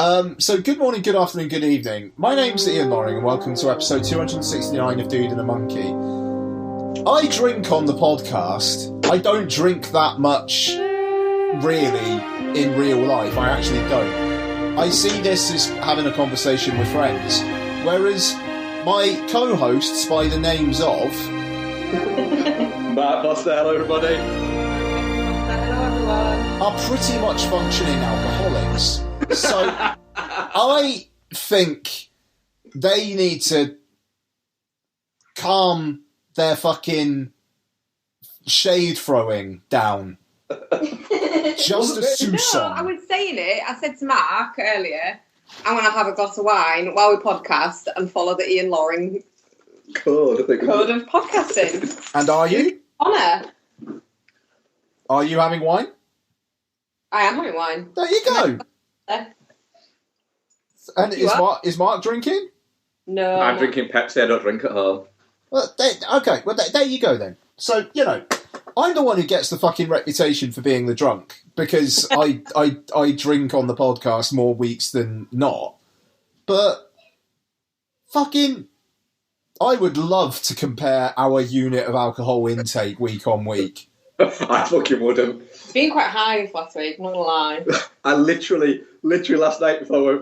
So good morning, good afternoon, good evening. My name's Ian Loring and welcome to episode 269 of Dude and a Monkey. I drink on the podcast. I don't drink that much, really, in real life. I actually don't. I see this as having a conversation with friends, whereas my co-hosts by the names of... Matt Foster, hello everybody. Hello everyone. Are pretty much functioning alcoholics. So, I think they need to calm their fucking shade throwing down. Just a Susan. No, I was saying it. I said to Mark earlier, I'm going to have a glass of wine while we podcast and follow the Ian Loring code of podcasting. And are you? Honour. Are you having wine? I am having wine. There you go. And is Mark drinking? No. I'm drinking Pepsi, I don't drink at home. Well, there you go then. So, I'm the one who gets the fucking reputation for being the drunk, because I drink on the podcast more weeks than not. But, fucking, I would love to compare our unit of alcohol intake week on week. I fucking wouldn't. It's been quite high this last week, I'm not going to lie. I literally last night before we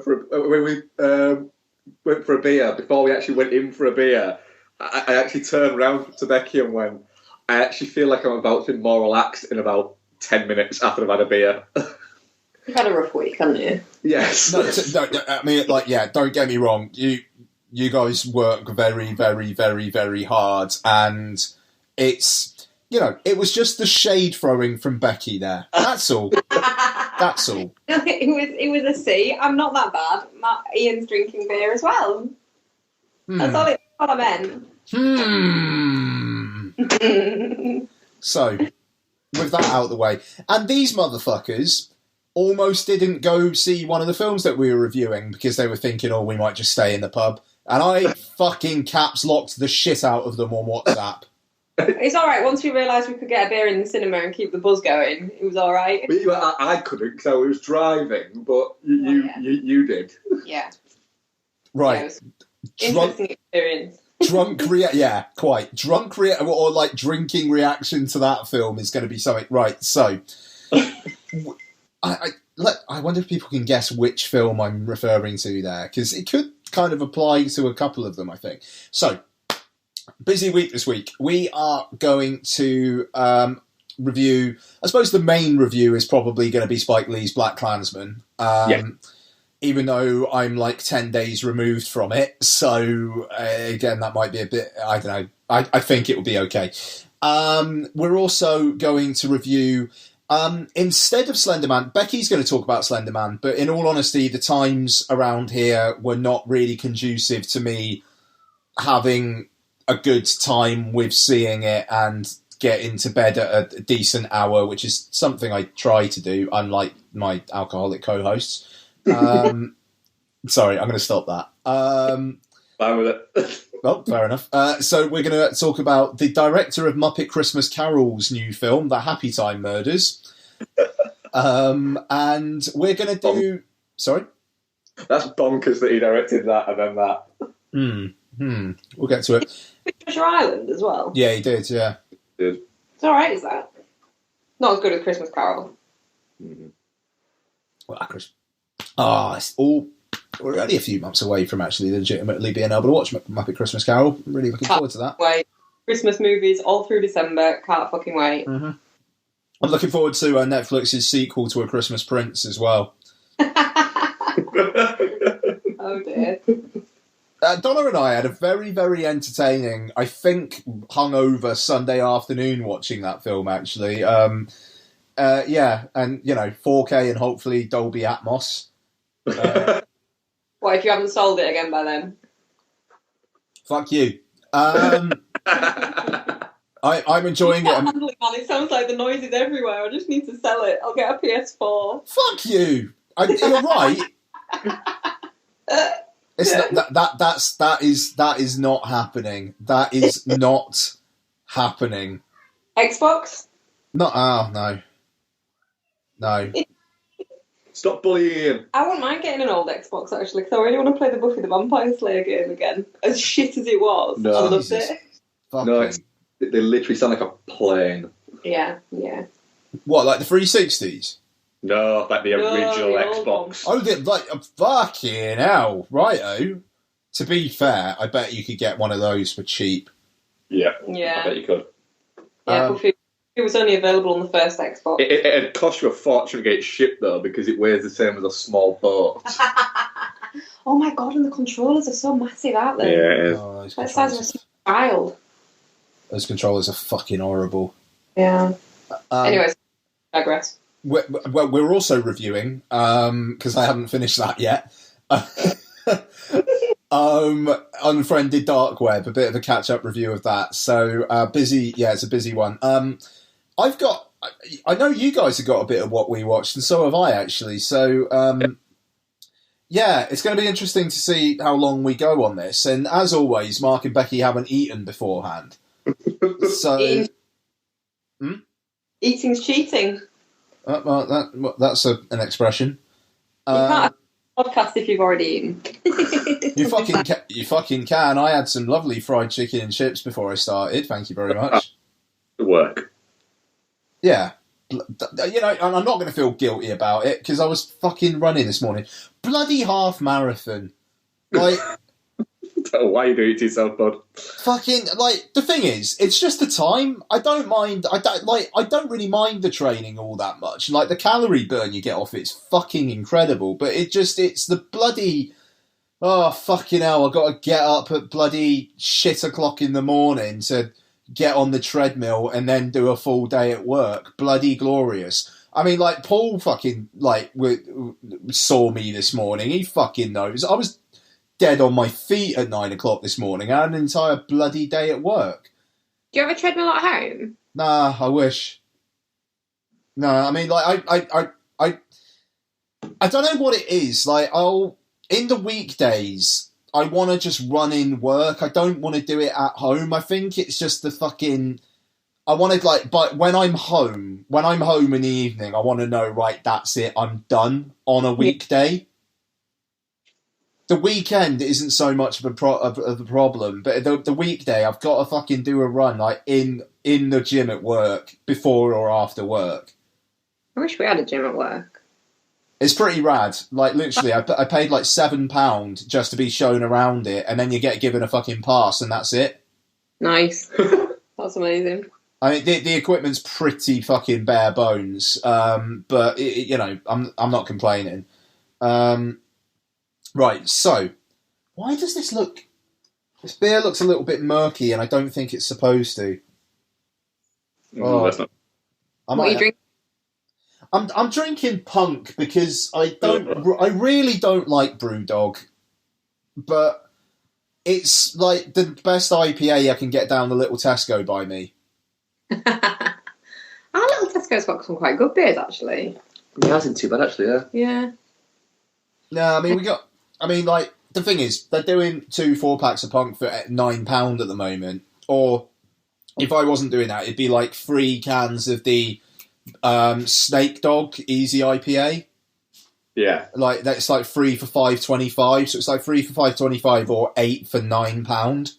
went for a beer, before we actually went in for a beer, I actually turned around to Becky and went, I actually feel like I'm about to be more relaxed in about 10 minutes after I've had a beer. You've had a rough week, haven't you? Yes. No, I mean, don't get me wrong. You guys work very, very, very, very hard, and it's... it was just the shade throwing from Becky there. That's all. That's all. It was a C. I'm not that bad. Ian's drinking beer as well. That's all I meant. So, with that out of the way, and these motherfuckers almost didn't go see one of the films that we were reviewing because they were thinking, we might just stay in the pub. And I fucking caps locked the shit out of them on WhatsApp. It's all right. Once we realised we could get a beer in the cinema and keep the buzz going, it was all right. I couldn't because I was driving, but you did. Yeah. Right. Yeah, interesting experience. Drunk drinking reaction to that film is going to be something. Right. So, I wonder if people can guess which film I'm referring to there, because it could kind of apply to a couple of them, I think. So. Busy week this week. We are going to review... I suppose the main review is probably going to be Spike Lee's BlacKkKlansman. Even though I'm 10 days removed from it. So, again, that might be a bit... I don't know. I think it will be okay. We're also going to review... instead of Slender Man, Becky's going to talk about Slender Man, but in all honesty, the times around here were not really conducive to me having... a good time with seeing it and getting to bed at a decent hour, which is something I try to do, unlike my alcoholic co-hosts. Sorry, I'm going to stop that. Fine with it. Well, fair enough. So we're going to talk about the director of Muppet Christmas Carol's new film, The Happytime Murders. And we're going to do... Sorry? That's bonkers that he directed that and then that. We'll get to it. Treasure Island as well? Yeah, he did, yeah. Did. It's alright, is that? Not as good as Christmas Carol. Mm-hmm. Well, it's all... We're only a few months away from actually legitimately being able to watch Muppet Christmas Carol. I'm really looking forward to that. Wait. Christmas movies all through December. Can't fucking wait. Mm-hmm. I'm looking forward to Netflix's sequel to A Christmas Prince as well. Oh dear. Donna and I had a very, very entertaining, I think, hungover Sunday afternoon watching that film, actually. And, 4K and hopefully Dolby Atmos. What, if you haven't sold it again by then? Fuck you. I'm enjoying it. It sounds like the noise is everywhere. I just need to sell it. I'll get a PS4. Fuck you. You're right. It's that is not happening. That is not happening. Xbox? No. Stop bullying. I wouldn't mind getting an old Xbox, actually, because I really want to play the Buffy the Vampire Slayer game again. As shit as it was, No. I loved Jesus. it. No, they literally sound like a plane. Yeah. What, like the 360s? No, like the original the old Xbox. Oh, like, fucking hell. Righto. To be fair, I bet you could get one of those for cheap. Yeah. Yeah. I bet you could. Yeah, Buffy. It was only available on the first Xbox. It'd cost you a fortune to get it shipped, though, because it weighs the same as a small boat. Oh my god, and the controllers are so massive, aren't they? Yeah, it is. Oh, those That size of a controllers, child. those controllers are fucking horrible. Yeah. Anyways, digress. We're also reviewing, because I haven't finished that yet. Unfriended Dark Web, a bit of a catch-up review of that. So, busy, yeah, it's a busy one. I know you guys have got a bit of what we watched, and so have I, actually. So, yeah, it's going to be interesting to see how long we go on this. And as always, Mark and Becky haven't eaten beforehand. So, Eating's cheating. Well, that's an expression. You can't have a podcast if you've already eaten. You fucking can. I had some lovely fried chicken and chips before I started. Thank you very much. Good work. Yeah. You know, and I'm not going to feel guilty about it because I was fucking running this morning. Bloody half marathon. Like, Why you do it to yourself, bud? fucking, like, the thing is, it's just the time. I don't really mind the training all that much. Like, the calorie burn you get off it's fucking incredible. But it's the bloody, oh, fucking hell, I've got to get up at bloody shit o'clock in the morning to get on the treadmill and then do a full day at work. Bloody glorious. I mean, like, Paul fucking, like, saw me this morning. He fucking knows. I was dead on my feet at 9 o'clock this morning. I had an entire bloody day at work. Do you have a treadmill at home? Nah, I wish. No, I mean, like, I don't know what it is. Like, in the weekdays, I want to just run in work. I don't want to do it at home. I think it's just the fucking... I wanted, like, but when I'm home in the evening, I want to know, right, that's it, I'm done on a weekday. The weekend isn't so much of a problem, but the weekday, I've got to fucking do a run, like, in the gym at work, before or after work. I wish we had a gym at work. It's pretty rad. Like, literally, I paid, like, £7 just to be shown around it, and then you get given a fucking pass, and that's it. Nice. That's amazing. I mean, the equipment's pretty fucking bare bones, but you know, I'm not complaining. Right, so why does this look? This beer looks a little bit murky, and I don't think it's supposed to. That's not... What are you drinking? I'm drinking Punk because I really don't like BrewDog, but it's like the best IPA I can get down the little Tesco by me. Our little Tesco's got some quite good beers, actually. Yeah, that's not too bad, actually, yeah. Yeah. No, I mean, like, the thing is, they're doing 2 4-packs of Punk for £9 at the moment. Or, if I wasn't doing that, it'd be like 3 cans of the Snake Dog Easy IPA. Yeah. Like, that's like 3 for £5.25, so it's like 3 for £5.25 or 8 for £9.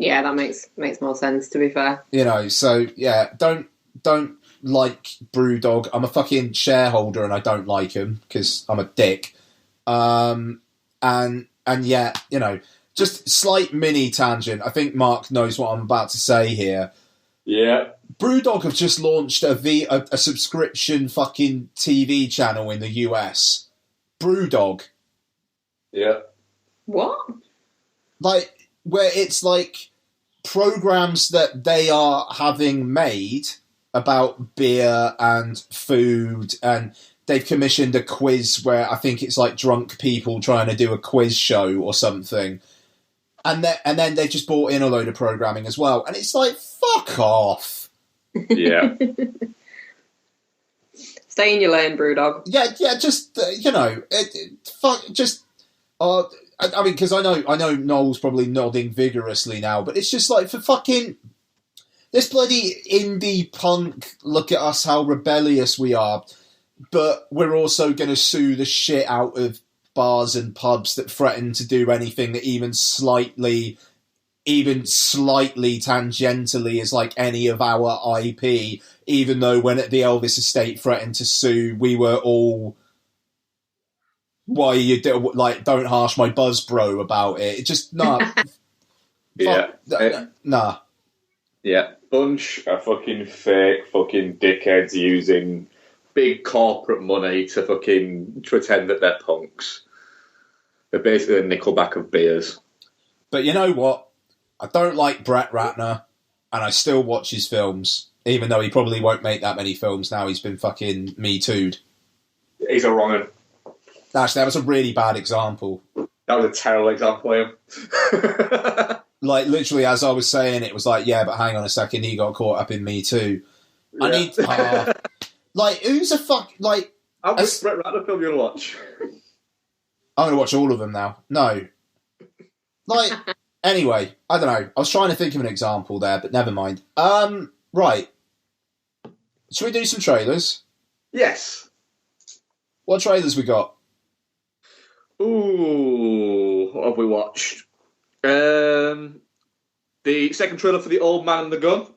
Yeah, that makes more sense, to be fair. You know, so, yeah, don't like BrewDog. I'm a fucking shareholder and I don't like him, because I'm a dick. And yeah, you know, just slight mini tangent. I think Mark knows what I'm about to say here. Yeah. BrewDog have just launched a subscription fucking TV channel in the US. BrewDog. Yeah. What? Like, where it's like programs that they are having made about beer and food, and they've commissioned a quiz where I think it's like drunk people trying to do a quiz show or something. And then they just brought in a load of programming as well. And it's like, fuck off. Yeah. Stay in your lane, BrewDog. Yeah, just, you know, I mean, because I know Noel's probably nodding vigorously now, but it's just like, for fucking... This bloody indie punk, look at us, how rebellious we are. but we're also going to sue the shit out of bars and pubs that threaten to do anything that even slightly tangentially is like any of our IP, even though when the Elvis estate threatened to sue, we were all, why you do, like, don't harsh my buzz, bro, about it. It just, nah. Yeah. Nah. Yeah. Bunch of fucking fake fucking dickheads using big corporate money to fucking pretend that they're punks. They're basically a Nickelback of beers. But you know what? I don't like Brett Ratner, and I still watch his films, even though he probably won't make that many films now. He's been fucking Me Too'd. He's a wrong one. Actually, that was a really bad example. That was a terrible example of him. Like, literally, as I was saying, it was like, yeah, but hang on a second, he got caught up in Me Too. Yeah. I need... like, who's a fuck... Like... Which Brett Ratner film you want to watch? I'm going to watch all of them now. No. Like... Anyway, I don't know. I was trying to think of an example there, but never mind. Right. Should we do some trailers? Yes. What trailers we got? Ooh, what have we watched? The second trailer for The Old Man and the Gun.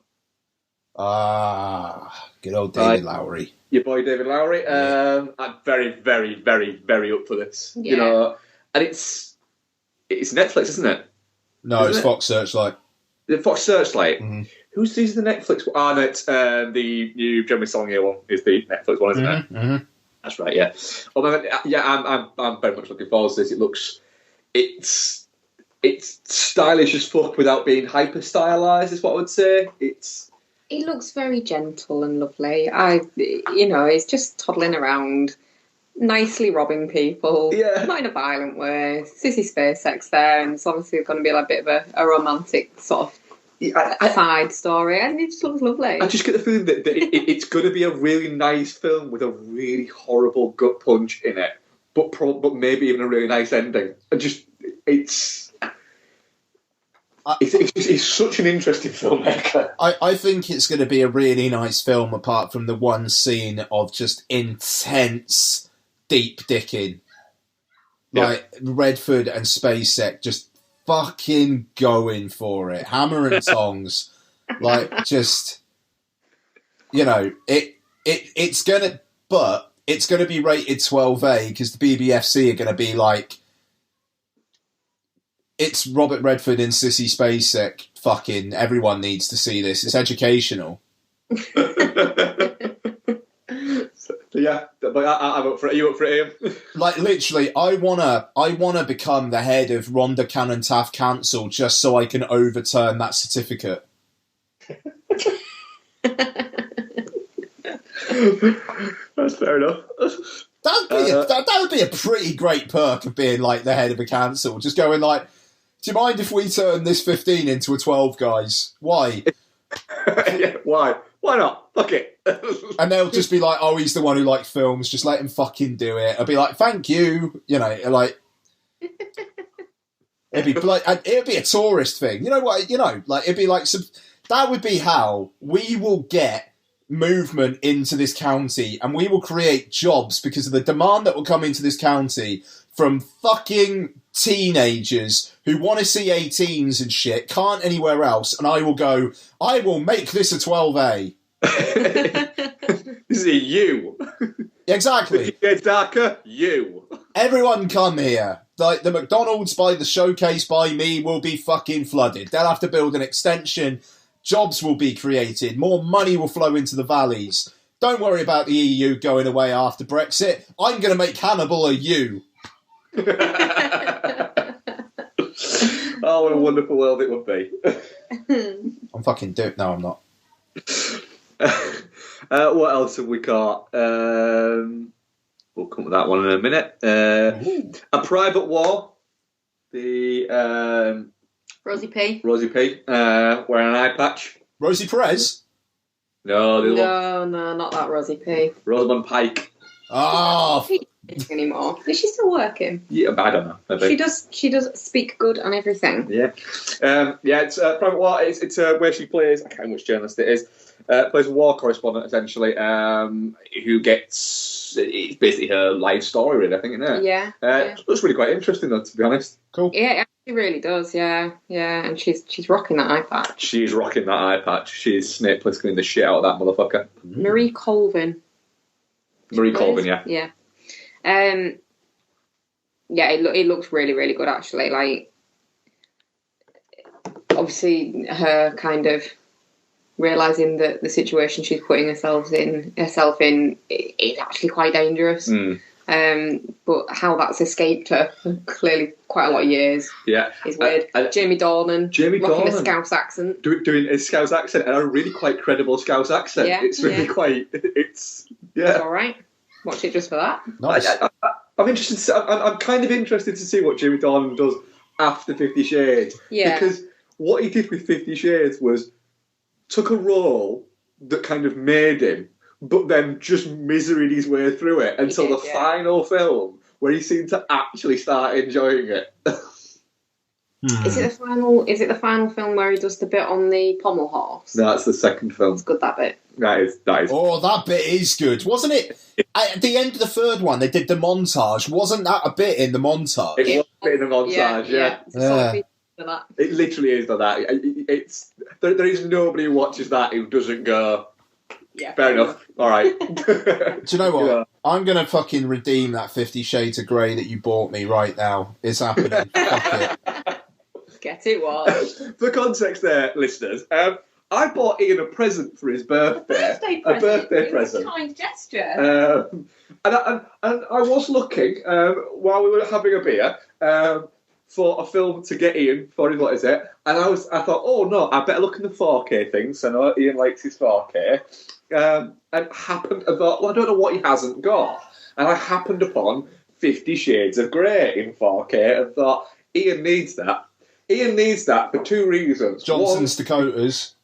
Good old David Lowery. Your boy David Lowery. I'm very, very, very, very up for this. Yeah. You know, and it's Netflix, isn't it? No, it's Fox Searchlight. The Fox Searchlight. Mm-hmm. Who sees the Netflix one? No, it's the new Jeremy Saulnier one is the Netflix one, isn't it? Mm-hmm. That's right. Yeah. Although, yeah, I'm very much looking forward to this. It's stylish as fuck without being hyper stylized. Is what I would say. It looks very gentle and lovely. It's just toddling around, nicely robbing people. Yeah. Not in a violent way. Sissy SpaceX there, and it's obviously going to be like a bit of a romantic sort of side story, and it just looks lovely. I just get the feeling that it's going to be a really nice film with a really horrible gut punch in it, but maybe even a really nice ending. It's such an interesting filmmaker. I think it's going to be a really nice film, apart from the one scene of just intense deep dicking. Like, Redford and Spacek just fucking going for it. Hammer and tongs. Like, just, it's going to be rated 12A, because the BBFC are going to be like, it's Robert Redford and Sissy Spacek. Fucking everyone needs to see this. It's educational. Yeah, but I'm up for it. Are you up for it, Ian? Like, literally, I wanna become the head of Rhonda Cannon Taft Council just so I can overturn that certificate. That's fair enough. That would be a pretty great perk of being like the head of a council. Just going like, do you mind if we turn this 15 into a 12, guys? Why? Yeah, why? Why not? Fuck it. And they'll just be like, oh, he's the one who like films, just let him fucking do it. I'll be like, thank you. Like, it'd be a tourist thing. You know what? Like, it'd be like that would be how we will get movement into this county, and we will create jobs because of the demand that will come into this county from fucking teenagers who want to see 18s and shit, can't anywhere else, and I will make this a 12A. This is a you. Exactly. If it gets darker, you. Everyone come here. Like, the McDonald's by the Showcase by me will be fucking flooded. They'll have to build an extension. Jobs will be created. More money will flow into the valleys. Don't worry about the EU going away after Brexit. I'm going to make Hannibal a you. Oh, what a wonderful world it would be. I'm fucking dope. No, I'm not. What else have we got? We'll come to that one in a minute. A Private War. The Rosie P. Wearing an eye patch. Rosie Perez? No, not that Rosie P. Rosamund Pike. Oh, anymore. Is she still working? Yeah, I don't know. Maybe. She does speak good and everything. Yeah. It's Private War. It's where she plays. I can't remember which journalist it is. plays a war correspondent essentially, who gets it's basically her life story, really. I think, isn't it? Yeah. It looks really quite interesting, though, to be honest. Cool. Yeah, it actually really does. Yeah, and she's rocking that eye patch. She's rocking that eye patch. She's Snape Plisskening the shit out of that motherfucker. Marie Colvin. Yeah. Yeah. Yeah, it looks really, really good, actually. Like, obviously, her kind of realising that the situation she's putting herself in is actually quite dangerous. But how that's escaped her for clearly quite a lot of years is weird. Jamie Dornan rocking a Scouse accent. Doing a Scouse accent, and a really quite credible Scouse accent. Yeah, it's really quite... It's all right. Watch it just for that. Nice. I'm interested. I'm kind of interested to see what Jamie Dornan does after 50 Shades. Yeah. Because what he did with 50 Shades was took a role that kind of made him, but then just miseried his way through it until the final film, where he seemed to actually start enjoying it. Is it the final film where he does the bit on the pommel horse? No, that's the second film. It's good, that bit. That is. Oh, that bit is good, wasn't it? At the end of the third one, they did the montage. Wasn't that a bit in the montage? It was a bit in the montage, yeah. It literally is like that. It's there is nobody who watches that who doesn't go, fair enough. All right. Do you know what? Yeah. I'm going to fucking redeem that 50 Shades of Grey that you bought me right now. It's happening. Fuck it. Get it, what? For context there, listeners, I bought Ian a present for his birthday. A birthday present. A kind gesture. And I was looking, while we were having a beer, for a film to get Ian for his, what is it? And I thought, oh no, I better look in the 4K thing, so I know Ian likes his 4K. And I thought, well, I don't know what he hasn't got. And I happened upon 50 Shades of Grey in 4K and thought, Ian needs that. Ian needs that for two reasons. Johnson's Dakotas.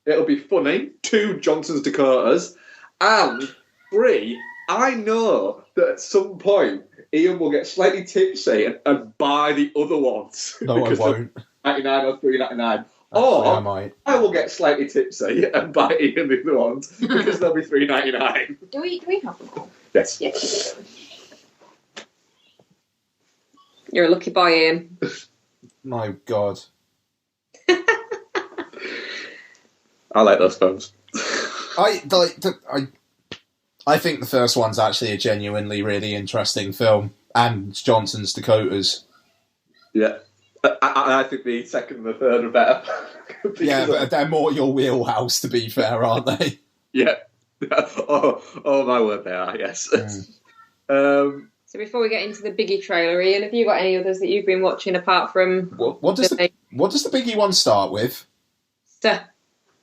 It'll be funny. 2, Johnson's Dakotas. And 3, I know that at some point Ian will get slightly tipsy and buy the other ones. No, I won't. 99 or $3.99. Or I will get slightly tipsy and buy Ian the other ones because they'll be $3.99. Do we have them all? Yes. Yes. You're a lucky boy, Ian. My God. I like those films. I think the first one's actually a genuinely really interesting film, and Johnson's Dakotas. Yeah. I think the second and the third are better. Yeah, but they're more your wheelhouse, to be fair, aren't they? Yeah. Oh my word, they are, yes. So before we get into the Biggie trailer, Ian, have you got any others that you've been watching apart from... What does the Biggie one start with?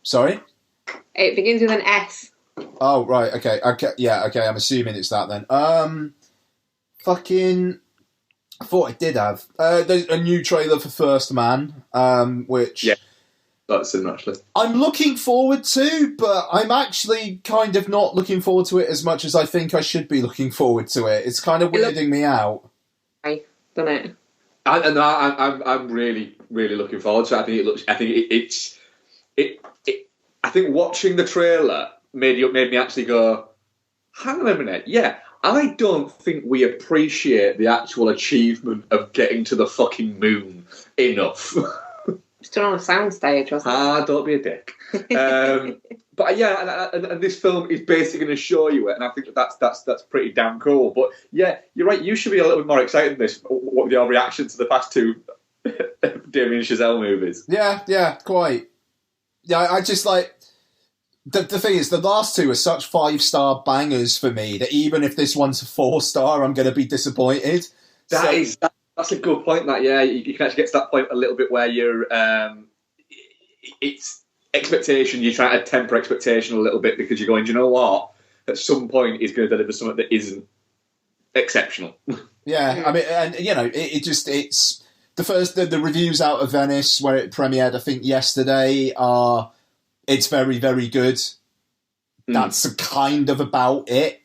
Sorry? It begins with an S. Oh, right, okay, I'm assuming it's that then. I thought it did have. There's a new trailer for First Man, which... Yeah, that's in actually. I'm looking forward to, but I'm actually kind of not looking forward to it as much as I think I should be looking forward to it. It's kind of weirding me out. I've done it. I'm really, really looking forward to it. I think watching the trailer made me actually go, hang on a minute, I don't think we appreciate the actual achievement of getting to the fucking moon enough. It's done on a soundstage, wasn't it? Don't be a dick. But yeah, and this film is basically going to show you it, and I think that's pretty damn cool. But yeah, you're right. You should be a little bit more excited than this. What your reaction to the past 2 Damien Chazelle movies? Yeah, quite. Yeah, I just like the thing is the last 2 are such 5-star bangers for me that even if this one's a 4-star, I'm going to be disappointed. That's a good point. That you can actually get to that point a little bit where you're it's expectation. You're trying to temper expectation a little bit because you're going, do you know what? At some point, he's going to deliver something that isn't exceptional. Yeah, I mean, and it's the reviews out of Venice where it premiered, I think yesterday, it's very, very good. That's kind of about it.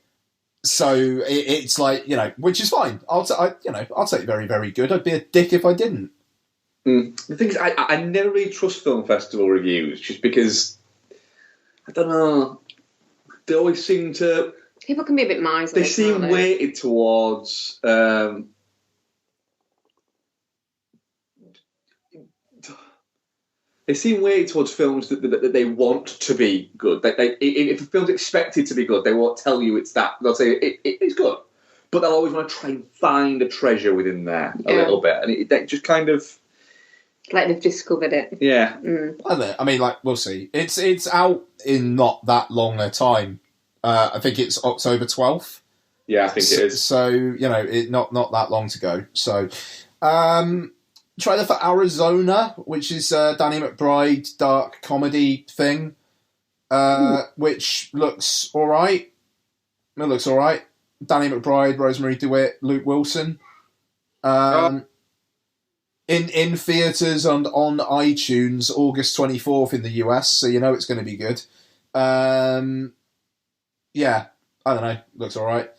So it's like, which is fine. I'll take very, very good. I'd be a dick if I didn't. The thing is, I never really trust film festival reviews just because I don't know. They always seem to. People can be a bit miserly. They seem weighted towards. They seem weighted towards films that they want to be good. If a film's expected to be good, they won't tell you it's that. They'll say it's good, but they'll always want to try and find a treasure within there a little bit, and they just kind of like they've discovered it. Yeah, I mean, like we'll see. It's out in not that long a time. I think it's October 12th. Yeah, I think it is. So not that long to go. So. Trailer for Arizona, which is Danny McBride dark comedy thing, which looks all right. It looks all right. Danny McBride, Rosemary DeWitt, Luke Wilson. In theatres and on iTunes, August 24th in the US, so you know it's going to be good. Yeah, I don't know. Looks all right.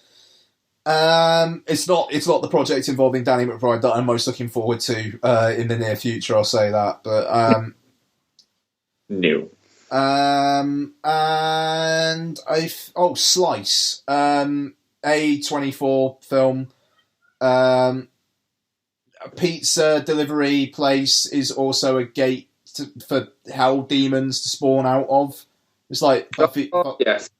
It's not the project involving Danny McBride that I'm most looking forward to in the near future. I'll say that, but no. And Slice, A24 film. A pizza delivery place is also a gate for hell demons to spawn out of. It's like Buffy. Yes.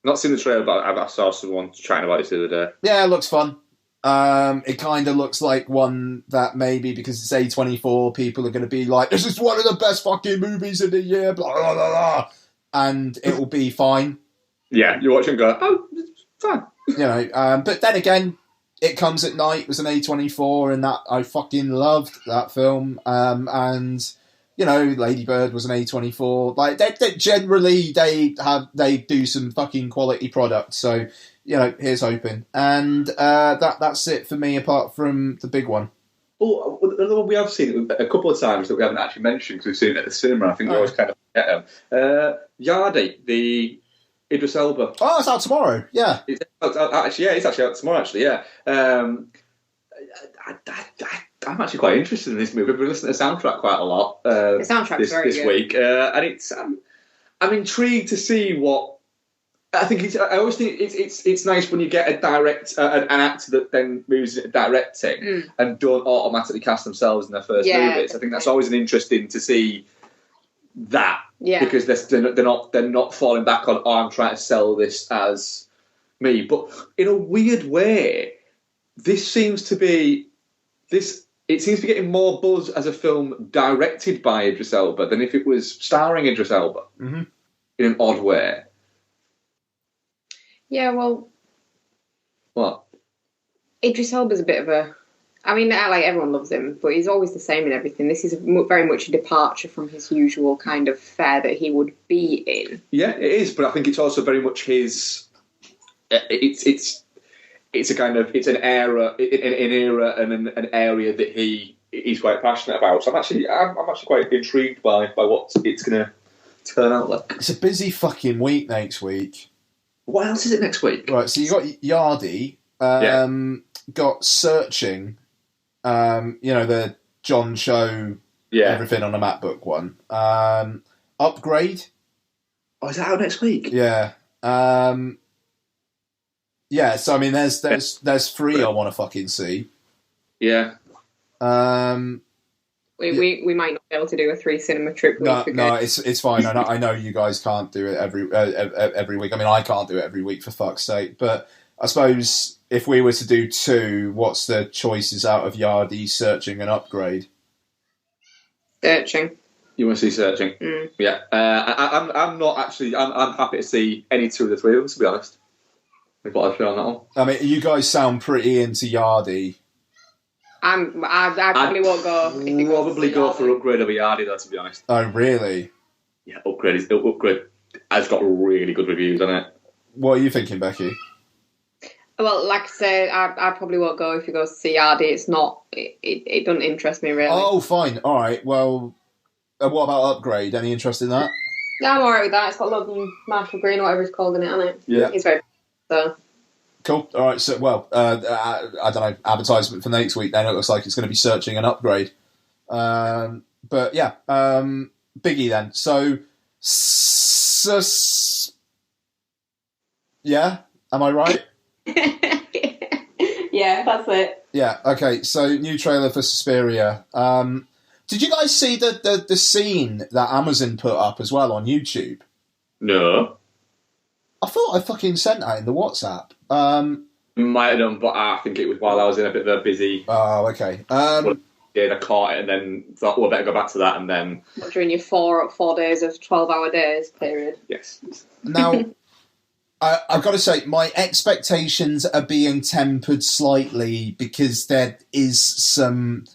Not seen the trailer, but I saw someone chatting about it the other day. Yeah, it looks fun. It kind of looks like one that maybe, because it's A24, people are going to be like, this is one of the best fucking movies of the year, blah, blah, blah, blah. And it will be fine. Yeah, you watch and go, oh, it's fine. But then again, It Comes at Night was an A24, and that I fucking loved that film. And... Lady Bird was an A24. Like they generally they do some fucking quality product. So here's hoping. And that's it for me. Apart from the big one. Oh, another one we have seen a couple of times that we haven't actually mentioned because we've seen it at the cinema. I think we always kind of forget them. Yardy, the Idris Elba. Oh, it's out tomorrow. Yeah, it's actually out tomorrow. Actually, yeah. I'm actually quite interested in this movie. We've been listening to the soundtrack quite a lot. The soundtrack's very good. Week, and it's I'm intrigued to see what. I think I always think it's nice when you get an actor that then moves into directing and don't automatically cast themselves in their first movies. I think that's always an interesting to see that because they're not falling back on I'm trying to sell this as me, but in a weird way, this seems to be this. It seems to be getting more buzz as a film directed by Idris Elba than if it was starring Idris Elba in an odd way. Yeah, well... What? Idris Elba's a bit of a... I mean, like, everyone loves him, but he's always the same in everything. This is very much a departure from his usual kind of fare that he would be in. Yeah, it is, but I think it's also very much his... It's an era and an area that he's quite passionate about. So I'm actually quite intrigued by what it's going to turn out like. It's a busy fucking week next week. What else is it next week? Right, so you got Yardy, got Searching, the John Cho, everything on a MacBook one. Upgrade. Oh, is that out next week? Yeah. Yeah, so I mean, there's 3 I want to fucking see. Yeah. We might not be able to do a 3 cinema trip. No, it's fine. I know you guys can't do it every week. I mean, I can't do it every week for fuck's sake. But I suppose if we were to do 2, what's the choices out of Yardy, Searching, and Upgrade? Searching. You want to see Searching? Yeah. I'm not actually. I'm happy to see any 2 of the 3 of them. To be honest. We've got to feel on that one. I mean, you guys sound pretty into Yardy. I probably won't go. Probably go for Upgrade over Yardy, though. To be honest. Oh, really? Yeah, Upgrade has got really good reviews on it. What are you thinking, Becky? Well, like I said, I probably won't go if you go to see Yardy. It's not. It doesn't interest me really. Oh, fine. All right. Well, what about Upgrade? Any interest in that? Yeah, I'm alright with that. It's got Logan Marshall Green or whatever it's called in it, hasn't it? Yeah. He's very. So. Cool. All right. So, I don't know. Advertisement for next week. Then it looks like it's going to be Searching and Upgrade. But yeah, Biggie then. So Yeah, am I right? Yeah, that's it. Yeah, okay, so new trailer for Suspiria. Did you guys see the scene that Amazon put up as well on YouTube? No. I thought I fucking sent that in the WhatsApp. Might have done, but I think it was while I was in a bit of a busy... Oh, okay. I caught it and then thought, well, I better go back to that and then... During your 4 days of 12-hour days period. Yes. Now, I've got to say, my expectations are being tempered slightly because there is some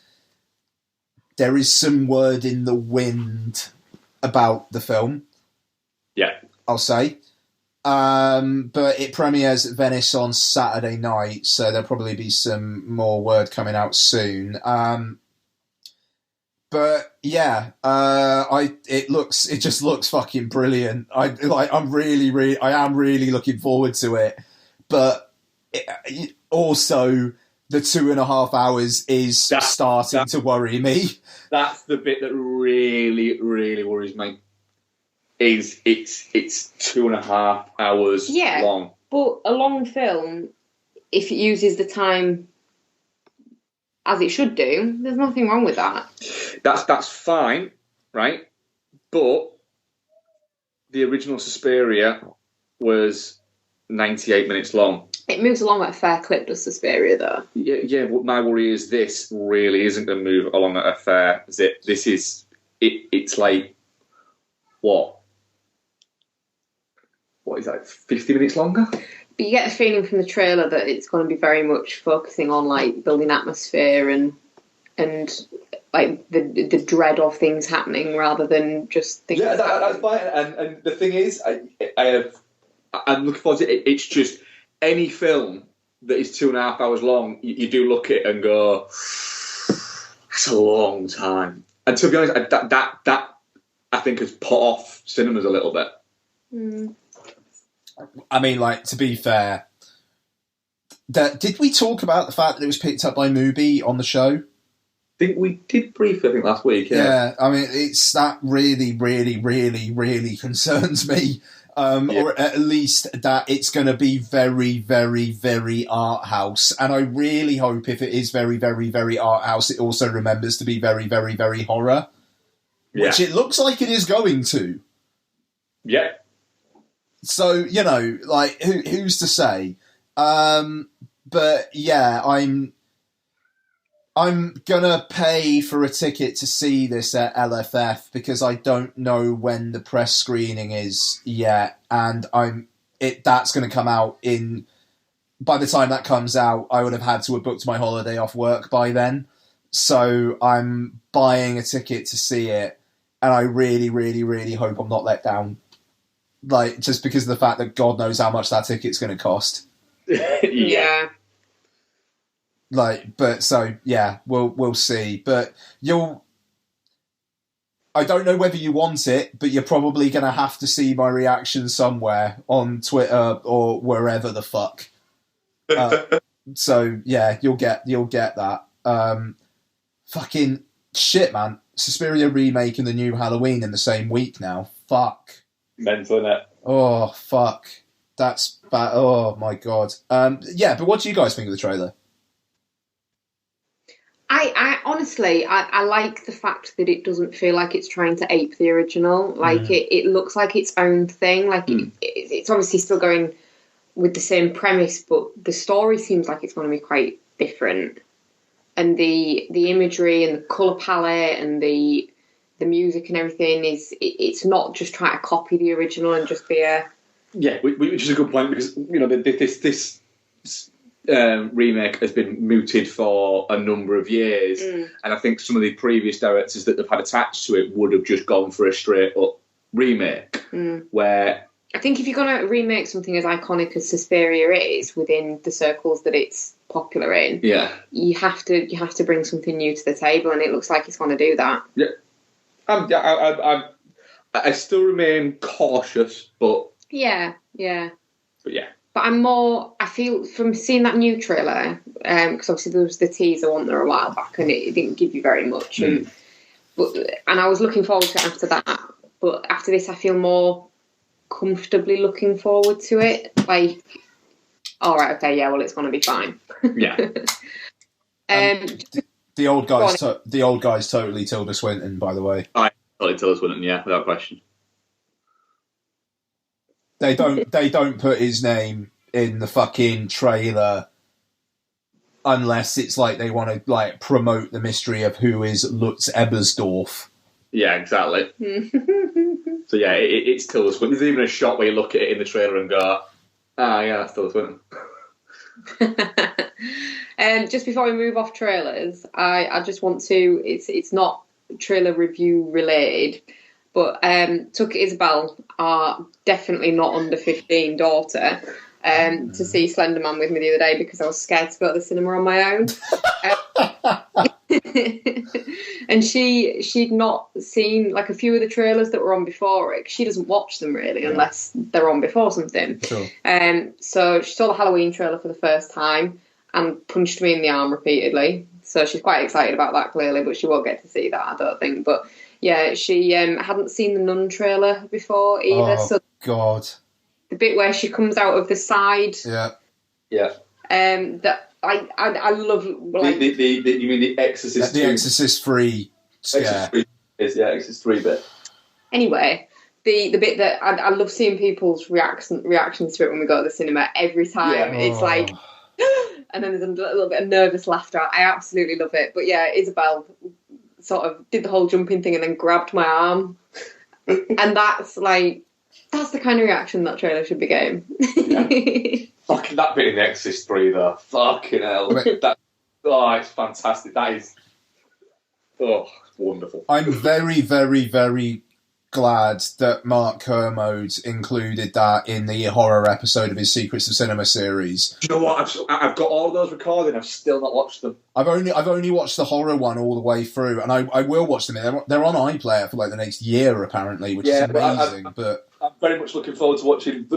word in the wind about the film. Yeah. I'll say. But it premieres at Venice on Saturday night, so there'll probably be some more word coming out soon. But yeah, it just looks fucking brilliant. I am really looking forward to it. But also, the 2.5 hours is starting to worry me. That's the bit that really, really worries me. Is it's 2.5 hours long. But a long film, if it uses the time as it should do, there's nothing wrong with that. That's fine, right? But the original Suspiria was 98 minutes long. It moves along at a fair clip, does Suspiria, though. Yeah. But my worry is this really isn't going to move along at a fair zip. This is it's like what? What is that? 50 minutes longer? But you get a feeling from the trailer that it's going to be very much focusing on like building atmosphere and like the dread of things happening rather than just things. Yeah, that's fine. And the thing is, I'm looking forward to it. It's just any film that is 2.5 hours long, you do look at it and go, that's a long time. And to be honest, that I think has put off cinemas a little bit. Mm. I mean, like, to be fair, did we talk about the fact that it was picked up by Mubi on the show? I think we did briefly, last week. Yeah, I mean, it's that really, really, really, really concerns me. Or at least that it's going to be very, very, very art house. And I really hope if it is very, very, very art house, it also remembers to be very, very, very horror. Yeah. Which it looks like it is going to. Yeah. So, you know, like, who's to say? But yeah, I'm gonna pay for a ticket to see this at LFF because I don't know when the press screening is yet, and that's gonna come out by the time that comes out, I would have had to have booked my holiday off work by then. So I'm buying a ticket to see it, and I really, really, really hope I'm not let down. Like, just because of the fact that God knows how much that ticket's going to cost. Yeah. Like, but so yeah, we'll see. But I don't know whether you want it, but you're probably going to have to see my reaction somewhere on Twitter or wherever the fuck. So yeah, you'll get that. Fucking shit, man. Suspiria remake and the new Halloween in the same week now. Fuck. Mental, innit? Oh, fuck. That's bad. Oh, my God. Yeah, but what do you guys think of the trailer? I honestly, I like the fact that it doesn't feel like it's trying to ape the original. Like, it looks like its own thing. Like, it's obviously still going with the same premise, but the story seems like it's going to be quite different. And the imagery and the colour palette and the music and everything it's not just trying to copy the original and just be a... Yeah, which is a good point because, you know, this remake has been mooted for a number of years, and I think some of the previous directors that they've had attached to it would have just gone for a straight-up remake, where... I think if you're going to remake something as iconic as Suspiria is within the circles that it's popular in, you have to bring something new to the table, and it looks like it's going to do that. Yeah. I still remain cautious, but... Yeah. But yeah. But I feel from seeing that new trailer, because obviously there was the teaser one there a while back and it didn't give you very much. And I was looking forward to it after that. But after this, I feel more comfortably looking forward to it. Like, all right, okay, yeah, well, it's going to be fine. Yeah. The old guy's totally Tilda Swinton, by the way. Totally Tilda Swinton, yeah, without question. They don't put his name in the fucking trailer unless it's like they want to like promote the mystery of who is Lutz Ebersdorf. Yeah, exactly. So yeah, it's Tilda Swinton. There's even a shot where you look at it in the trailer and go, yeah, that's Tilda Swinton. Just before we move off trailers, I just want to. It's not trailer review related, but took Isabel, our definitely not under 15 daughter, to see Slender Man with me the other day because I was scared to go to the cinema on my own. And she'd not seen like a few of the trailers that were on before it. She doesn't watch them really unless they're on before something. Sure. So she saw the Halloween trailer for the first time and punched me in the arm repeatedly. So she's quite excited about that clearly, but she won't get to see that, I don't think. But yeah, she hadn't seen the Nun trailer before either. Oh, so God. the bit where she comes out of the side. Yeah. That I love. Like, you mean the Exorcist? The Exorcist 3. Exorcist 3 is Exorcist 3 bit. Anyway, the bit that I love seeing people's reactions to it when we go to the cinema every time. Yeah. It's like, and then there's a little bit of nervous laughter. I absolutely love it. But yeah, Isabel sort of did the whole jumping thing and then grabbed my arm, and that's the kind of reaction that trailer should be getting. Yeah. Fucking that bit in the Exorcist 3 though. Fucking hell. It's fantastic. That is it's wonderful. I'm very, very, very glad that Mark Kermode included that in the horror episode of his Secrets of Cinema series. Do you know what? I've got all of those recorded. I've still not watched them. I've only watched the horror one all the way through, and I will watch them. They're on iPlayer for like the next year apparently, which is amazing. But I'm very much looking forward to watching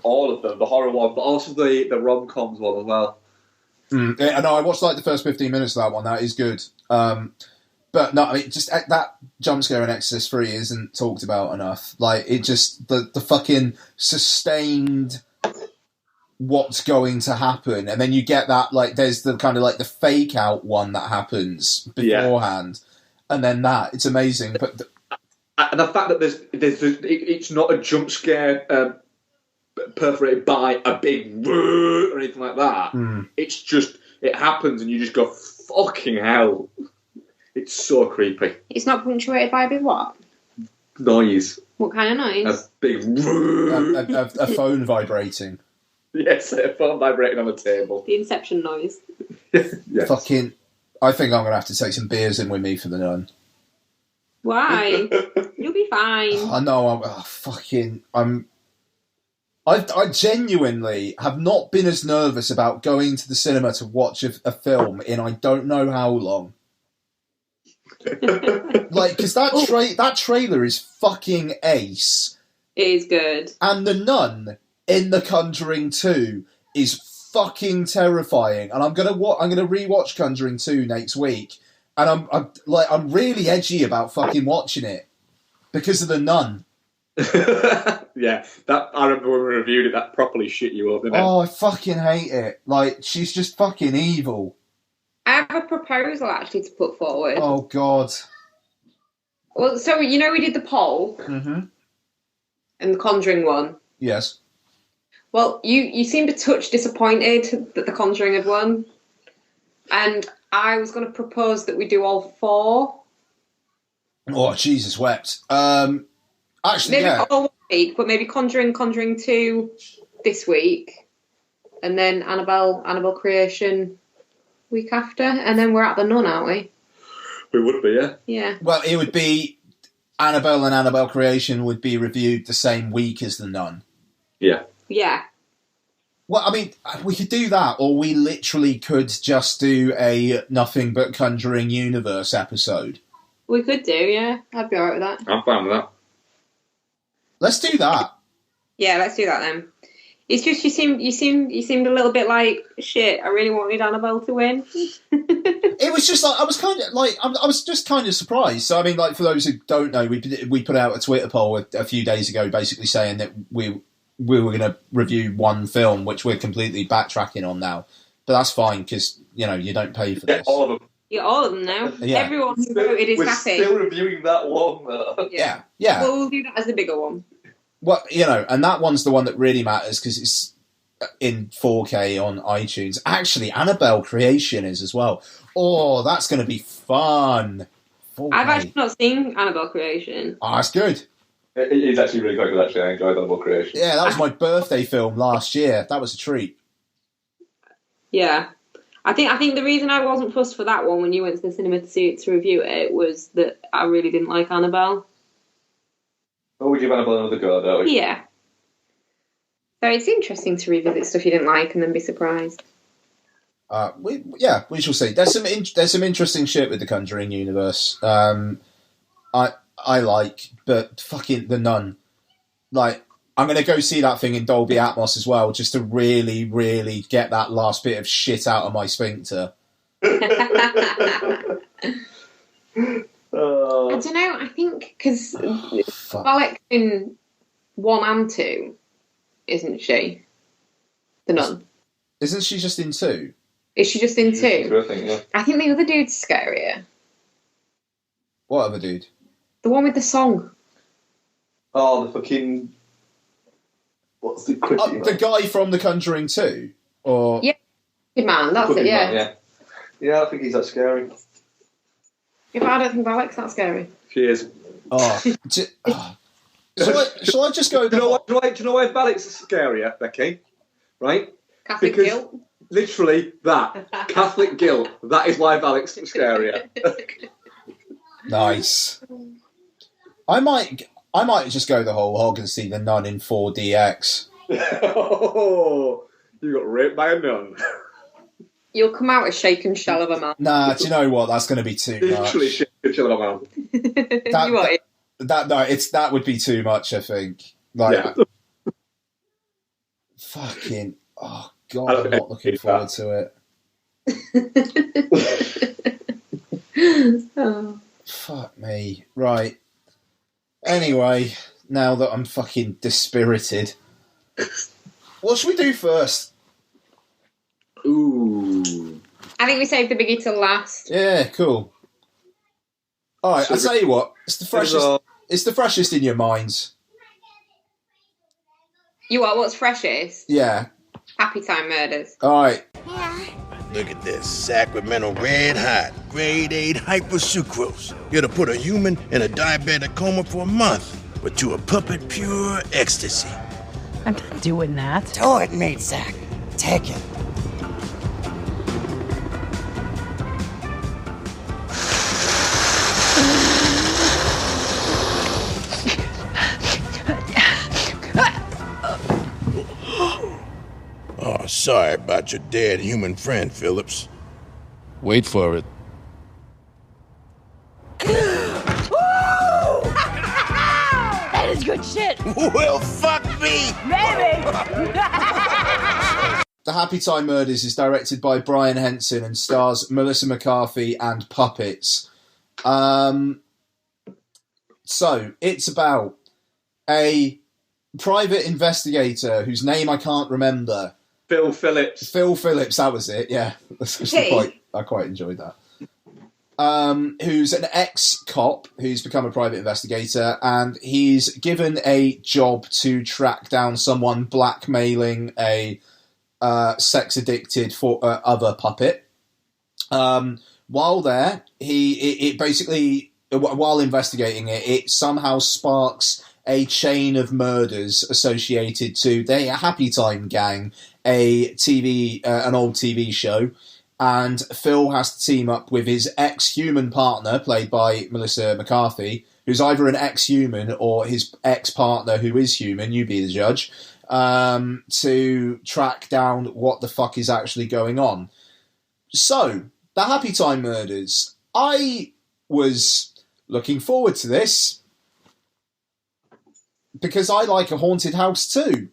all of them, the horror one, but also the rom-coms one as well. Yeah, no, I watched like the first 15 minutes of that one. That is good. But no, I mean, just that jump scare in Exorcist 3 isn't talked about enough. Like, it just, the fucking sustained what's going to happen. And then you get that, like, there's the kind of like the fake out one that happens beforehand. Yeah. And then that, it's amazing. But and the fact that it's not a jump scare perforated by a big or anything like that. It's just, it happens and you just go, fucking hell. It's so creepy. It's not punctuated by a big what? Noise. What kind of noise? A big... a phone vibrating. Yes, a phone vibrating on a table. The Inception noise. Yes. Fucking... I think I'm going to have to take some beers in with me for the Nun. Why? You'll be fine. I know, I genuinely have not been as nervous about going to the cinema to watch a film in I don't know how long. Like, because that trailer is fucking ace. It is good. And the Nun in The Conjuring 2 is fucking terrifying. And I'm gonna rewatch Conjuring 2 next week. And I'm really edgy about fucking watching it because of the Nun. Yeah, that I remember when we reviewed it. That properly shit you up, didn't it? Oh, I fucking hate it. Like, she's just fucking evil. I have a proposal actually to put forward. Oh God. Well, so we did the poll, and the Conjuring won. Yes. Well, you seemed a touch disappointed that the Conjuring had won, and I was going to propose that we do all four. Oh, Jesus wept. Actually, maybe yeah. not all 1 week, but maybe Conjuring 2 this week, and then Annabelle Creation week after, and then we're at the Nun, aren't we? We would be, yeah. Yeah. Well, it would be Annabelle and Annabelle Creation would be reviewed the same week as the Nun. Yeah. Yeah. Well, I mean, we could do that, or we literally could just do a Nothing But Conjuring Universe episode. We could do, yeah. I'd be alright with that. I'm fine with that. Let's do that. Yeah, let's do that then. It's just you seemed a little bit like shit. I really wanted Annabelle to win. It was just like I was kind of like I was just kind of surprised. So I mean, like for those who don't know, we put out a Twitter poll a few days ago, basically saying that we were going to review one film, which we're completely backtracking on now. But that's fine because you don't pay for this. All of them. Yeah, all of them now. Yeah. Everyone who voted is happy. We're still reviewing that one. Yeah. Well, we'll do that as the bigger one. Well, and that one's the one that really matters because it's in 4K on iTunes. Actually, Annabelle Creation is as well. Oh, that's going to be fun. 4K. I've actually not seen Annabelle Creation. Oh, that's good. It is actually really quite good, actually. I enjoyed Annabelle Creation. Yeah, that was my birthday film last year. That was a treat. Yeah. I think the reason I wasn't fussed for that one when you went to the cinema to see it to review it was that I really didn't like Annabelle. Well, we give Annabelle another go, don't we? Yeah. So it's interesting to revisit stuff you didn't like and then be surprised. We shall see. There's some interesting shit with the Conjuring universe. I like, but fucking The Nun. Like, I'm going to go see that thing in Dolby Atmos as well, just to really, really get that last bit of shit out of my sphincter. I don't know, I think, because Alex in 1 and 2, isn't she? The Nun. Isn't she just in 2? Is she just in 2? I think, yeah. I think the other dude's scarier. What other dude? The one with the song. Oh, the fucking... What's the critic? The guy from The Conjuring 2? Or... Yeah, good man, that's it, yeah. Man, yeah, I think he's that scary. Yeah, but I don't think Alex that scary. She is. Oh. Shall I just go... Do you know why Valak's scarier, Becky? Right? Catholic guilt? Literally that. Catholic guilt. That is why Valak's scarier. Nice. I might just go the whole hog and see The Nun in 4DX. Oh, you got raped by a nun. You'll come out a shaken shell of a man. Nah, do you know what? That's going to be too much. Literally shaken shell of a man. That would be too much, I think. Like, fucking, oh god, I'm not looking forward to it. Oh. Fuck me. Right. Anyway, now that I'm fucking dispirited, what should we do first? Ooh. I think we saved the biggie till last. Yeah, cool. Alright, I'll tell you what, it's the freshest in your minds. You are? What's freshest? Yeah. Happytime Murders. Alright. Look at this, Sacramento red hot, grade 8 hypersucrose. It'll put a human in a diabetic coma for a month, but to a puppet pure ecstasy. I'm not doing that. Do it, meat sack. Take it. Oh, sorry about your dead human friend, Phillips. Wait for it. That is good shit. Well, fuck me! Maybe. The Happytime Murders is directed by Brian Henson and stars Melissa McCarthy and puppets. So, it's about a private investigator whose name I can't remember. Phil Phillips, that was it, yeah. I quite enjoyed that. Who's an ex-cop who's become a private investigator, and he's given a job to track down someone blackmailing a sex-addicted other puppet. While there, while investigating it, it somehow sparks a chain of murders associated to the Happytime Gang, an old TV show, and Phil has to team up with his ex-human partner, played by Melissa McCarthy, who's either an ex-human or his ex-partner who is human, you be the judge, to track down what the fuck is actually going on. So, the Happytime Murders. I was looking forward to this because I like a haunted house too.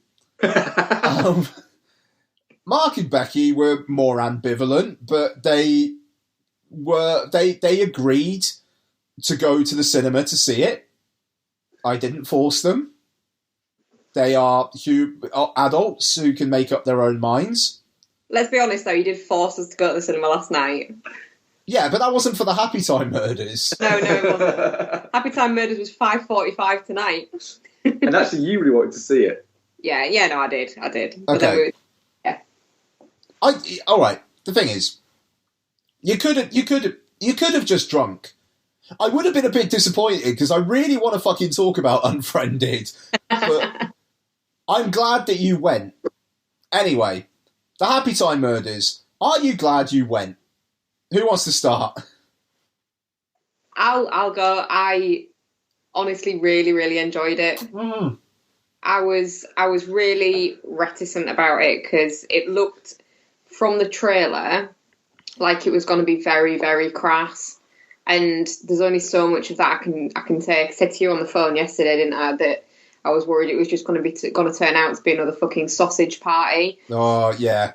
Mark and Becky were more ambivalent, but they agreed to go to the cinema to see it. I didn't force them. They are adults who can make up their own minds. Let's be honest, though, you did force us to go to the cinema last night. Yeah, but that wasn't for the Happytime Murders. No, it wasn't. Happytime Murders was 5:45 tonight. And actually, you really wanted to see it. Yeah, no, I did. But Okay. yeah. All right. The thing is, you could have just drunk. I would have been a bit disappointed because I really want to fucking talk about Unfriended, but I'm glad that you went. Anyway, the Happytime Murders. Are you glad you went? Who wants to start? I'll go. I honestly really, really enjoyed it. Mm. I was really reticent about it because it looked from the trailer like it was going to be very, very crass. And there's only so much of that I can take. I said to you on the phone yesterday, didn't I, that I was worried it was just going to turn out to be another fucking sausage party. Oh yeah.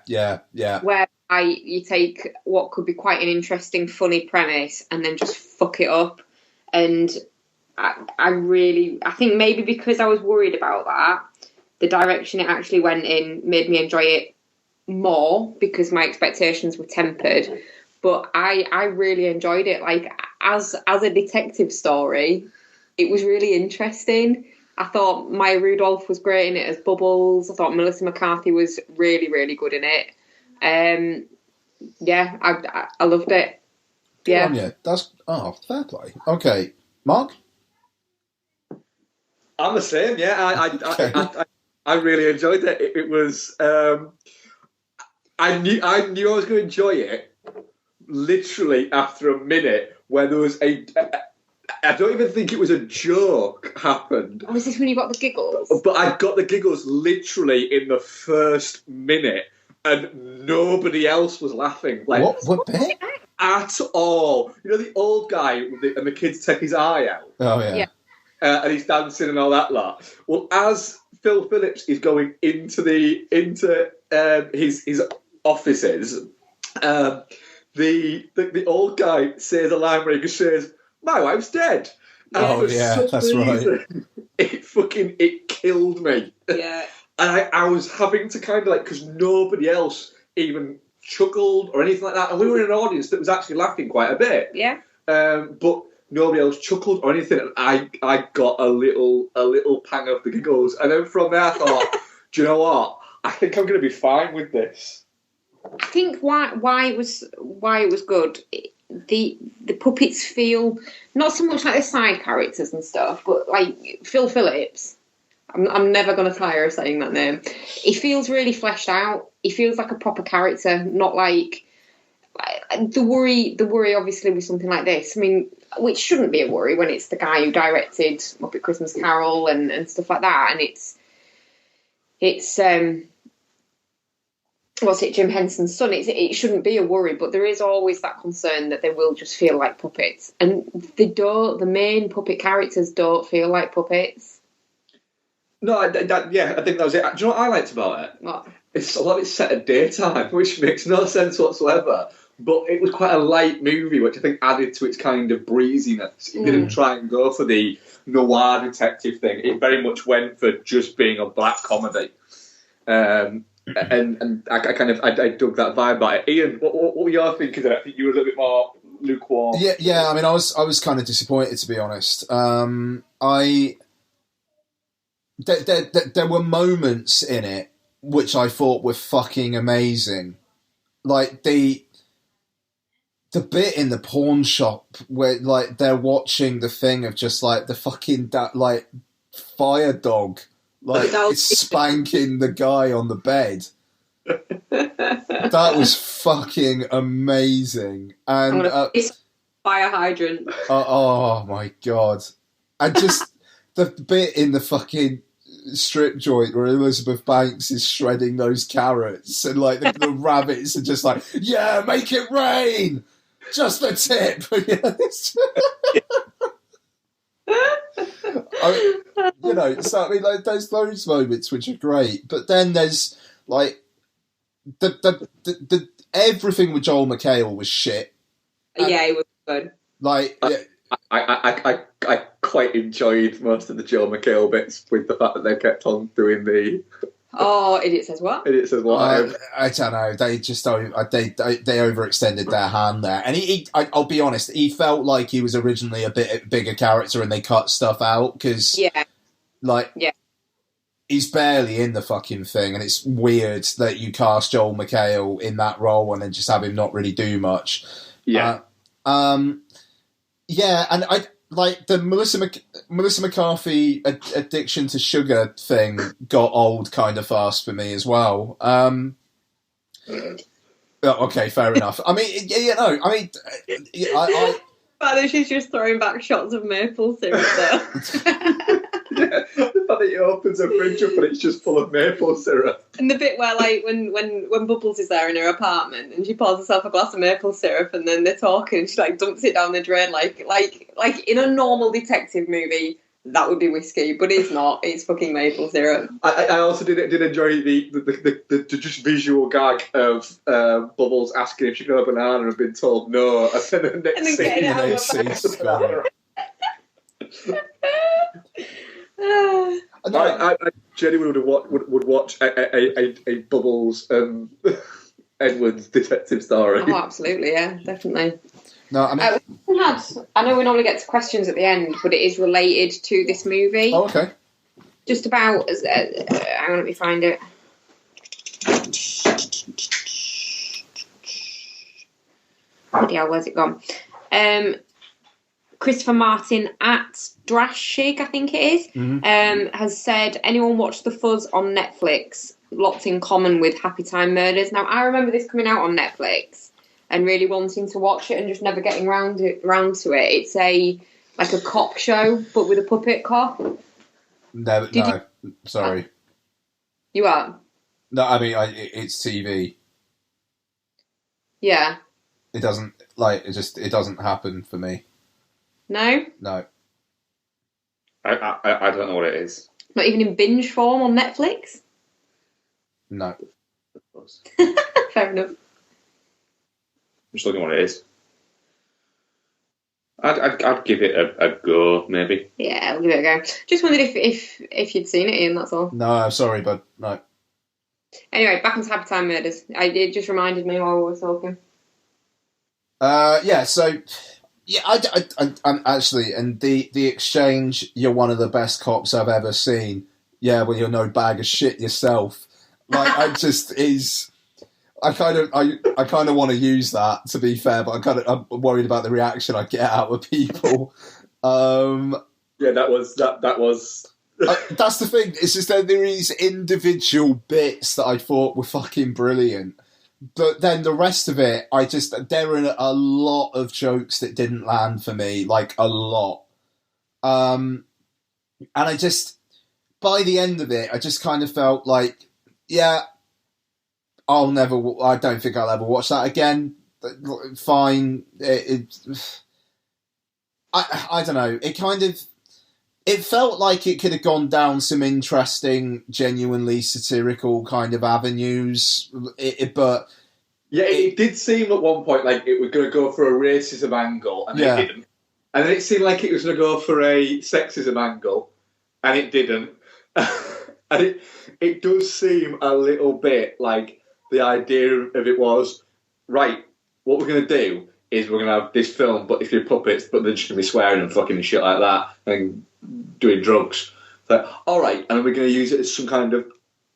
Where you take what could be quite an interesting, funny premise and then just fuck it up. And I think maybe because I was worried about that, the direction it actually went in made me enjoy it more because my expectations were tempered. But I really enjoyed it. Like, as a detective story, it was really interesting. I thought Maya Rudolph was great in it as Bubbles. I thought Melissa McCarthy was really, really good in it. Yeah, I loved it. Yeah. Yeah, that's fair play. Okay, Mark. I'm the same. Yeah, Okay. I really enjoyed it. It was. I knew I was going to enjoy it. Literally after a minute, where there was I don't even think it was a joke happened. Was this when you got the giggles? But I got the giggles literally in the first minute, and nobody else was laughing. Like, What bit? at all. You know, the old guy and the kids take his eye out. Oh yeah. And he's dancing and all that lot. Well, as Phil Phillips is going into his offices, the old guy says a line where he says, "My wife's dead." And for some that's reason, right. It killed me. Yeah. And I was having to kind of like, because nobody else even chuckled or anything like that, and we were in an audience that was actually laughing quite a bit. Yeah. But nobody else chuckled or anything, and I got a little pang of the giggles, and then from there I thought, do you know what? I think I'm going to be fine with this. I think why it was good. The puppets feel not so much like the side characters and stuff, but like Phil Phillips. I'm never going to tire of saying that name. He feels really fleshed out. He feels like a proper character, not like the worry obviously with something like this. I mean, which shouldn't be a worry when it's the guy who directed Muppet Christmas Carol and stuff like that, and it's what's it, Jim Henson's son. It shouldn't be a worry, but there is always that concern that they will just feel like puppets, and the main puppet characters don't feel like puppets. No, I think that was it. Do you know what I liked about it? What? It's a lot of it's set at daytime, which makes no sense whatsoever. But it was quite a light movie, which I think added to its kind of breeziness. It didn't try and go for the noir detective thing. It very much went for just being a black comedy. And I dug that vibe about it. Ian, what were you thinking of it? I think you were a little bit more lukewarm. Yeah. I mean, I was kind of disappointed, to be honest. There were moments in it which I thought were fucking amazing, like the bit in the pawn shop where like they're watching the thing of just like the fucking like fire dog, like it's spanking the guy on the bed. That was fucking amazing. And fire hydrant. Oh my god! And just the bit in the fucking strip joint where Elizabeth Banks is shredding those carrots and like the rabbits are just like, yeah, make it rain, just the tip. so I mean, like, there's those moments which are great, but then there's like the everything with Joel McHale was shit. Yeah, it was good. Like, I quite enjoyed most of the Joel McHale bits with the fact that they kept on doing the. Oh, Idiot Says What? Idiot Says What? I don't know. They just they overextended their hand there, and I'll be honest. He felt like he was originally a bit bigger character, and they cut stuff out because he's barely in the fucking thing, and it's weird that you cast Joel McHale in that role and then just have him not really do much. Yeah. Yeah, and I like the Melissa McCarthy addiction to sugar thing got old kind of fast for me as well. Okay, fair enough. I mean, Father, she's just throwing back shots of maple syrup there. Yeah, the fact that he opens her fridge up and it's just full of maple syrup. And the bit where, like, when Bubbles is there in her apartment and she pours herself a glass of maple syrup and then they're talking and she, like, dumps it down the drain, like in a normal detective movie, that would be whiskey, but it's not. It's fucking maple syrup. I also did enjoy the just visual gag of Bubbles asking if she could have a banana and been told no, and then the next scene. I genuinely would watch a Bubbles Edwards detective story. Oh, absolutely, yeah, definitely. No, I mean, I know we normally get to questions at the end, but it is related to this movie. Oh, okay. Just about. Hang on, let me find it. Bloody hell, where's it gone? Christopher Martin at Drashig, I think it is, has said, anyone watch The Fuzz on Netflix? Lots in common with Happytime Murders. Now, I remember this coming out on Netflix and really wanting to watch it and just never getting round to it. It's a cop show, but with a puppet cop. No, sorry. You are? No, I mean, it's TV. Yeah. It doesn't, it doesn't happen for me. No? No. I don't know what it is. Not even in binge form on Netflix? No. Fair enough. I'm just looking what it is. I'd give it a go, maybe. Yeah, we'll give it a go. Just wondered if you'd seen it, Ian, that's all. No, I'm sorry, but no. Anyway, back onto Happytime Murders. It just reminded me while we were talking. I'm actually, and the exchange, you're one of the best cops I've ever seen. Yeah, well, you're no bag of shit yourself. Like, I kind of want to use that, to be fair, but I'm worried about the reaction I get out of people. Yeah, that was. That's the thing. It's just that there is individual bits that I thought were fucking brilliant. But then the rest of it, there are a lot of jokes that didn't land for me, like a lot. And by the end of it, I just kind of felt like, yeah, I don't think I'll ever watch that again. Fine. I don't know. It felt like it could have gone down some in-interesting, genuinely satirical kind of avenues, but... Yeah, it did seem at one point like it was going to go for a racism angle, and it didn't. And then it seemed like it was going to go for a sexism angle, and it didn't. And it does seem a little bit like the idea of it was, right, what we're going to do is we're going to have this film, but if you're puppets, but they're just going to be swearing and fucking shit like that, and doing drugs. Like, all right, and we're going to use it as some kind of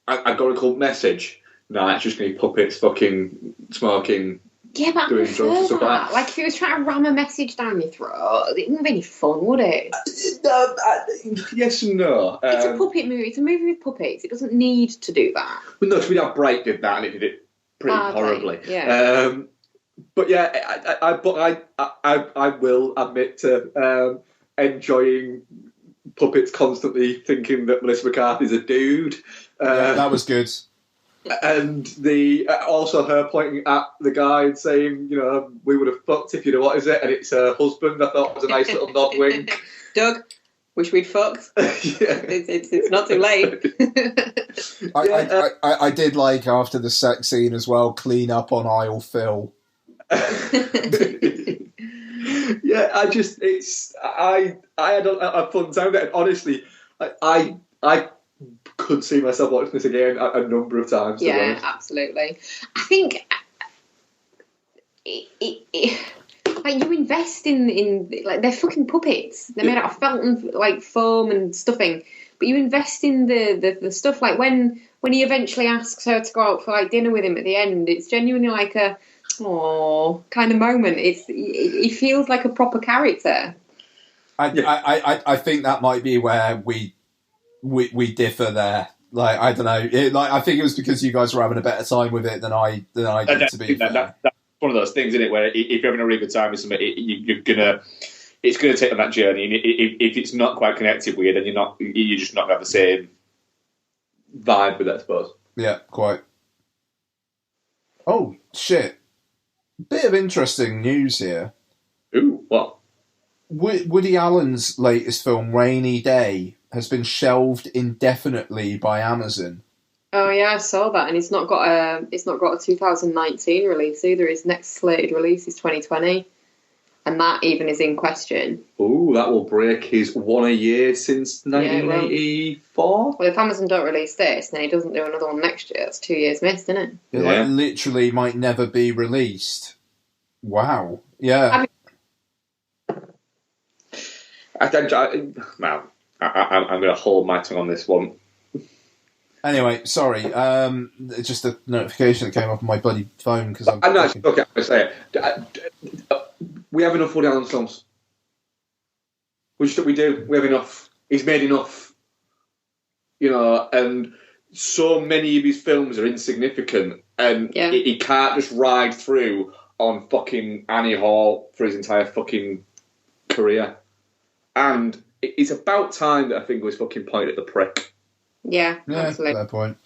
agorical message. No, it's just going to be puppets fucking smoking, doing drugs and stuff like that. Like, if it was trying to ram a message down your throat, it wouldn't be any fun, would it? Yes and no. It's a puppet movie. It's a movie with puppets. It doesn't need to do that. Well, no, because Bright did that, and it did it pretty horribly. Yeah. But yeah, I will admit to enjoying puppets constantly thinking that Melissa McCarthy's a dude. Yeah, that was good. And also her pointing at the guy and saying, you know, we would have fucked if you'd have, what is it? And it's her husband. I thought was a nice little nod wink. Doug? Wish we'd fucked. It's not too late. I did like after the sex scene as well, clean up on aisle Phil. Yeah, I had a fun time with it. And honestly, I could see myself watching this again a number of times. Yeah, absolutely. I think like you invest in like they're fucking puppets. They're made out of felt and like foam and stuffing. But you invest in the stuff like when he eventually asks her to go out for like dinner with him at the end. It's genuinely like a kind of moment. He feels like a proper character. I think that might be where we differ there. Like I don't know. I think it was because you guys were having a better time with it than I did. To be fair, that's one of those things, isn't it? Where if you're having a really good time with something, it's gonna take on that journey. And if it's not quite connected with you, then you're just not gonna have the same vibe with it, I suppose. Yeah, quite. Oh shit! Bit of interesting news here. Ooh, what? Woody Allen's latest film, Rainy Day, has been shelved indefinitely by Amazon. Oh yeah, I saw that, and it's not got a 2019 release either. His next slated release is 2020, and that even is in question. Ooh, that will break his one a year since 1984. Well, if Amazon don't release this, then he doesn't do another one next year. That's 2 years missed, isn't it? It like literally might never be released. Wow. Yeah. I'm going to hold my tongue on this one. Anyway, sorry. Just a notification that came up on my bloody phone because I'm not okay. I'm going to say it. We have enough Woody Allen films. We do. We have enough. He's made enough. And so many of his films are insignificant, and he can't just ride through on fucking Annie Hall for his entire fucking career. And it's about time that I think it was fucking pointed at the prick. Yeah, absolutely. Fair point.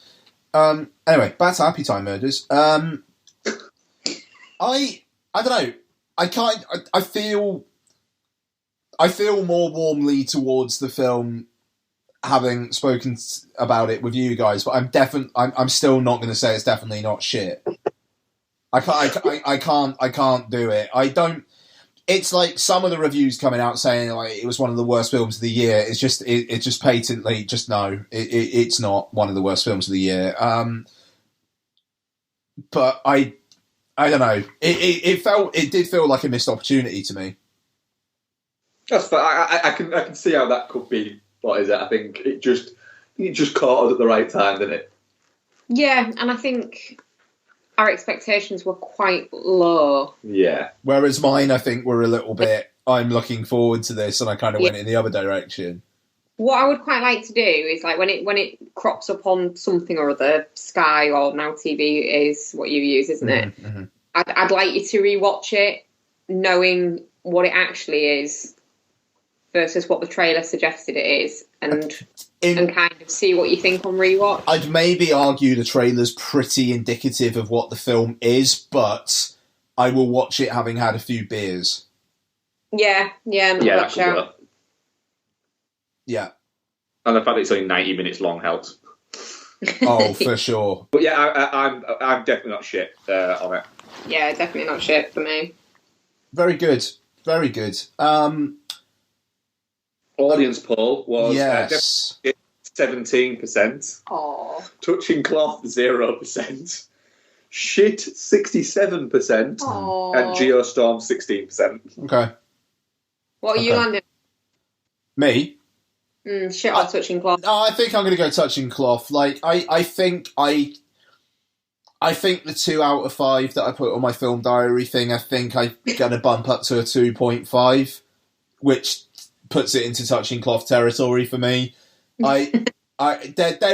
Anyway, back to Happytime Murders. I don't know. I feel more warmly towards the film having spoken about it with you guys, but I'm still not going to say it's definitely not shit. I can't do it. I don't. It's like some of the reviews coming out saying like it was one of the worst films of the year. It's just patently just no. It's not one of the worst films of the year. But I don't know. It did feel like a missed opportunity to me. That's fine. I can see how that could be. What is it? I think it just caught us at the right time, didn't it? Yeah, and I think our expectations were quite low. Yeah. Whereas mine, I think, were a little bit, I'm looking forward to this, and I kind of went in the other direction. What I would quite like to do is, like, when it crops up on something or other, Sky or Now TV is what you use, isn't it? Mm-hmm. I'd like you to rewatch it, knowing what it actually is versus what the trailer suggested it is, and kind of see what you think on rewatch. I'd maybe argue the trailer's pretty indicative of what the film is, but I will watch it having had a few beers. Yeah, that could work. Yeah. And the fact that it's only 90 minutes long helps. Oh, for sure. But yeah, I'm definitely not shit on it. Yeah, definitely not shit for me. Very good. Very good. Audience poll was 17%. Aww. Touching cloth 0%. Shit 67%. Aww. And Geostorm 16%. Okay. What are you landing? Me? Shit on touching cloth. No, I think I'm going to go touching cloth. Like I think the 2 out of 5 that I put on my film diary thing, I think I'm going to bump up to a 2.5, which puts it into touching cloth territory for me. There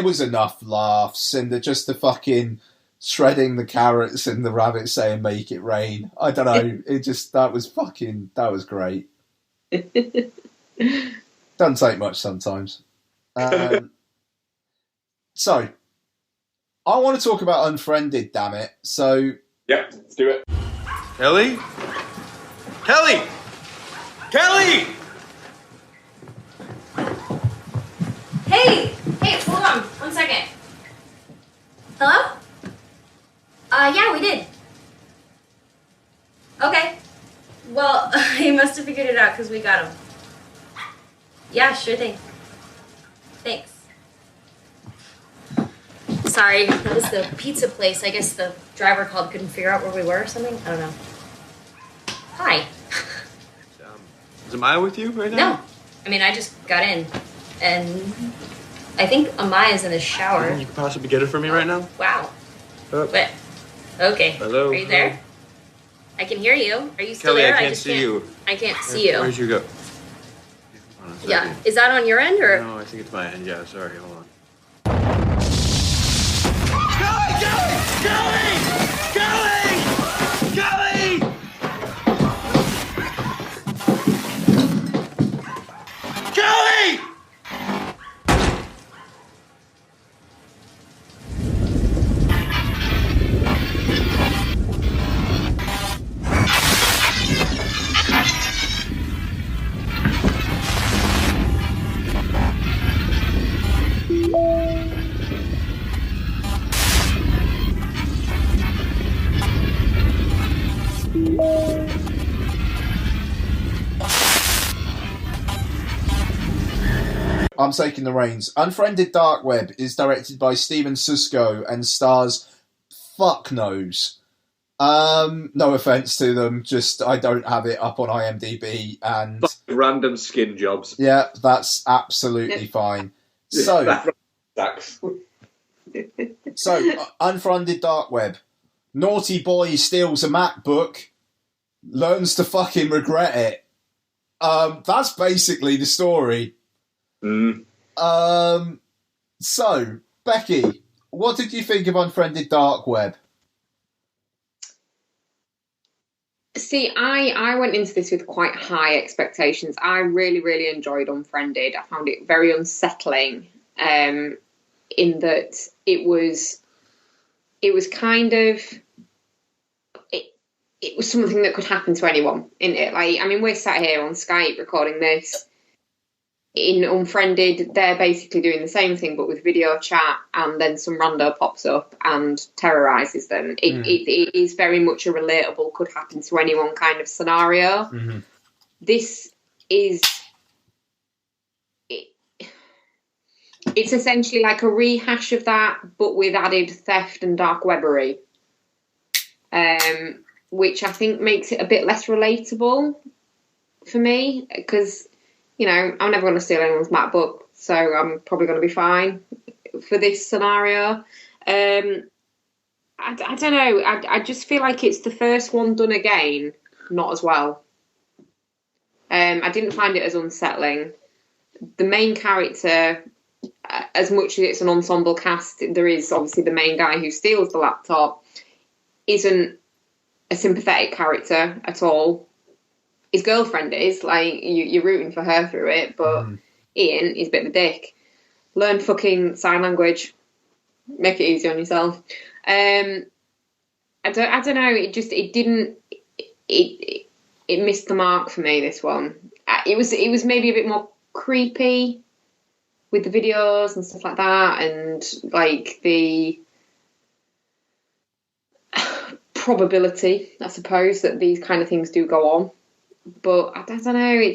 was enough laughs and just the fucking shredding the carrots and the rabbit saying "make it rain." I don't know. That was great. Doesn't take much sometimes. So, I want to talk about Unfriended, damn it. So... Yeah, let's do it. Kelly? second. Hello? Yeah, we did. Okay. Well, he must have figured it out because we got him. Yeah, sure thing. Thanks. Sorry, that was the pizza place. I guess the driver called, couldn't figure out where we were or something. I don't know. Hi. Is Amaya with you right now? No. I mean, I just got in. And I think Amaya's in the shower. You could possibly get it for me right now? Wow. Wait. Okay. Hello? Are you there? I can hear you. Are you still Kelly, there? I can't see you. I can't see you. Where'd you go? Yeah. Is that on your end or? No, I think it's my end. Yeah, sorry. Hold on. I'm taking the reins. Unfriended Dark Web is directed by Steven Susko and stars fuck knows. No offence to them, just I don't have it up on IMDb and random skin jobs. Yeah, that's absolutely fine. So, Unfriended Dark Web. Naughty boy steals a MacBook, learns to fucking regret it. That's basically the story. So, Becky, what did you think of Unfriended Dark Web? See, I went into this with quite high expectations. I really, really enjoyed Unfriended. I found it very unsettling, in that it was kind of it was something that could happen to anyone. In it, like, I mean, we're sat here on Skype recording this. In Unfriended, they're basically doing the same thing, but with video chat, and then some rando pops up and terrorises them. It is very much a relatable, could happen to anyone kind of scenario. Mm-hmm. This is... It's essentially like a rehash of that, but with added theft and dark webbery. Which I think makes it a bit less relatable for me, because... You know, I'm never going to steal anyone's MacBook, so I'm probably going to be fine for this scenario. I don't know. I just feel like it's the first one done again, not as well. I didn't find it as unsettling. The main character, as much as it's an ensemble cast, there is obviously the main guy who steals the laptop, isn't a sympathetic character at all. His girlfriend is, like, you're rooting for her through it, but Ian is a bit of a dick. Learn fucking sign language. Make it easy on yourself. I don't know, it missed the mark for me, this one. It was maybe a bit more creepy with the videos and stuff like that, and, like, the probability, I suppose, that these kind of things do go on. But I don't know. It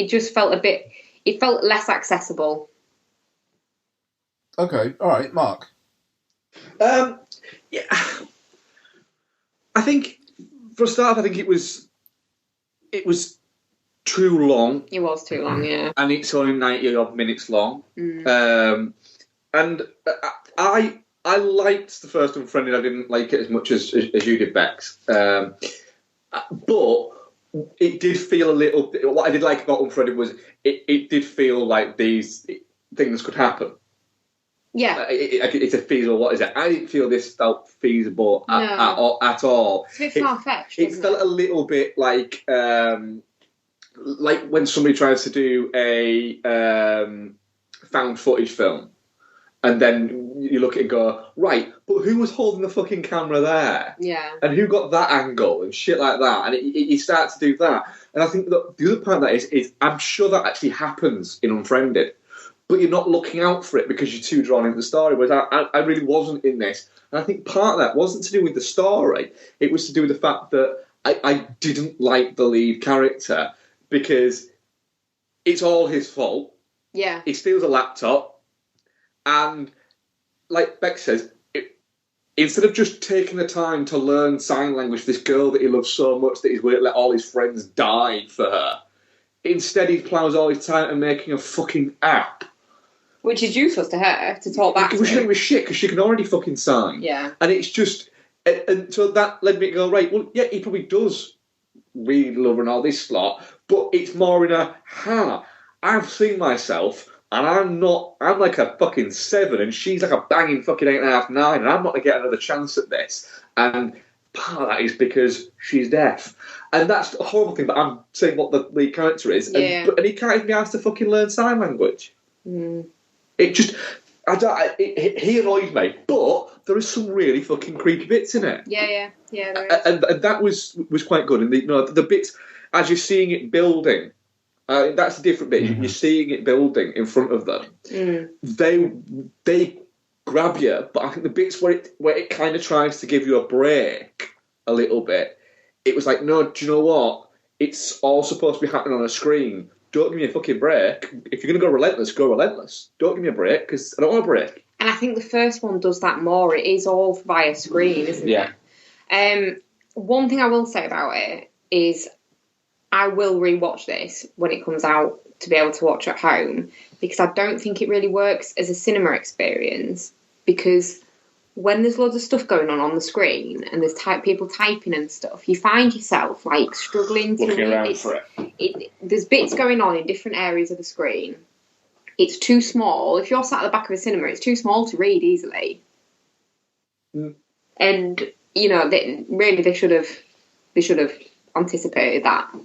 just felt a bit. It felt less accessible. Okay, all right, Mark. Yeah, I think for a start, I think it was too long. It was too long, yeah. And it's only 90-odd minutes long. And I liked the first Unfriended. I didn't like it as much as you did, Bex. But it did feel a little... What I did like about Unfriended was it did feel like these things could happen. Yeah. It's a feasible... What is it? I didn't feel this felt feasible at all. It's a bit far-fetched, It felt a little bit like when somebody tries to do a found footage film, and then you look at it and go, right, but who was holding the fucking camera there? Yeah. And who got that angle and shit like that? And you start to do that. And I think that the other part of that is I'm sure that actually happens in Unfriended. but you're not looking out for it because you're too drawn into the story. Whereas I really wasn't in this. And I think part of that wasn't to do with the story. It was to do with the fact that I didn't like the lead character because it's all his fault. Yeah. He steals a laptop. And like Beck says, instead of just taking the time to learn sign language, this girl that he loves so much that he's willing to let all his friends die for her, instead he plows all his time into making a fucking app. Which is useless to her, to talk back to. Which is shit, because she can already fucking sign. Yeah. And it's just... And so that led me to go, right, well, yeah, he probably does really love her and all this slot, but it's more in a, I've seen myself... And I'm like a fucking 7, and she's like a banging fucking 8.5, 9, and I'm not going to get another chance at this. And part of that is because she's deaf. And that's a horrible thing, but I'm saying what the lead character is. Yeah. And he can't even be asked to fucking learn sign language. Mm. It just... he annoys me, but there is some really fucking creepy bits in it. Yeah, there is. And that was quite good. And the bits, as you're seeing it building... that's a different bit. Mm-hmm. You're seeing it building in front of them. Mm. They grab you, but I think the bits where it kind of tries to give you a break a little bit, it was like, no, do you know what? It's all supposed to be happening on a screen. Don't give me a fucking break. If you're going to go relentless, go relentless. Don't give me a break, because I don't want a break. And I think the first one does that more. It is all via screen, isn't it? One thing I will say about it is... I will rewatch this when it comes out to be able to watch at home, because I don't think it really works as a cinema experience, because when there's loads of stuff going on the screen and there's people typing and stuff, you find yourself like struggling to looking around for it. There's bits going on in different areas of the screen. It's too small. If you're sat at the back of a cinema, it's too small to read easily. Mm. And you know, they should have anticipated that.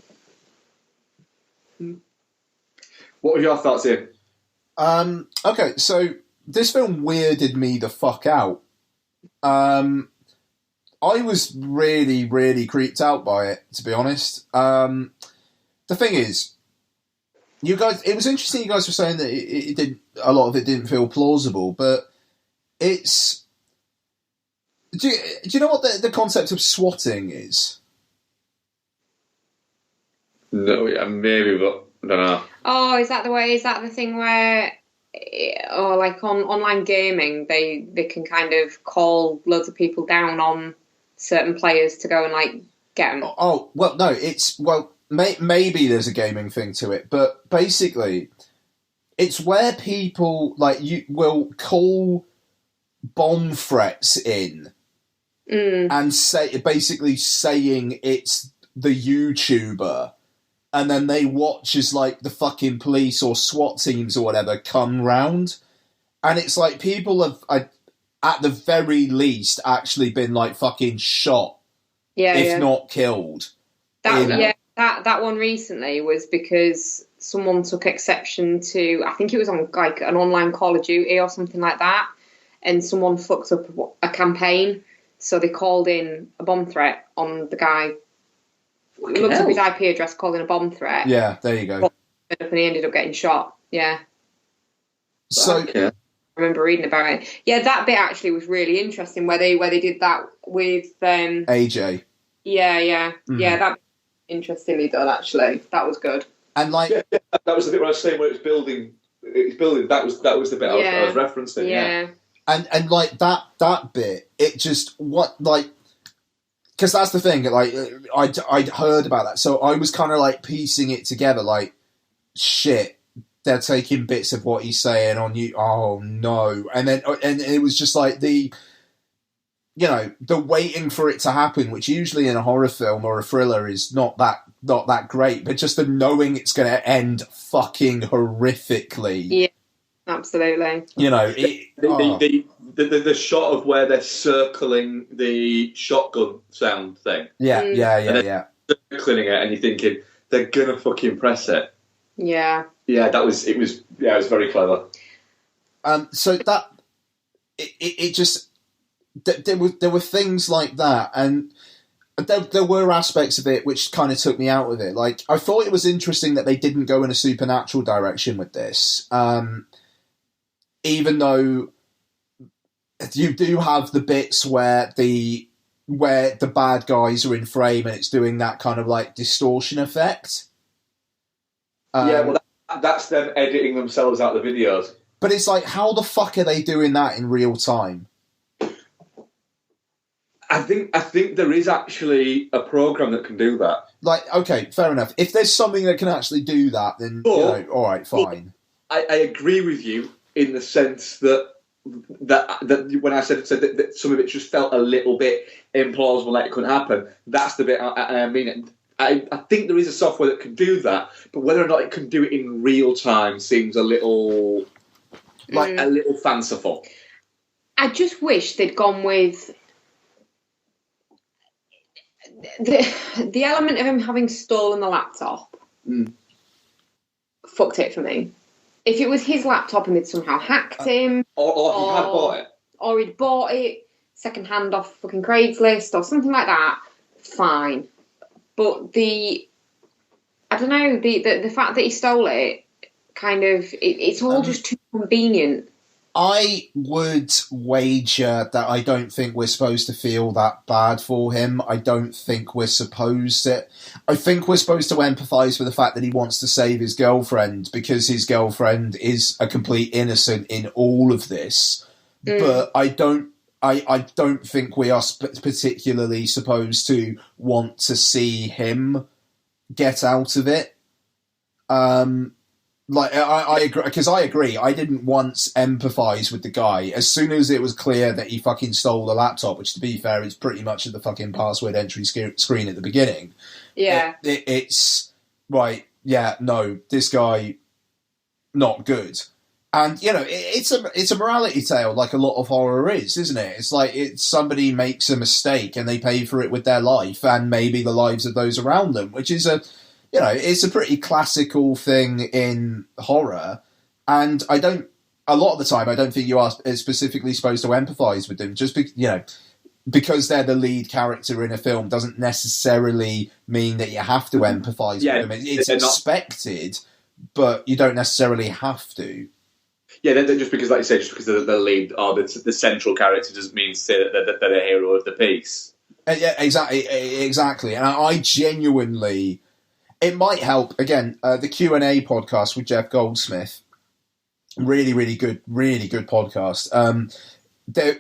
What were your thoughts, Ian? Okay, so this film weirded me the fuck out. I was really, really creeped out by it, to be honest. The thing is, you guys, it was interesting you guys were saying that it didn't, a lot of it didn't feel plausible, but it's... Do you know what the concept of swatting is? No, yeah, maybe, but I don't know. Oh, is that the thing where, like on online gaming, they can kind of call loads of people down on certain players to go and like get them? Oh, well, no, maybe there's a gaming thing to it, but basically, it's where people like you will call bomb threats in and basically saying it's the YouTuber. And then they watch as, like, the fucking police or SWAT teams or whatever come round. And it's like people have, at the very least, actually been, like, fucking shot. If not killed. That one recently was because someone took exception to, I think it was on, like, an online Call of Duty or something like that. And someone fucked up a campaign. So they called in a bomb threat on the guy. Looked up his IP address, called in a bomb threat. Yeah, there you go. And he ended up getting shot. Yeah. So I remember reading about it. Yeah, that bit actually was really interesting where they did that with AJ. Yeah, that interestingly done actually. That was good. And like that was the bit where I was saying where it's building. That was the bit I was referencing. Yeah. And like that bit, it just because that's the thing, like, I'd heard about that, so I was kind of, like, piecing it together, like, shit, they're taking bits of what he's saying on you, oh, no, and it was just, like, the waiting for it to happen, which usually in a horror film or a thriller is not that great, but just the knowing it's going to end fucking horrifically. Yeah, absolutely. You know, the shot of where they're circling the shotgun sound thing. Yeah. Circling it, and you're thinking they're gonna fucking press it. Yeah. Yeah, it was very clever. So that it just there were things like that, and there were aspects of it which kind of took me out of it. Like, I thought it was interesting that they didn't go in a supernatural direction with this. even though you do have the bits where the bad guys are in frame and it's doing that kind of like distortion effect. That's them editing themselves out of the videos. But it's like, how the fuck are they doing that in real time? I think there is actually a program that can do that. Like, okay, fair enough. If there's something that can actually do that, then all right, fine. I agree with you in the sense that when I said that some of it just felt a little bit implausible, like it couldn't happen. That's the bit I mean. I think there is a software that can do that, but whether or not it can do it in real time seems a little a little fanciful. I just wish they'd gone with the element of him having stolen the laptop. Fucked it for me. If it was his laptop and they'd somehow hacked him, or he had bought it, or he'd bought it second hand off fucking Craigslist or something like that, fine. But the fact that he stole it, kind of, it's all just too convenient. I would wager that I don't think we're supposed to feel that bad for him. I don't think we're supposed to. I think we're supposed to empathise with the fact that he wants to save his girlfriend because his girlfriend is a complete innocent in all of this. But I don't think we are particularly supposed to want to see him get out of it. I agree, because I agree. I didn't once empathise with the guy. As soon as it was clear that he fucking stole the laptop, which, to be fair, is pretty much at the fucking password entry screen at the beginning. Yeah. It's, right, yeah, no, this guy, not good. And, you know, it's a morality tale, like a lot of horror is, isn't it? It's like somebody makes a mistake and they pay for it with their life and maybe the lives of those around them, which is it's a pretty classical thing in horror. And a lot of the time, I don't think you are specifically supposed to empathise with them. Just because they're the lead character in a film doesn't necessarily mean that you have to empathise with them. It's expected, but you don't necessarily have to. Yeah, just because, like you said, just because they're the lead or the central character doesn't mean to say that they're a hero of the piece. Yeah, exactly. And I genuinely, it might help. Again, the Q&A podcast with Jeff Goldsmith, really, really good podcast.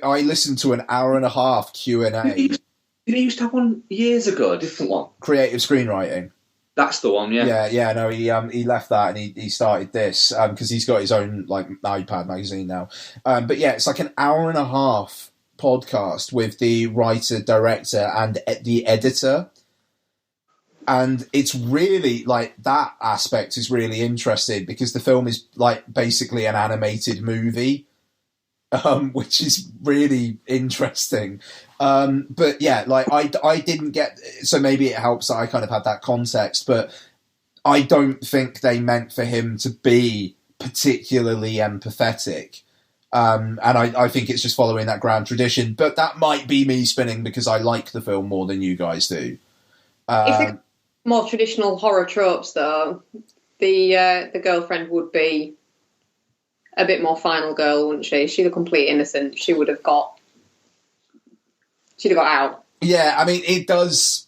I listened to an hour and a half Q&A. Did he used to have one years ago? A different one. Creative screenwriting. That's the one, yeah. Yeah, no, he left that and he started this because he's got his own like iPad magazine now. But yeah, it's like an hour and a half podcast with the writer, director, and the editor, and it's really like that aspect is really interesting because the film is like basically an animated movie, which is really interesting. But yeah, like I didn't get, so maybe it helps that I kind of had that context, but I don't think they meant for him to be particularly empathetic. And I think it's just following that grand tradition, but that might be me spinning because I like the film more than you guys do. If they more traditional horror tropes though, the girlfriend would be a bit more final girl, wouldn't she? She's a complete innocent. She'd have got out. Yeah, I mean, it does.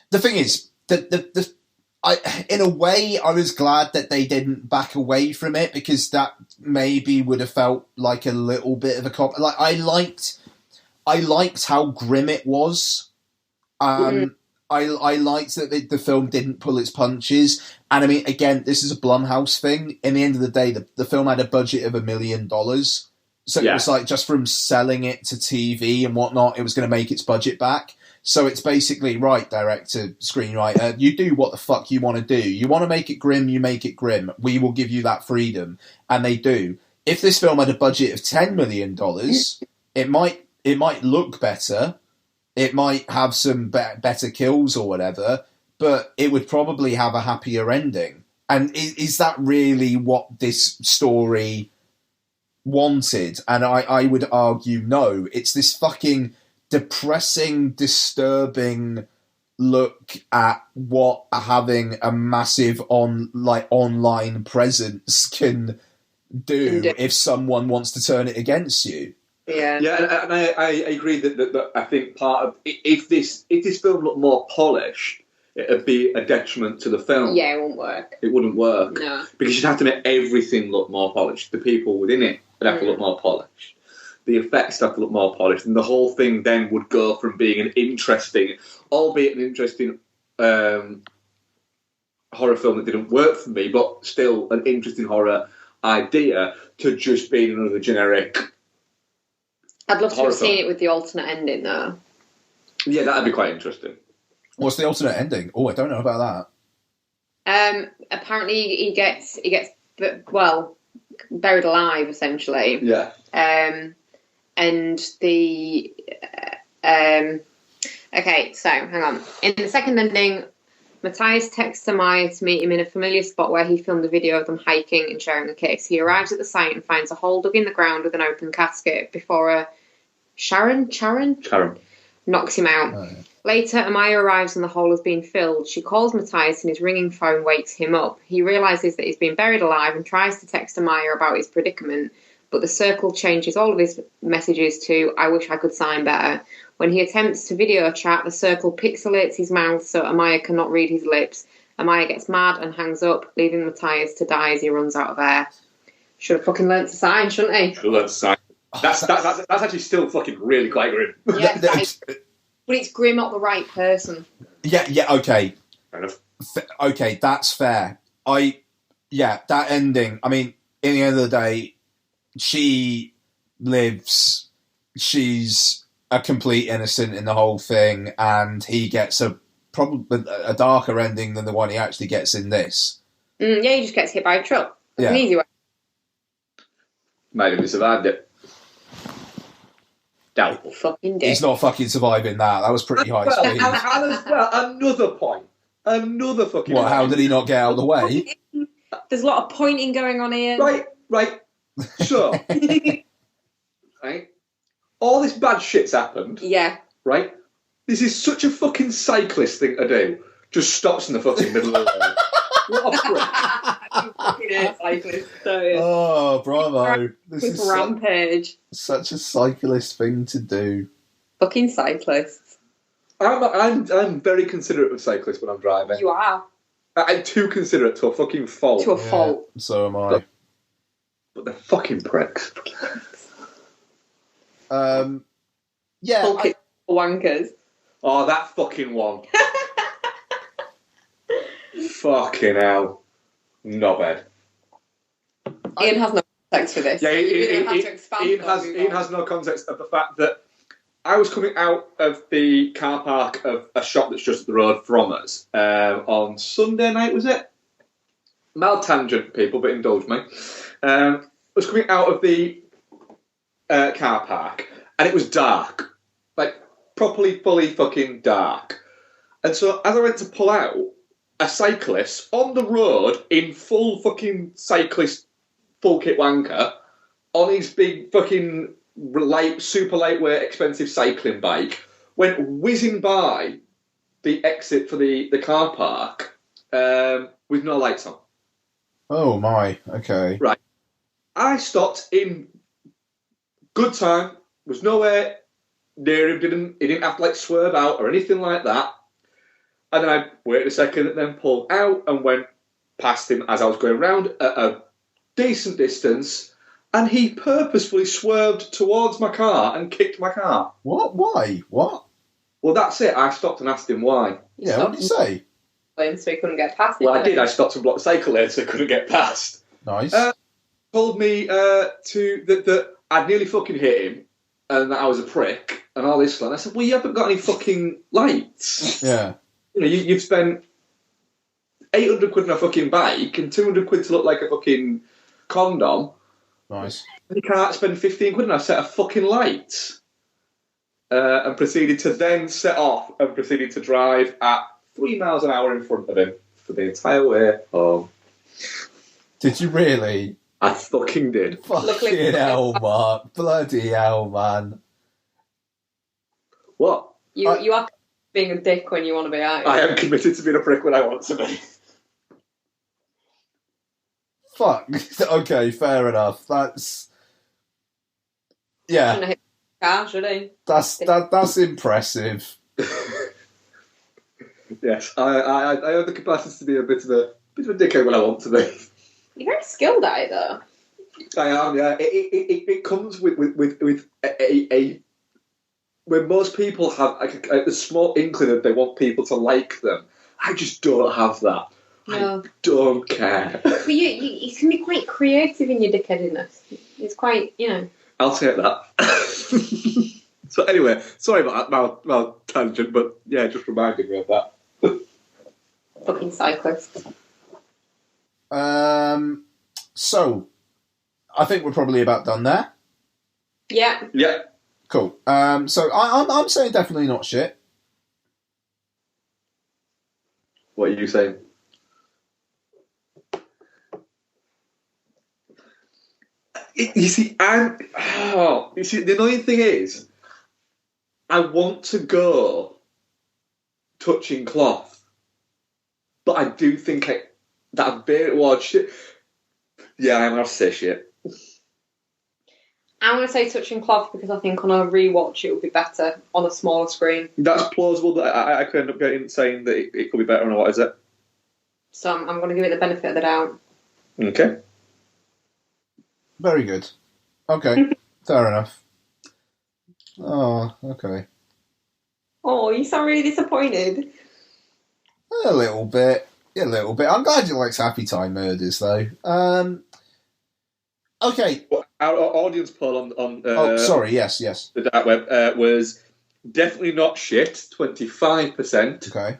The thing is, in a way, I was glad that they didn't back away from it because that maybe would have felt like a little bit of a cop. Like I liked how grim it was. I liked that the film didn't pull its punches. And I mean, again, this is a Blumhouse thing. In the end of the day, the film had a budget of $1 million. So it was like just from selling it to TV and whatnot, it was going to make its budget back. So it's basically, right, director, screenwriter, you do what the fuck you want to do. You want to make it grim, you make it grim. We will give you that freedom. And they do. If this film had a budget of $10 million, it might look better. It might have some better kills or whatever, but it would probably have a happier ending. And is that really what this story wanted? And I would argue no. It's this fucking depressing, disturbing look at what having a massive online presence can do if someone wants to turn it against you. Yeah. Yeah, and I agree that I think part of if this film looked more polished, it'd be a detriment to the film. Yeah, it won't work. It wouldn't work. No. Because you'd have to make everything look more polished. The people within it would have to look more polished. The effects have to look more polished. And the whole thing then would go from being an interesting, albeit an interesting horror film that didn't work for me, but still an interesting horror idea, to just being another generic. I'd love to have seen it with the alternate ending, though. Yeah, that'd be quite interesting. What's the alternate ending? Oh, I don't know about that. Apparently he gets buried alive, essentially. Yeah. And the okay, so hang on. In the second ending, Matthias texts Amaya to meet him in a familiar spot where he filmed a video of them hiking and sharing a kiss. He arrives at the site and finds a hole dug in the ground with an open casket before Sharon knocks him out. Oh, yeah. Later, Amaya arrives and the hole has been filled. She calls Matthias and his ringing phone wakes him up. He realises that he's been buried alive and tries to text Amaya about his predicament, but the circle changes all of his messages to, "I wish I could sign better." When he attempts to video chat, the circle pixelates his mouth so Amaya cannot read his lips. Amaya gets mad and hangs up, leaving Matthias to die as he runs out of air. Should have fucking learnt to sign, shouldn't he? Should have learnt to sign. That's actually still fucking really quite grim. Yeah, but it's grim, not the right person. Yeah, okay. Fair enough. Okay, that's fair. That ending, I mean, in the end of the day, she lives, she's a complete innocent in the whole thing, and he gets probably a darker ending than the one he actually gets in this. Yeah, he just gets hit by a truck. It's an easy way. Maybe we survived it. Doubtful. Fucking dick. He's not fucking surviving that. That was pretty high speed. Another point. Another fucking point. How did he not get out of the way? There's a lot of pointing going on here. Right. So, right? All this bad shit's happened. Yeah. Right? This is such a fucking cyclist thing to do. Just stops in the fucking middle of the road. What a prick. Fucking cyclist. Oh, bravo. This is rampage. Such a cyclist thing to do. Fucking cyclists. I'm very considerate of cyclists when I'm driving. You are. I'm too considerate to a fucking fault. To a fault. So am I. But they're fucking pricks. Wankers. Oh, that fucking one. Fucking hell. Not bad. Ian has no context for this. Yeah, Ian has no context of the fact that I was coming out of the car park of a shop that's just up the road from us on Sunday night, was it? Mild tangent, people, but indulge me. I was coming out of the car park, and it was dark. Like, properly, fully fucking dark. And so, as I went to pull out, a cyclist on the road in full fucking cyclist full kit wanker on his big fucking super lightweight expensive cycling bike went whizzing by the exit for the car park with no lights on. Oh my, okay. Right. I stopped in good time, was nowhere near him, he didn't have to swerve out or anything like that. And then I waited a second and then pulled out and went past him as I was going round at a decent distance, and he purposefully swerved towards my car and kicked my car. What? Why? What? Well, that's it. I stopped and asked him why. Yeah, what did he say? So he couldn't get past it. Well, I did. I stopped and blocked the cycle lane so I couldn't get past. Nice. Told me that I'd nearly fucking hit him and that I was a prick and all this. And I said, well, you haven't got any fucking lights. Yeah. You know, you've spent 800 quid on a fucking bike and 200 quid to look like a fucking condom. Nice. And you can't spend 15 quid on a set of fucking lights. And proceeded to then set off and proceeded to drive at 3 miles an hour in front of him for the entire way home. Did you really? I fucking did. Fucking hell, Mark. Bloody hell, man. What? You are being a dick when you want to be, aren't you? I am committed to being a prick when I want to be. Fuck. Okay, fair enough. That's... Yeah. Shouldn't have hit the car, should he? That's impressive. Yes, I have the capacity to be a bit of a dickhead when I want to be. You're very skilled at it, though. I am, yeah. It comes with a when most people have a small inkling that they want people to like them. I just don't have that. No. I don't care. But you can be quite creative in your dickheadedness. It's quite, I'll take that. So anyway, sorry about that, my tangent, but yeah, just reminding me of that. Fucking cyclists. So, I think we're probably about done there. Yeah. Yeah. Cool. So I'm saying definitely not shit. What are you saying? You see, the annoying thing is, I want to go touching cloth, but I do think that I'm very towards shit. Yeah, I'm gonna say shit. I'm going to say touching cloth because I think on a rewatch it would be better on a smaller screen. That's plausible, but I could end up saying that it could be better on what is it? So I'm going to give it the benefit of the doubt. Okay. Very good. Okay, fair enough. Oh, okay. Oh, you sound really disappointed. A little bit. Yeah, a little bit. I'm glad you likes Happytime Murders, though. Okay. Well, our audience poll on sorry, yes. The dark web was definitely not shit, 25%. Okay.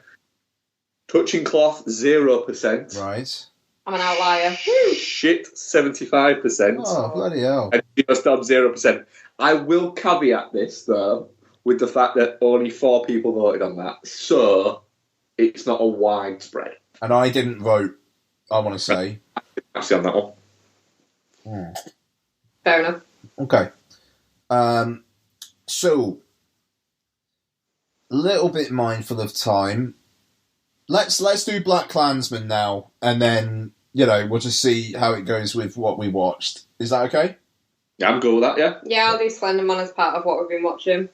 Touching cloth, 0%. Right. I'm an outlier. Shit, 75%. Oh, bloody hell. And just on 0%. I will caveat this, though, with the fact that only 4 people voted on that. So, it's not a widespread. And I didn't vote, I want to say. Actually, on that one. Fair enough. Okay. So, a little bit mindful of time. Let's do BlacKkKlansman now, and then, we'll just see how it goes with what we watched. Is that okay? Yeah, I'm good with that, yeah. Yeah, I'll do Slender Man as part of what we've been watching.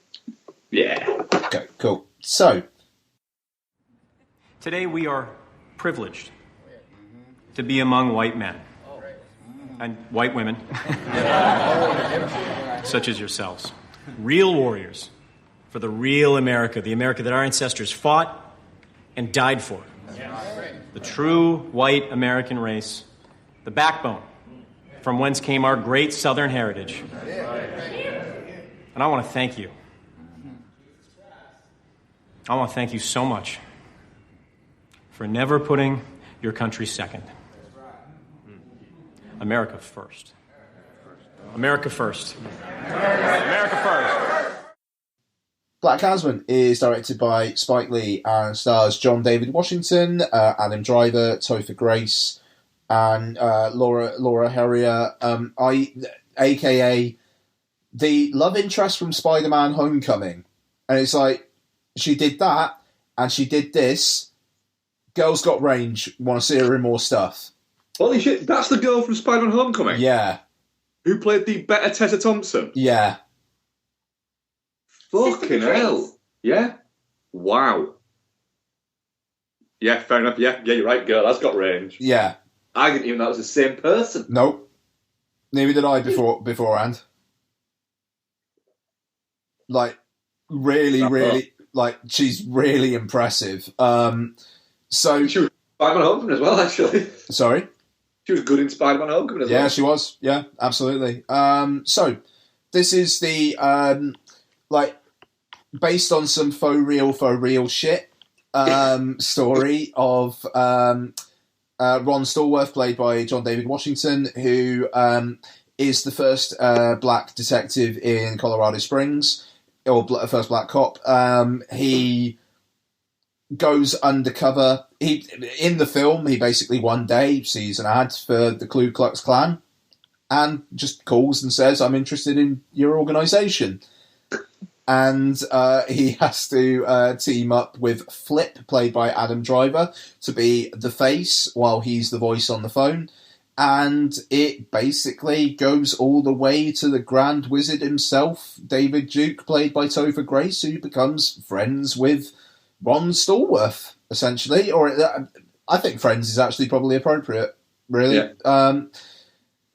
Yeah. Okay, cool. So, today we are privileged to be among white men and white women, such as yourselves. Real warriors for the real America, the America that our ancestors fought and died for. The true white American race, the backbone from whence came our great Southern heritage. And I want to thank you. I want to thank you so much for never putting your country second. America first. America first. America first. BlacKkKlansman is directed by Spike Lee and stars John David Washington, Adam Driver, Topher Grace, and Laura Harrier, aka the love interest from Spider-Man: Homecoming. And it's like, she did that, and she did this. Girl's got range. Want to see her in more stuff. Holy shit, that's the girl from Spider-Man: Homecoming? Yeah. Who played the better Tessa Thompson? Yeah. Fucking hell. Yeah? Wow. Yeah, fair enough. Yeah, you're right, girl. That's got range. Yeah. I didn't even know that was the same person. Nope. Neither did I beforehand. Like, really, she's really impressive. So she was Spider-Man: Homecoming as well, actually. Sorry? She was good in Spider-Man: Homecoming as well. Yeah, she was. Yeah, absolutely. So, this is the, based on some faux real shit, story of, Ron Stallworth, played by John David Washington, who, is the first, black detective in Colorado Springs, or first black cop. He goes undercover. In the film, he basically one day sees an ad for the Ku Klux Klan and just calls and says, "I'm interested in your organisation." And he has to team up with Flip, played by Adam Driver, to be the face while he's the voice on the phone. And it basically goes all the way to the Grand Wizard himself, David Duke, played by Topher Grace, who becomes friends with Ron Stallworth, essentially. Or I think friends is actually probably appropriate, really. Yeah.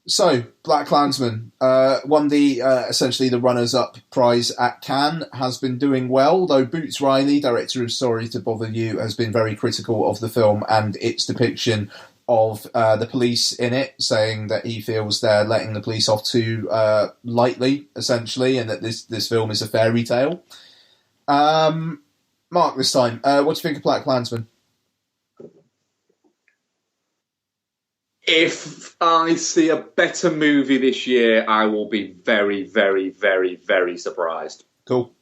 So, BlacKkKlansman won the essentially the runners-up prize at Cannes, has been doing well, though Boots Riley, director of Sorry to Bother You, has been very critical of the film and its depiction of the police in it, saying that he feels they're letting the police off too lightly, essentially, and that this film is a fairy tale. Mark, this time, what do you think of BlacKkKlansman? If I see a better movie this year, I will be very, very, very, very surprised. Cool.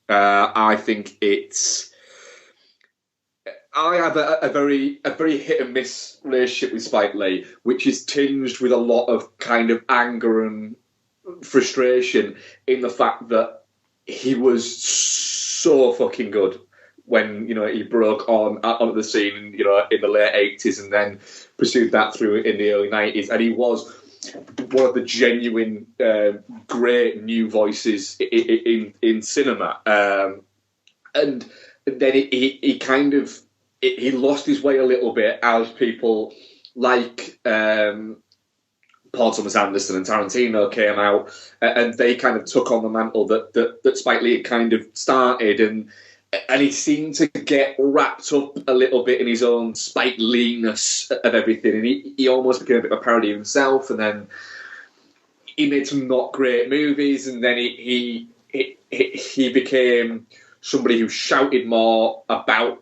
I think it's... I have a very hit and miss relationship with Spike Lee, which is tinged with a lot of kind of anger and frustration in the fact that he was so fucking good when, you know, he broke onto the scene, you know, in the late 80s and then pursued that through in the early 90s. And he was one of the genuine great new voices in cinema. And then he kind of... He lost his way a little bit as people like Paul Thomas Anderson and Tarantino came out, and they kind of took on the mantle that Spike Lee had kind of started, and he seemed to get wrapped up a little bit in his own Spike Lee-ness of everything, and he almost became a bit of a parody of himself, and then he made some not great movies, and then he became somebody who shouted more about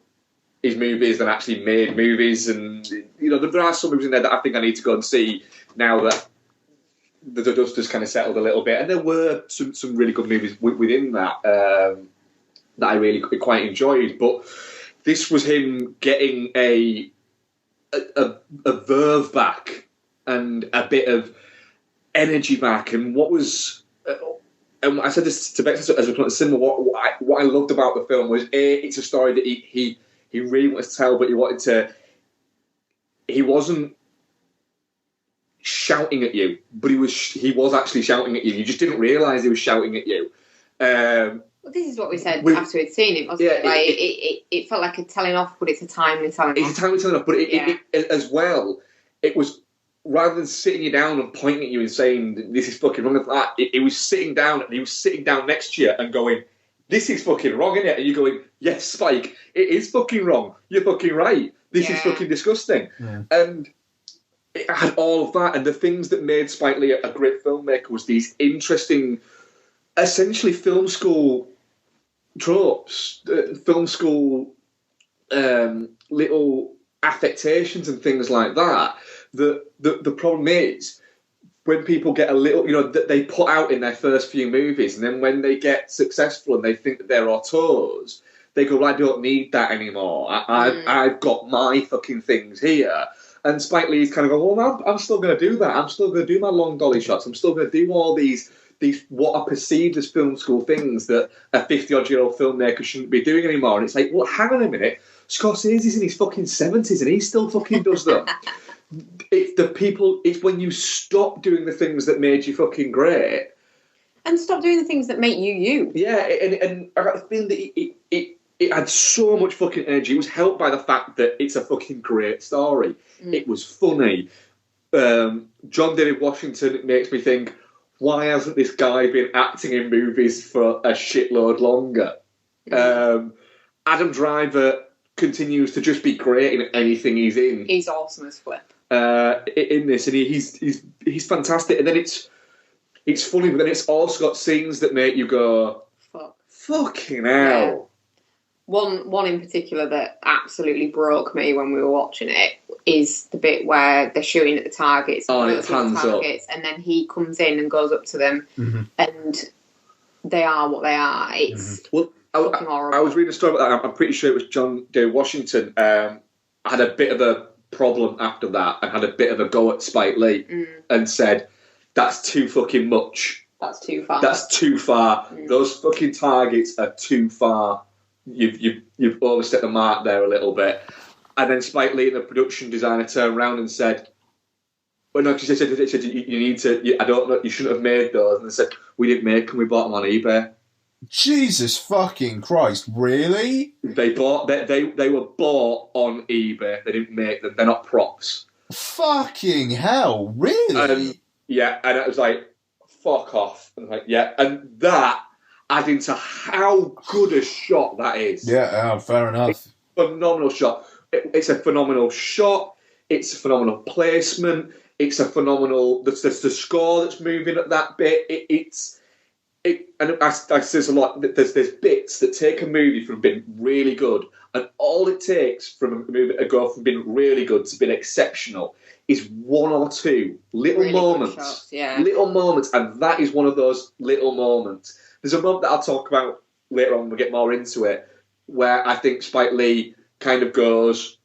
his movies than actually made movies, and you know there are some movies in there that I think I need to go and see now that the dust has kind of settled a little bit. And there were some really good movies within that that I really quite enjoyed. But this was him getting a verve back and a bit of energy back. And what was and I said this to Becky as we put it similar. What I loved about the film was it's a story that he really wanted to tell, but he wasn't shouting at you, but he was actually shouting at you. You just didn't realise he was shouting at you. Well, this is what we said after we'd seen it, wasn't it? Like, it felt like a telling off, but it's a timely telling off. It's a timely telling off, but it as well, it was, rather than sitting you down and pointing at you and saying, this is fucking wrong, it was sitting down, and he was sitting down next to you and going, this is fucking wrong, isn't it? And you're going, yes, Spike, it is fucking wrong. You're fucking right. This is fucking disgusting. Yeah. And it had all of that. And the things that made Spike Lee a great filmmaker was these interesting, essentially film school tropes, film school little affectations and things like that. The problem is, when people get a little, you know, that they put out in their first few movies, and then when they get successful and they think that they're auteurs, they go, well, I don't need that anymore. I've got my fucking things here. And Spike Lee's kind of go, well, I'm still going to do that. I'm still going to do my long dolly shots. I'm still going to do all these what are perceived as film school things that a 50-odd-year-old filmmaker shouldn't be doing anymore. And it's like, well, hang on a minute. Scorsese's in his fucking 70s and he still fucking does them. It's when you stop doing the things that made you fucking great. And stop doing the things that make you you. Yeah, and I got the feeling that it had so much fucking energy. It was helped by the fact that it's a fucking great story. It was funny. John David Washington makes me think, why hasn't this guy been acting in movies for a shitload longer? Adam Driver continues to just be great in anything he's in. He's awesome as Flip. In this, and he's fantastic. And then it's funny, but then it's also got scenes that make you go, fucking hell. Yeah. One in particular that absolutely broke me when we were watching it is the bit where they're shooting at the targets, and then he comes in and goes up to them, and they are what they are. It's fucking horrible. I was reading a story about that. I'm pretty sure it was John David Washington had a bit of a problem after that and had a bit of a go at Spike Lee and said, that's too fucking much. That's too far. That's too far. Those fucking targets are too far. You've overstepped the mark there a little bit. And then Spike Lee and the production designer turned around and said, Well, no, because they said you need to. I don't know. You shouldn't have made those. And they said we didn't make them. We bought them on eBay. Jesus fucking Christ! Really? They were bought on eBay. They didn't make them. They're not props. Fucking hell! Really? Yeah, and it was like, fuck off. And like, yeah, and that adding to how good a shot that is. Yeah, fair enough. It's a phenomenal shot. It's a phenomenal shot. It's a phenomenal placement. It's a phenomenal. There's the score that's moving at that bit. And I says a lot. There's bits that take a movie from being really good, and all it takes from a movie to go from being really good to being exceptional is one or two little really moments. Shots, yeah. Little moments, and that is one of those little moments. There's a moment that I'll talk about later on when we get more into it, where I think Spike Lee kind of goes,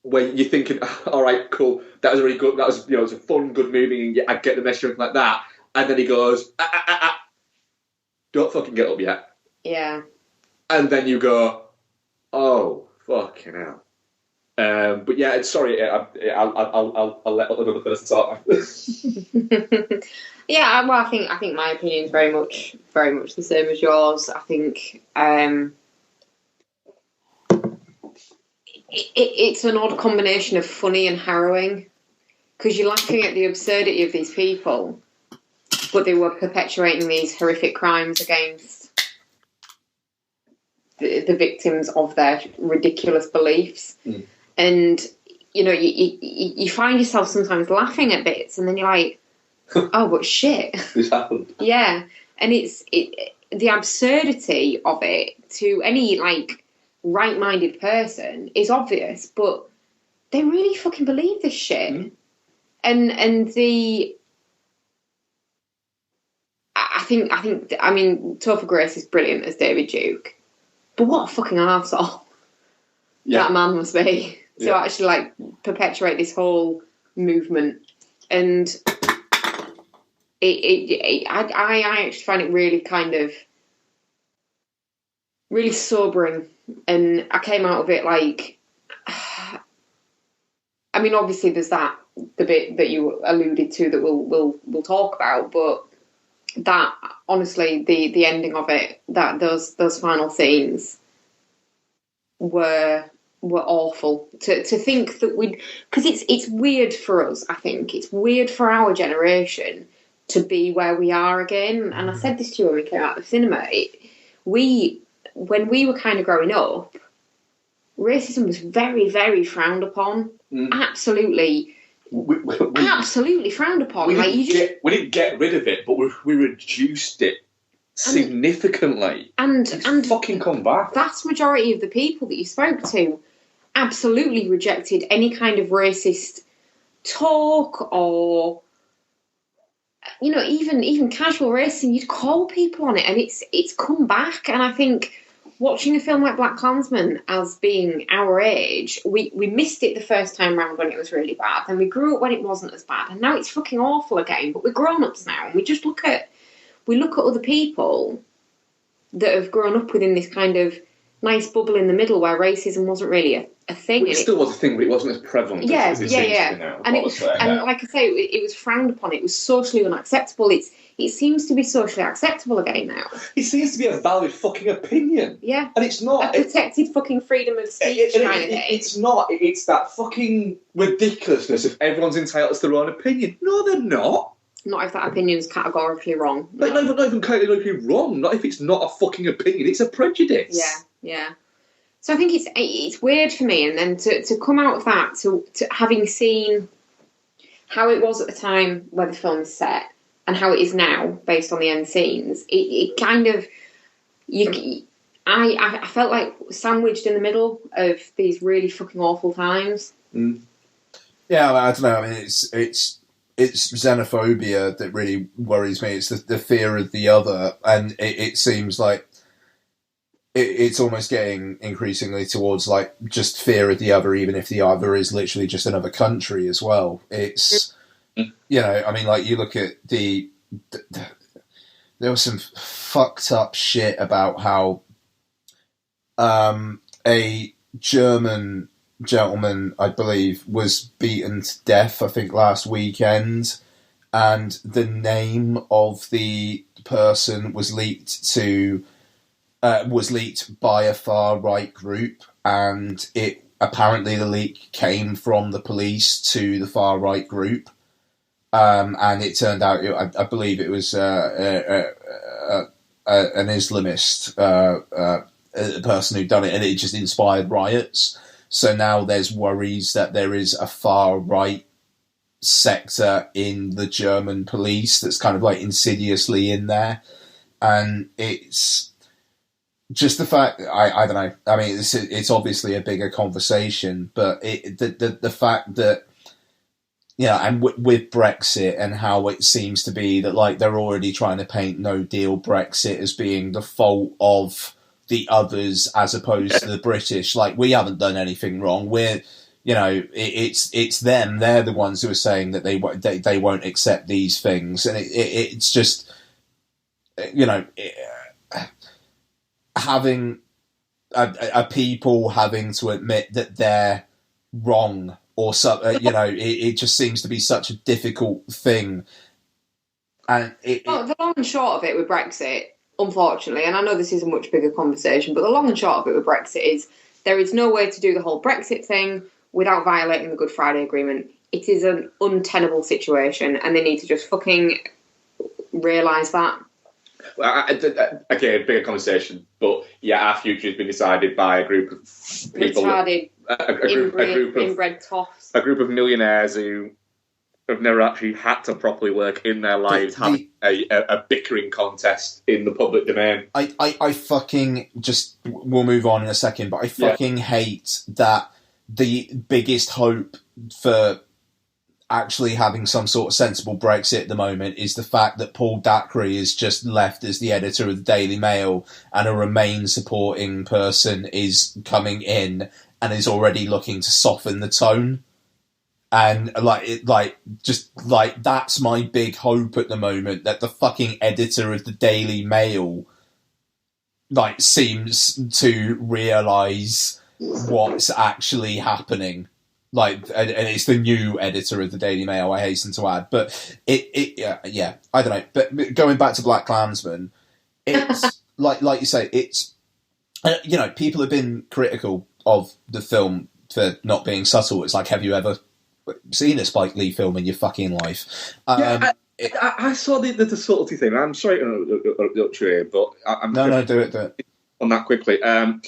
where you're thinking, all right, cool, that was really good, that was, it's a fun, good movie, and I get the message and everything like that, and then he goes, don't fucking get up yet. Yeah. And then you go, oh, fucking hell. But yeah, sorry, I'll let another person talk. Yeah, well, I think my opinion is very much the same as yours. I think it's an odd combination of funny and harrowing, because you're laughing at the absurdity of these people, but they were perpetuating these horrific crimes against the victims of their ridiculous beliefs. Mm. And, you find yourself sometimes laughing at bits, and then you're like, oh, but shit. This happened. Yeah. And it's the absurdity of it to any, right-minded person is obvious, but they really fucking believe this shit. Mm. And I think, Topher Grace is brilliant as David Duke, but what a fucking arsehole that man must be to actually, perpetuate this whole movement. And I actually find it really kind of really sobering, and I came out of it obviously there's the bit that you alluded to that we'll talk about, but that honestly the ending of it, that those final scenes were awful. To think that because it's weird for us. I think it's weird for our generation to be where we are again. And I said this to you when we came out of the cinema. When we were kind of growing up, racism was very, very frowned upon. Mm. Absolutely, absolutely frowned upon. We didn't get rid of it, but we reduced it significantly. And fucking come back. Vast majority of the people that you spoke to absolutely rejected any kind of racist talk, or even casual racism. You'd call people on it, and it's come back. And I think watching a film like BlacKkKlansman as being our age, we missed it the first time round when it was really bad, and we grew up when it wasn't as bad, and now it's fucking awful again. But we're grown-ups now, and we just look at other people that have grown up within this kind of nice bubble in the middle where racism wasn't really a thing. It still was a thing, but it wasn't as prevalent as it seems to be now. And like I say, it was frowned upon. It was socially unacceptable. It seems to be socially acceptable again now. It seems to be a valid fucking opinion. Yeah. And it's not a protected fucking freedom of speech kind of thing. It's not. It's that fucking ridiculousness of everyone's entitled to their own opinion. No, they're not. Not if that opinion's categorically wrong. No. Not even categorically wrong. Not if it's not a fucking opinion. It's a prejudice. Yeah. So I think it's weird for me, and then to come out of that, to having seen how it was at the time where the film is set and how it is now based on the end scenes, it kind of I felt like sandwiched in the middle of these really fucking awful times. Mm. Yeah, I don't know. I mean, it's xenophobia that really worries me. It's the fear of the other, and it seems like it's almost getting increasingly towards just fear of the other, even if the other is literally just another country as well. It's you look at there was some fucked up shit about how a German gentleman, I believe, was beaten to death, I think, last weekend, and the name of the person was leaked by a far-right group, and apparently the leak came from the police to the far-right group, and it turned out, I believe it was an Islamist person who'd done it, and it just inspired riots. So now there's worries that there is a far-right sector in the German police that's kind of like insidiously in there, and it's just the fact, I don't know, I mean, it's obviously a bigger conversation, but the fact that, and with Brexit and how it seems to be that, like, they're already trying to paint no deal Brexit as being the fault of the others as opposed to the British. Like, we haven't done anything wrong. We're, it's them. They're the ones who are saying that they won't accept these things, and it's just, having a people having to admit that they're wrong or something, it just seems to be such a difficult thing. And the long and short of it with Brexit, unfortunately, and I know this is a much bigger conversation, but the long and short of it with Brexit is there is no way to do the whole Brexit thing without violating the Good Friday Agreement. It is an untenable situation, and they need to just fucking realise that. Again, bigger conversation, but our future has been decided by a group of people, inbred toffs, a group of millionaires who have never actually had to properly work in their lives, having a bickering contest in the public domain. I fucking we'll move on in a second, but I fucking hate that the biggest hope for actually having some sort of sensible Brexit at the moment is the fact that Paul Dacre is just left as the editor of the Daily Mail, and a Remain supporting person is coming in and is already looking to soften the tone. And that's my big hope at the moment, that the fucking editor of the Daily Mail seems to realise what's actually happening. And it's the new editor of the Daily Mail, I hasten to add. But I don't know. But going back to BlacKkKlansman, it's like you say, it's people have been critical of the film for not being subtle. It's like, have you ever seen a Spike Lee film in your fucking life? I saw the subtlety thing. I'm sorry to interrupt you here, but No, do it. On that quickly. And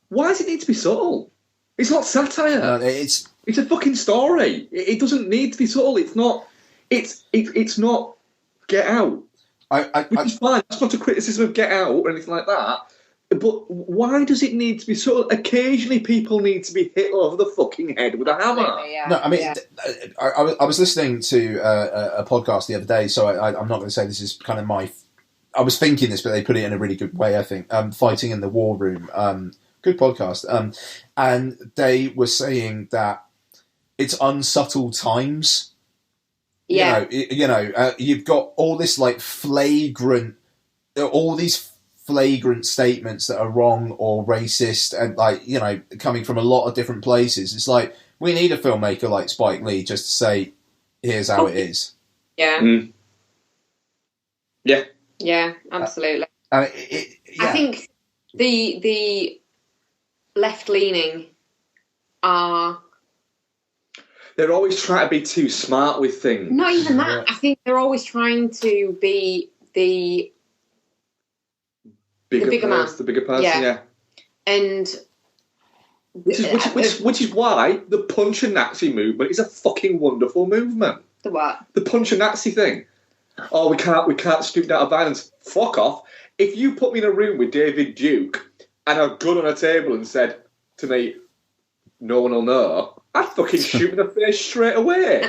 why does it need to be subtle? It's not satire. It's a fucking story. It doesn't need to be subtle. It's not. It's not Get Out. Which is fine. It's not a criticism of Get Out or anything like that. But why does it need to be subtle? Occasionally, people need to be hit over the fucking head with a hammer. Yeah. No, I mean, I was listening to a podcast the other day, so I'm not going to say this is kind of my. I was thinking this, but they put it in a really good way, I think. Fighting in the War Room. Good podcast. And they were saying that it's unsubtle times. Yeah. You've got all this flagrant statements that are wrong or racist and coming from a lot of different places. It's like, we need a filmmaker like Spike Lee just to say, here's how it is. Yeah. Mm. Yeah. Yeah, absolutely. I think the left-leaning are... They're always trying to be too smart with things. Not even that. I think they're always trying to be the bigger man. The bigger person, yeah. And... Which is why the Punch and Nazi movement is a fucking wonderful movement. The what? The Punch and Nazi thing. Oh, we can't stoop down to violence. Fuck off. If you put me in a room with David Duke and a gun on a table and said to me, no one will know, I'd fucking shoot in the face straight away.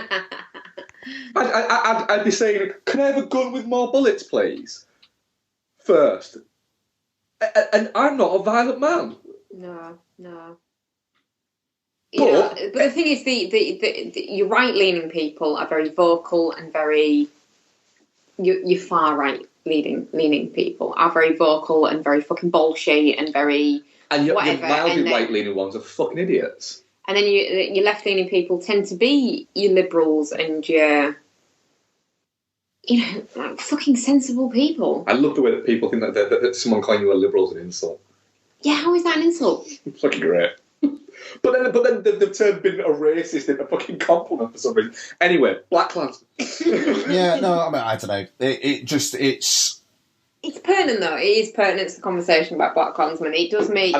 I'd be saying, can I have a gun with more bullets, please? First. And I'm not a violent man. No. But the thing is, the your right-leaning people are very vocal and very... Your far-right leaning people are very vocal and very fucking bullshit and very... And your whatever. mildly right-leaning ones are fucking idiots. And then your left-leaning people tend to be your liberals and your, like fucking sensible people. I love the way that people think that someone calling you a liberal is an insult. Yeah, how is that an insult? It's fucking great. But then they've turned being a racist into a fucking compliment for some reason. Anyway, BlacKkKlansman. Yeah, no, I mean, I don't know. It's pertinent though. It is pertinent to the conversation about BlacKkKlansman. It does make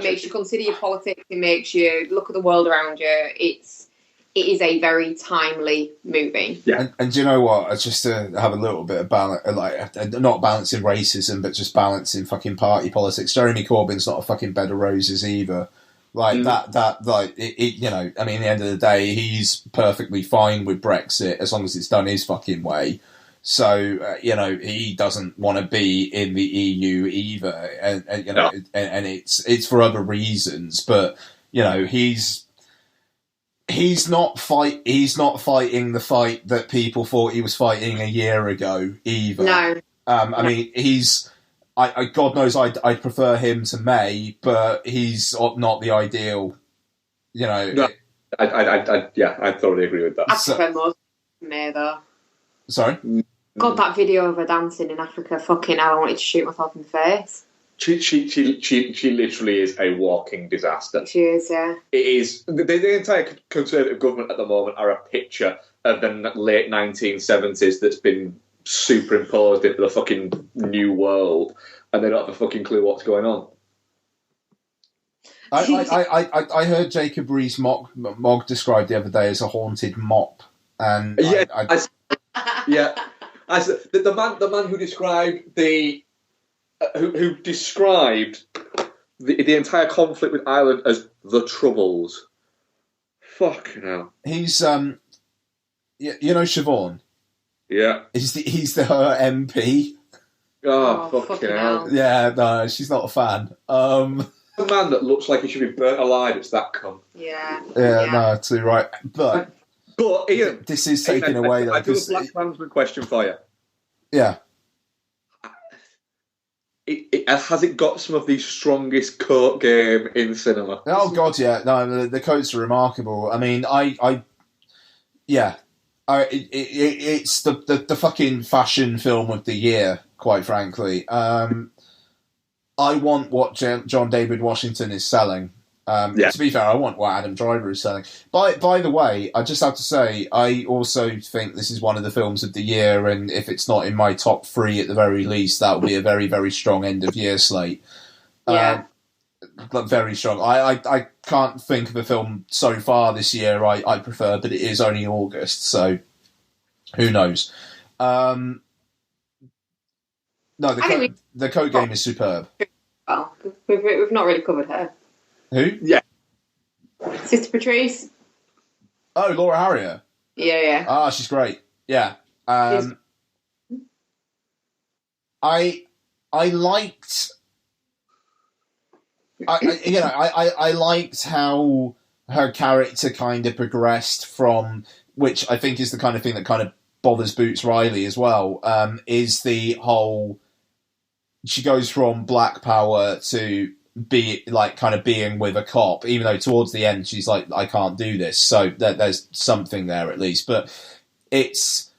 makes you consider your politics. It makes you look at the world around you. It is a very timely movie. Yeah, and do you know what? Just to have a little bit of balance, like not balancing racism, but just balancing fucking party politics. Jeremy Corbyn's not a fucking bed of roses either. Like like you know. I mean, at the end of the day, he's perfectly fine with Brexit as long as it's done his fucking way. So you know, he doesn't want to be in the EU either, and you know, and it's for other reasons. But you know, he's not fighting the fight that people thought he was fighting a year ago either. No. I mean, God knows I'd prefer him to May, but he's not the ideal. You know. No, I totally agree with that. I prefer more May though. Sorry? God, that video of her dancing in Africa, fucking hell, I wanted to shoot myself in the face. She literally is a walking disaster. She is, yeah. It is. The entire Conservative government at the moment are a picture of the late 1970s that's been superimposed into the fucking new world, and they don't have a fucking clue what's going on. I heard Jacob Rees-Mogg described the other day as a haunted mop, and the man who described who described the entire conflict with Ireland as the Troubles. Fucking hell. He's you know Siobhan. Yeah. He's her MP. Oh fucking hell. Yeah, no, she's not a fan. The man that looks like he should be burnt alive. It's that cunt. Yeah. Yeah, no, too right. But Ian, this is taken away though. I do a BlacKkKlansman question for you. Yeah. Has it got some of the strongest coat game in cinema? Oh god, yeah. No, the coats are remarkable. I mean, it's the fucking fashion film of the year, quite frankly. I want what John David Washington is selling. To be fair, I want what Adam Driver is selling. By the way, I just have to say, I also think this is one of the films of the year, and if it's not in my top 3 at the very least, that will be a very, very strong end-of-year slate. Yeah. But very strong. I can't think of a film so far this year I prefer, but it is only August, so who knows. No, the code game is superb. Well, we've not really covered her. Who? Yeah. Sister Patrice. Oh, Laura Harrier. Yeah. Ah, she's great. Yeah. I liked. I liked how her character kind of progressed from, which I think is the kind of thing that kind of bothers Boots Riley as well. Is the whole she goes from black power to be like kind of being with a cop, even though towards the end she's like, I can't do this. So there's something there at least, but it's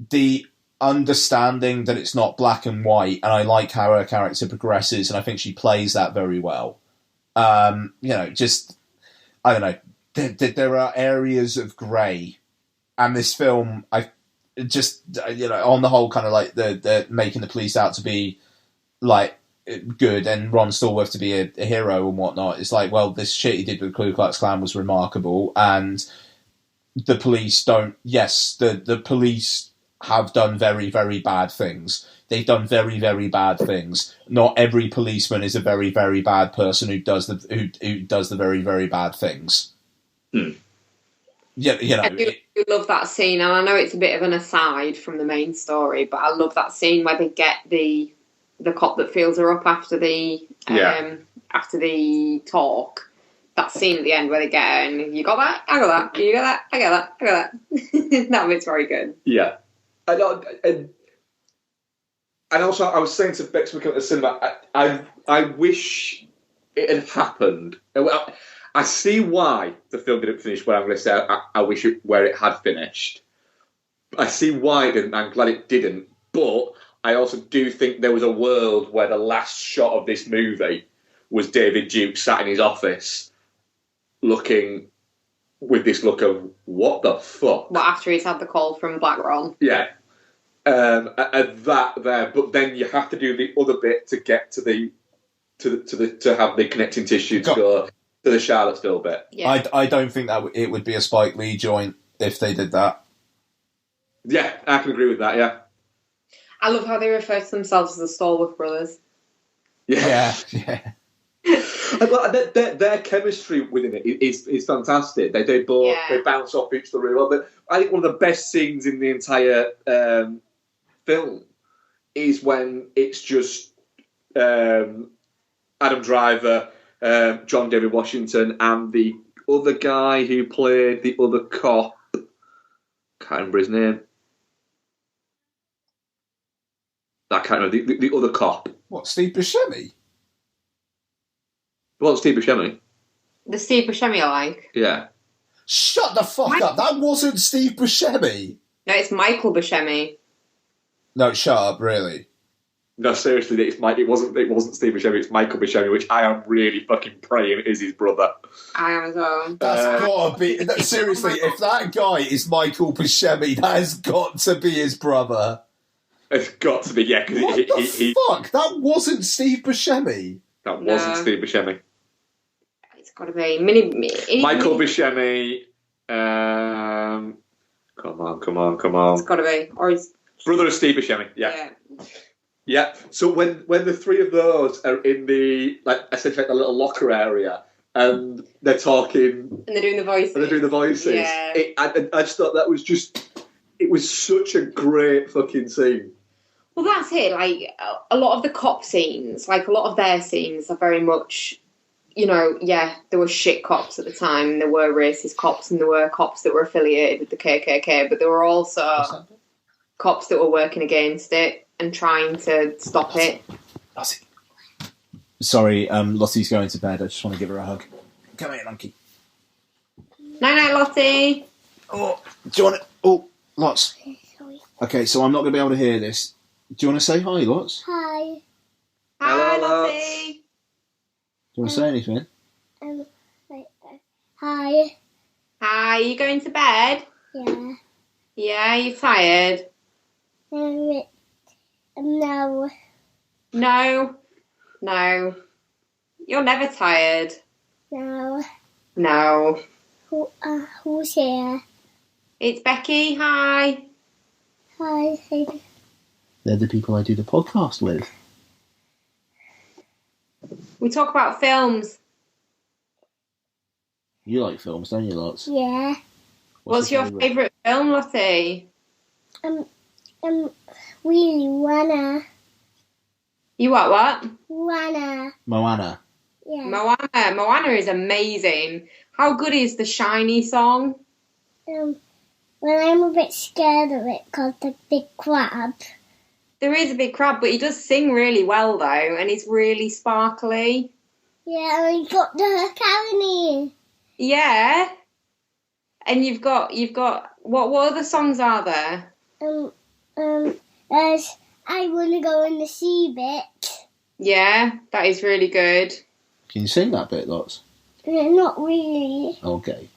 the understanding that it's not black and white, and I like how her character progresses, and I think she plays that very well. Just I don't know. There are areas of grey, and this film, I just on the whole, kind of like the making the police out to be like good and Ron Stallworth to be a hero and whatnot. It's like, well, this shit he did with the Ku Klux Klan was remarkable, and the police don't. Yes, the police have done very, very bad things. They've done very, very bad things. Not every policeman is a very, very bad person who does the very, very bad things. Yeah, I do love that scene, and I know it's a bit of an aside from the main story, but I love that scene where they get the cop that feels her up after the talk. That scene at the end where they get her and you got that, I got that, you got that, I got that, I got that. That bit's very good. Yeah. And also, I was saying to Bex when we came to the cinema, I wish it had happened. I see why the film didn't finish where I'm going to say I wish where it had finished. I see why it didn't. I'm glad it didn't. But I also do think there was a world where the last shot of this movie was David Duke sat in his office looking with this look of, what the fuck? Well, after he's had the call from Black Ron. Yeah. That there. But then you have to do the other bit to get to have the connecting tissue to go to the Charlottesville bit. Yeah. I don't think that it would be a Spike Lee joint if they did that. Yeah, I can agree with that, yeah. I love how they refer to themselves as the Stallworth brothers. Yeah. Their chemistry within it is fantastic. They both they bounce off each other really well. But I think one of the best scenes in the entire film is when it's just Adam Driver, John David Washington, and the other guy who played the other cop. Can't remember his name. I can't remember the other cop. What, Steve Buscemi? Well, Steve Buscemi. The Steve Buscemi I like. Yeah. Shut the fuck up! That wasn't Steve Buscemi. No, it's Michael Buscemi. No, shut up! Really? No, seriously, it wasn't Steve Buscemi. It's Michael Buscemi, which I am really fucking praying is his brother. I am as well. That's gotta be. Seriously, if that guy is Michael Buscemi, that has got to be his brother. It's got to be, yeah. What the fuck? That wasn't Steve Buscemi. That wasn't Steve Buscemi. It's got to be Michael Buscemi. Come on. It's got to be, or he's brother of Steve Buscemi. Yeah. So when the three of those are in the essentially the little locker area and they're talking and they're doing the voices. Yeah. I just thought that was it was such a great fucking scene. Well, that's it. Like, a lot of the cop scenes, like, a lot of their scenes are very much, there were shit cops at the time, and there were racist cops, and there were cops that were affiliated with the KKK, but there were also cops that were working against it and trying to stop it. Lottie. Sorry, Lottie's going to bed. I just want to give her a hug. Come here, monkey. Night-night, Lottie. Oh, do you want to... Oh, Lots. Okay, so I'm not going to be able to hear this. Do you want to say hi, Lots? Hi. Hi, Lottie. Do you want to say anything? Hi. Hi, you going to bed? Yeah. Yeah, you tired? No. No. You're never tired. No. Who's here? It's Becky. Hi. Hi. They're the people I do the podcast with. We talk about films. You like films, don't you, Lots? Yeah. What's your favourite film, Lottie? Really Moana. You what? Moana. Yeah. Moana is amazing. How good is the Shiny song? Well, I'm a bit scared of it because the big crab. There is a big crab, but he does sing really well though, and he's really sparkly. Yeah, and he's got the hook, hasn't he? Yeah. And you've got what other songs are there? There's I Wanna Go in the Sea bit. Yeah, that is really good. Can you sing that bit, Lots? Not really. Okay.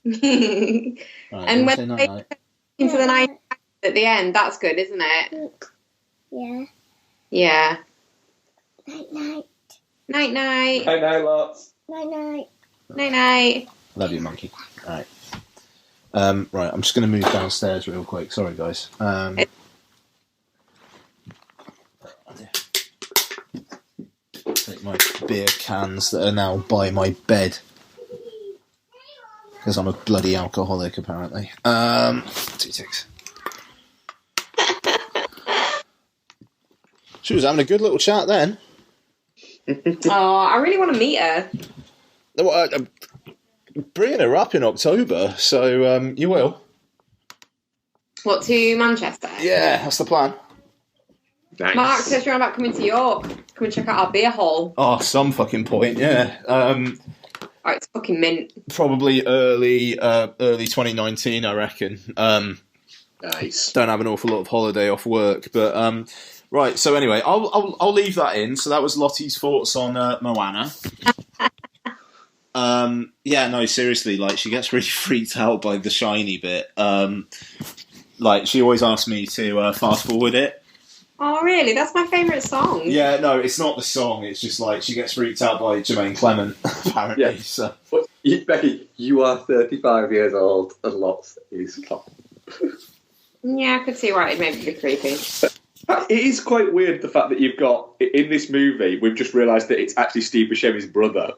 Right, and when they into the night at the end, that's good, isn't it? Yeah. Yeah. Night. Night. Night, Lots. Night. Love you, monkey. Alright. Right, I'm just going to move downstairs real quick. Sorry, guys. Take my beer cans that are now by my bed. Because I'm a bloody alcoholic, apparently. 2 ticks. She was having a good little chat then. Oh, I really want to meet her. Well, I'm bringing her up in October, so you will. What, to Manchester? Yeah, that's the plan. Nice. Mark says you're on about coming to York. Come and check out our beer hall. Oh, some fucking point, yeah. Oh, it's fucking mint. Probably early 2019, I reckon. Nice. Don't have an awful lot of holiday off work, but right. So anyway, I'll leave that in. So that was Lottie's thoughts on Moana. Yeah, no, seriously, like she gets really freaked out by the shiny bit. Like she always asks me to fast forward it. Oh, really? That's my favourite song. Yeah, no, it's not the song. It's just like she gets freaked out by Jermaine Clement, apparently. Yeah. So. But Becky, you are 35 years old, and lots is top. Yeah, I could see why it'd maybe be creepy. It is quite weird the fact that you've got in this movie. We've just realised that it's actually Steve Buscemi's brother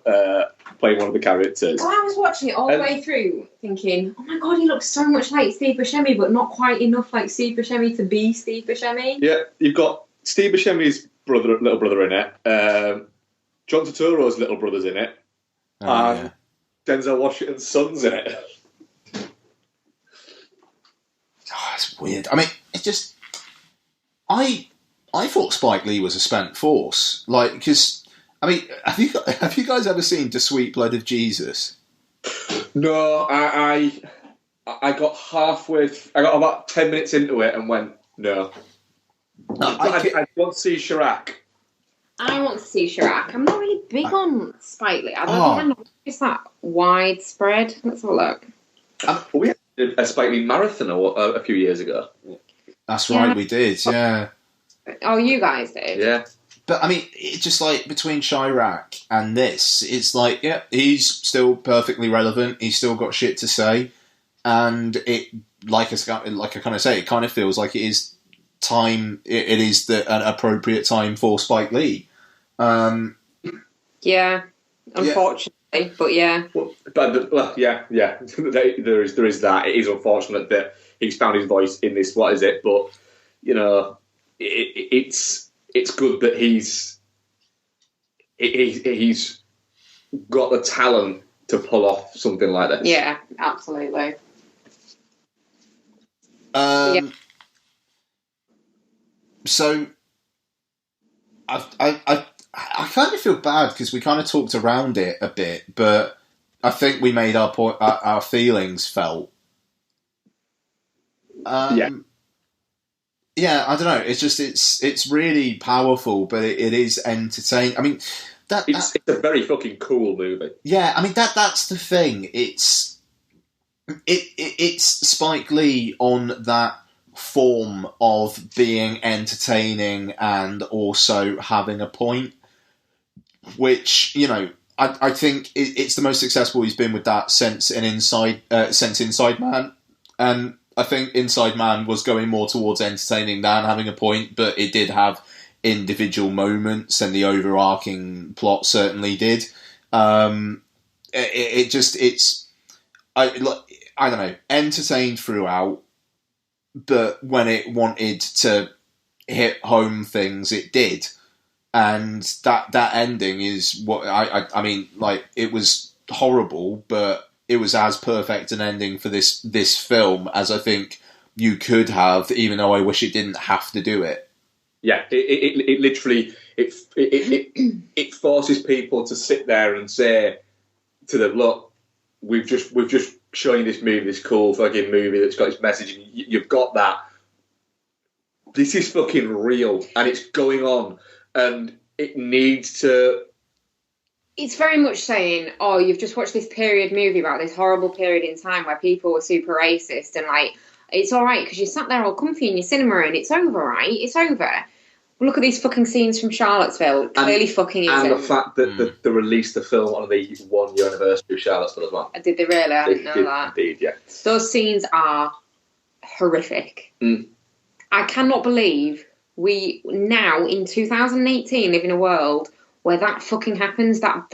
playing one of the characters. Well, I was watching it all the way through, thinking, "Oh my god, he looks so much like Steve Buscemi, but not quite enough like Steve Buscemi to be Steve Buscemi." Yeah, you've got Steve Buscemi's little brother in it. John Turturro's little brother's in it, and Denzel Washington's son's in it. Oh, it's weird. I mean, it's just. I thought Spike Lee was a spent force, like because I mean, have you guys ever seen The Sweet Blood of Jesus? No, I got halfway. I got about 10 minutes into it and went no. I want to see Chirac. I want to see Chirac. I'm not really big on Spike Lee. I don't think it's that widespread. Let's have a look. We had a Spike Lee marathon a few years ago. That's right, we did, yeah. Oh, you guys did? Yeah. But, I mean, it's just like, between Chirac and this, it's like, yeah, he's still perfectly relevant, he's still got shit to say, and it, like I kind of say, it kind of feels like it is time, it is an appropriate time for Spike Lee. Yeah, unfortunately, but yeah. Yeah. there is that. It is unfortunate that he's found his voice in this. What is it? But you know, it's good that he's got the talent to pull off something like this. Yeah, absolutely. So, I kind of feel bad because we kind of talked around it a bit, but I think we made our feelings felt. Yeah, I don't know. It's just it's really powerful, but it is entertaining. I mean, it's a very fucking cool movie. Yeah, I mean that's the thing. It's Spike Lee on that form of being entertaining and also having a point, which, you know, I think it's the most successful he's been with that since Inside Man, and I think Inside Man was going more towards entertaining than having a point, but it did have individual moments, and the overarching plot certainly did. I don't know, entertained throughout, but when it wanted to hit home things, it did. And that ending is what I mean, like, it was horrible, but it was as perfect an ending for this film as I think you could have, even though I wish it didn't have to do it. Yeah, it literally it forces people to sit there and say to them, look, we've just shown you this movie, this cool fucking movie that's got its message, and you've got that. This is fucking real, and it's going on, and it needs to. It's very much saying, oh, you've just watched this period movie about this horrible period in time where people were super racist, and like, it's all right because you sat there all comfy in your cinema and it's over, right? It's over. Look at these fucking scenes from Charlottesville. Clearly fucking isn't. And the fact that they released the film on the 1 year anniversary of Charlottesville as well. Did they really? I didn't know that. Indeed, yeah. Those scenes are horrific. Mm. I cannot believe we now, in 2018, live in a world where that fucking happens. That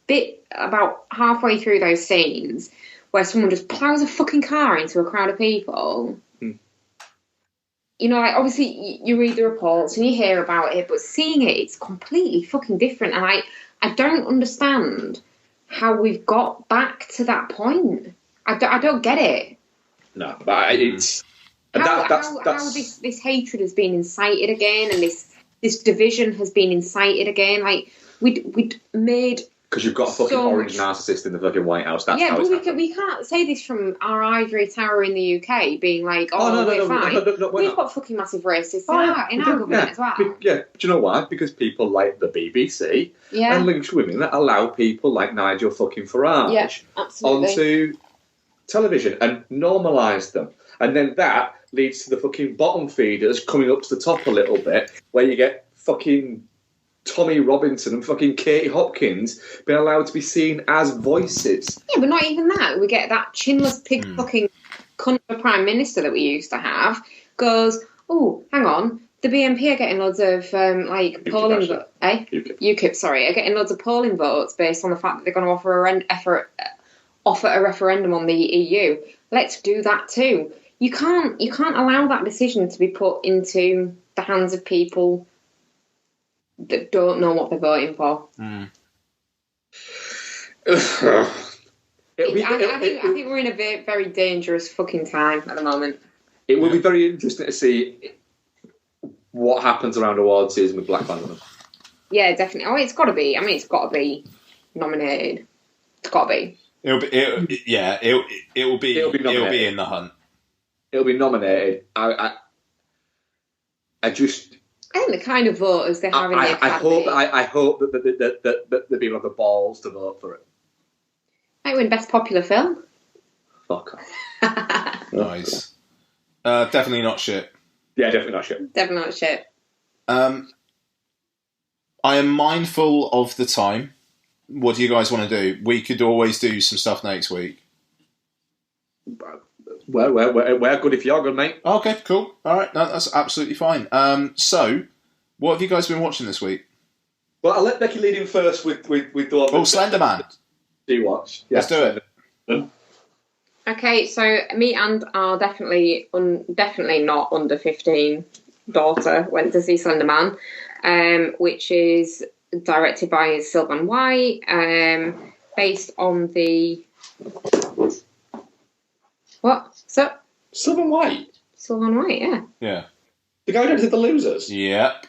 bit about halfway through those scenes where someone just plows a fucking car into a crowd of people. You know, like, obviously you read the reports and you hear about it, but seeing it, it's completely fucking different. And I don't understand how we've got back to that point. I don't get it. No, but it's how this hatred has been incited again, and this division has been incited again. Like we'd made Because you've got a fucking orange narcissist in the fucking White House. That's how it's happened. We can't say this from our ivory tower in the UK, being like, we're fine. We've got fucking massive racists in our government as well. Yeah, do you know why? Because people like the BBC and Lynch women that allow people like Nigel fucking Farage onto television and normalise them. And then that leads to the fucking bottom feeders coming up to the top a little bit, where you get fucking Tommy Robinson and fucking Katie Hopkins being allowed to be seen as voices. Yeah, but not even that. We get that chinless pig fucking cunt of a prime minister that we used to have goes, oh, hang on, the BNP are getting loads of polling votes. UKIP, sorry, are getting loads of polling votes based on the fact that they're going to offer a referendum on the EU. Let's do that too. You can't allow that decision to be put into the hands of people that don't know what they're voting for. Mm. I think we're in a very, very dangerous fucking time at the moment. It will be very interesting to see what happens around awards season with BlacKkKlansman. Yeah, definitely. Oh, it's got to be. I mean, it's got to be nominated. It's got to be. It'll be in the hunt. It'll be nominated. I think the kind of voters they have in the Academy. I hope that the people have the balls to vote for it. Might win Best Popular Film. Fuck off. Nice. Definitely not shit. Yeah, definitely not shit. Definitely not shit. I am mindful of the time. What do you guys want to do? We could always do some stuff next week. We're good if you're good, mate. Okay, cool. All right, no, that's absolutely fine. So, what have you guys been watching this week? Well, I'll let Becky lead in first with the Slender Man. Do you watch? Let's do it. Okay, so me and our definitely not under 15 daughter went to see Slender Man, which is directed by Sylvan White, based on the... What? So Sylvan White? Sylvan White, yeah. Yeah. The guy who did The Losers? Yep.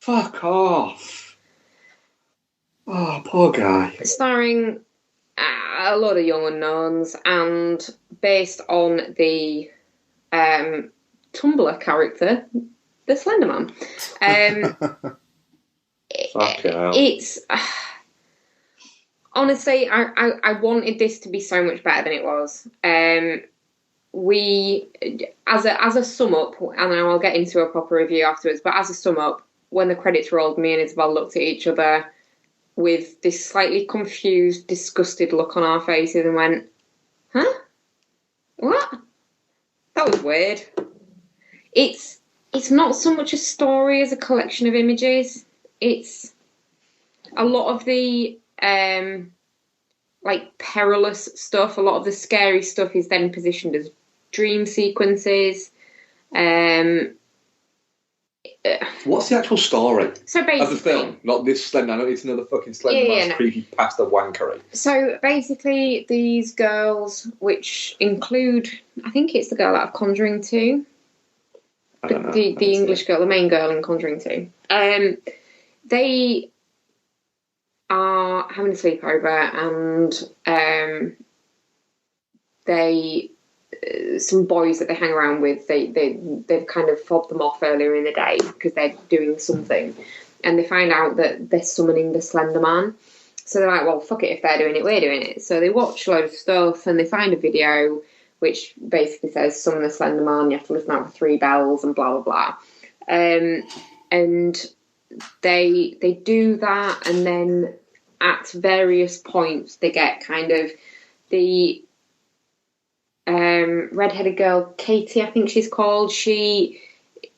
Fuck off. Oh, poor guy. Starring a lot of young unknowns and based on the Tumblr character, the Slender Man. Fuck yeah. It's... honestly, I wanted this to be so much better than it was. We, as a sum up, and I'll get into a proper review afterwards, but as a sum up, when the credits rolled, me and Isabel looked at each other with this slightly confused, disgusted look on our faces and went, huh? What? That was weird. It's not so much a story as a collection of images. It's a lot of the perilous stuff. A lot of the scary stuff is then positioned as dream sequences. What's the actual story? So basically, of the film, not this Slender. I know it's another fucking Slender Man's creepy pasta wankery. So basically, these girls, which include, I think it's the girl out of Conjuring 2, the English girl, the main girl in Conjuring 2. They are having a sleepover, and some boys that they hang around with, they've kind of fobbed them off earlier in the day because they're doing something, and they find out that they're summoning the Slender Man. So they're like, well, fuck it, if they're doing it, we're doing it. So they watch a load of stuff, and they find a video which basically says, summon the Slender Man, you have to listen out for 3 bells, and blah, blah, blah. And they do that, and then at various points they get kind of the redheaded girl, Katie, I think she's called, she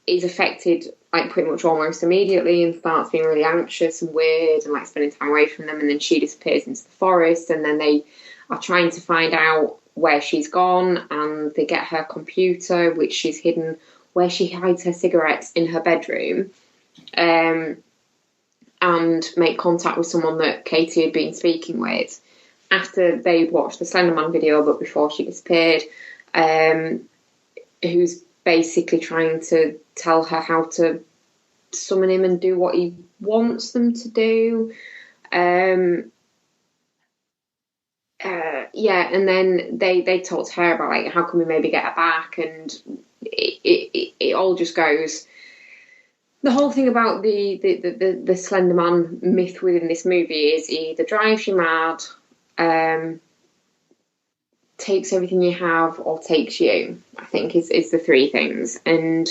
is affected like pretty much almost immediately and starts being really anxious and weird and like spending time away from them, and then she disappears into the forest, and then they are trying to find out where she's gone, and they get her computer, which she's hidden where she hides her cigarettes in her bedroom, and make contact with someone that Katie had been speaking with after they'd watched the Slender Man video, but before she disappeared, who's basically trying to tell her how to summon him and do what he wants them to do. and then they talk to her about like how can we maybe get her back, and it all just goes. The whole thing about the Slender Man myth within this movie is he either drives you mad, takes everything you have, or takes you. I think is the three things, and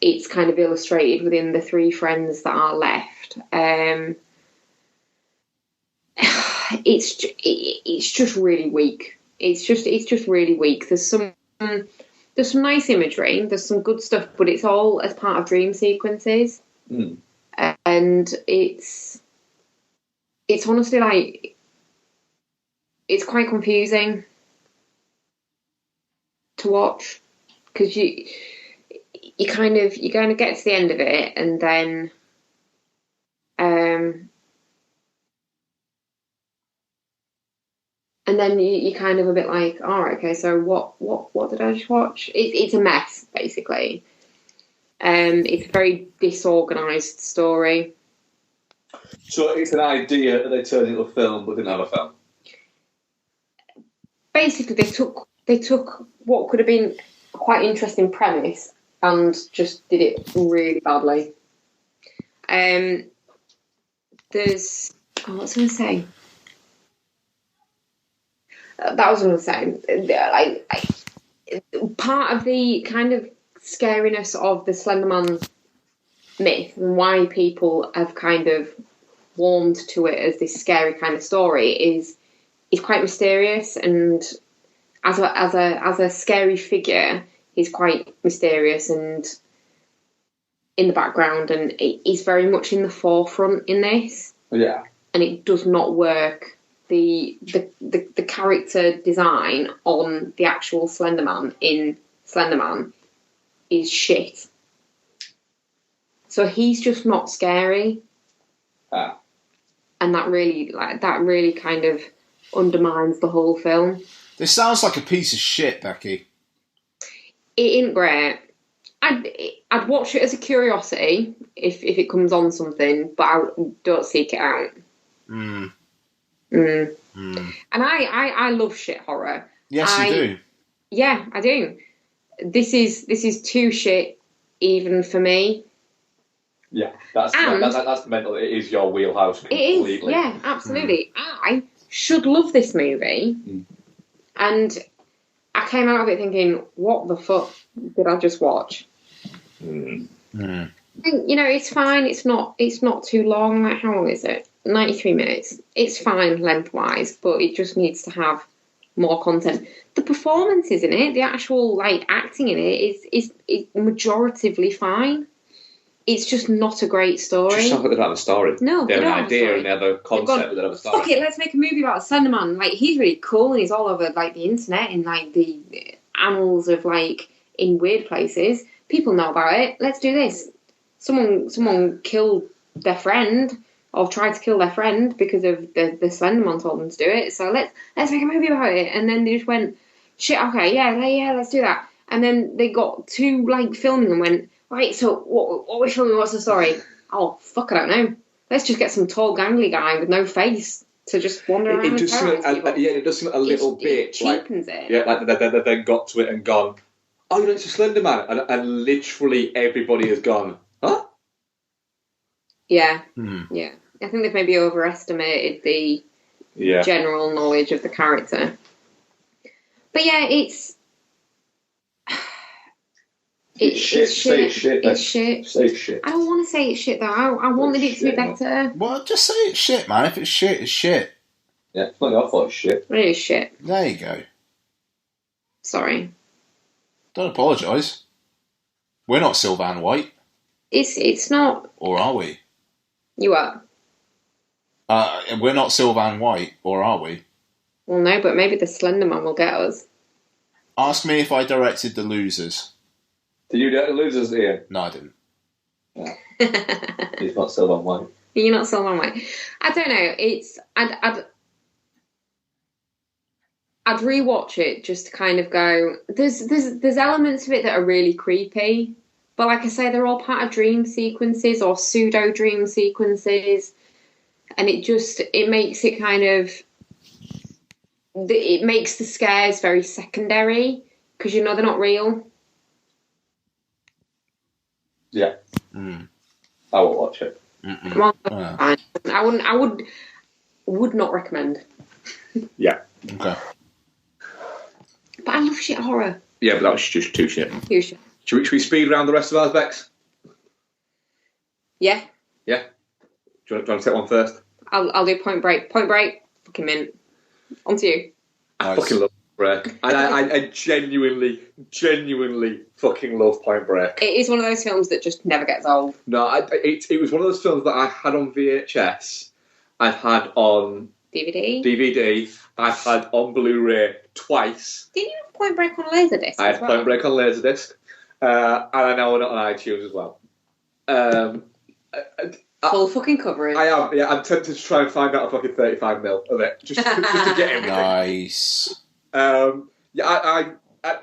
it's kind of illustrated within the three friends that are left. It's just really weak. It's just really weak. There's some nice imagery. There's some good stuff, but it's all as part of dream sequences, and it's honestly like it's quite confusing to watch because you kind of get to the end of it, and then you kind of a bit like, all right, okay, so what did I just watch? It's a mess, basically. It's a very disorganised story. So it's an idea that they turned into a film, but didn't have a film. Basically, They took what could have been a quite interesting premise and just did it really badly. What was I going to say? That was what I was saying. Like, part of the kind of scariness of the Slender Man myth and why people have kind of warmed to it as this scary kind of story is quite mysterious, and as a scary figure, he's quite mysterious and in the background, and he's very much in the forefront in this. Yeah, and it does not work. The character design on the actual Slender Man in Slender Man is shit. So he's just not scary. And that really kind of undermines the whole film. This sounds like a piece of shit, Becky. It ain't great. I'd watch it as a curiosity if it comes on something, but I don't seek it out. And I love shit horror. Yes, you do. Yeah, I do. This is too shit even for me. Yeah, that's the mental. It is your wheelhouse completely. It is, yeah, absolutely. I should love this movie, and I came out of it thinking, "What the fuck did I just watch?" You know, it's fine. It's not too long. Like, how long is it? 93 minutes. It's fine lengthwise, but it just needs to have more content. The performances in it, the actual like acting in it, is majoritively fine. It's just not a great story. Just not that they don't have a story. No, they have an idea and they have a concept, but they don't have a story. Fuck it, let's make a movie about Slender Man. Like, he's really cool and he's all over like the internet and like the annals of like in weird places. People know about it. Let's do this. Someone killed their friend or tried to kill their friend because of the Slender Man told them to do it. So let's make a movie about it. And then they just went, shit, okay, yeah, let's do that. And then they got to like filming and went, right, so what are we filming? What's the story? Oh, fuck, I don't know. Let's just get some tall, gangly guy with no face to just wander around. It does seem a little bit it cheapens like, it. Yeah, like they then got to it and gone, oh, you know, it's a Slender Man, and literally everybody has gone, huh? Yeah, yeah. I think they've maybe overestimated the general knowledge of the character. But yeah, it's shit. Say shit. It's shit. Say shit. I don't want to say it's shit though. I wanted it to be better. Well, just say it's shit, man. If it's shit, it's shit. Yeah, it's not your fault. It's shit. It is shit. There you go. Sorry. Don't apologise. We're not Sylvan White. It's not. Or are we? You are. We're not Sylvan White, or are we? Well, no, but maybe the Slender Man will get us. Ask me if I directed The Losers. Did you direct The Losers, Ian? No, I didn't. Yeah. He's not Sylvan White. You're not Sylvan White. I don't know. I'd rewatch it just to kind of go. There's elements of it that are really creepy, but like I say, they're all part of dream sequences or pseudo dream sequences, and it makes it kind of it makes the scares very secondary because you know they're not real. Yeah. Mm. I will watch it. Well, I would not recommend. Yeah. Okay. But I love shit horror. Yeah, but that was just too shit. Too shit. Should we speed around the rest of ours, Bex? Yeah. Yeah. Do you want to take one first? I'll do Point Break. Point Break, fucking mint. On to you. I fucking love Point Break. I genuinely fucking love Point Break. It is one of those films that just never gets old. No, it was one of those films that I had on VHS, I've had on DVD, I've had on Blu-ray twice. Didn't you have Point Break on Laserdisc? I had Point Break on Laserdisc, and I now own it on iTunes as well. Full fucking coverage. I am. Yeah, I'm tempted to try and find out a fucking 35mm of it just to get everything. Nice. Yeah,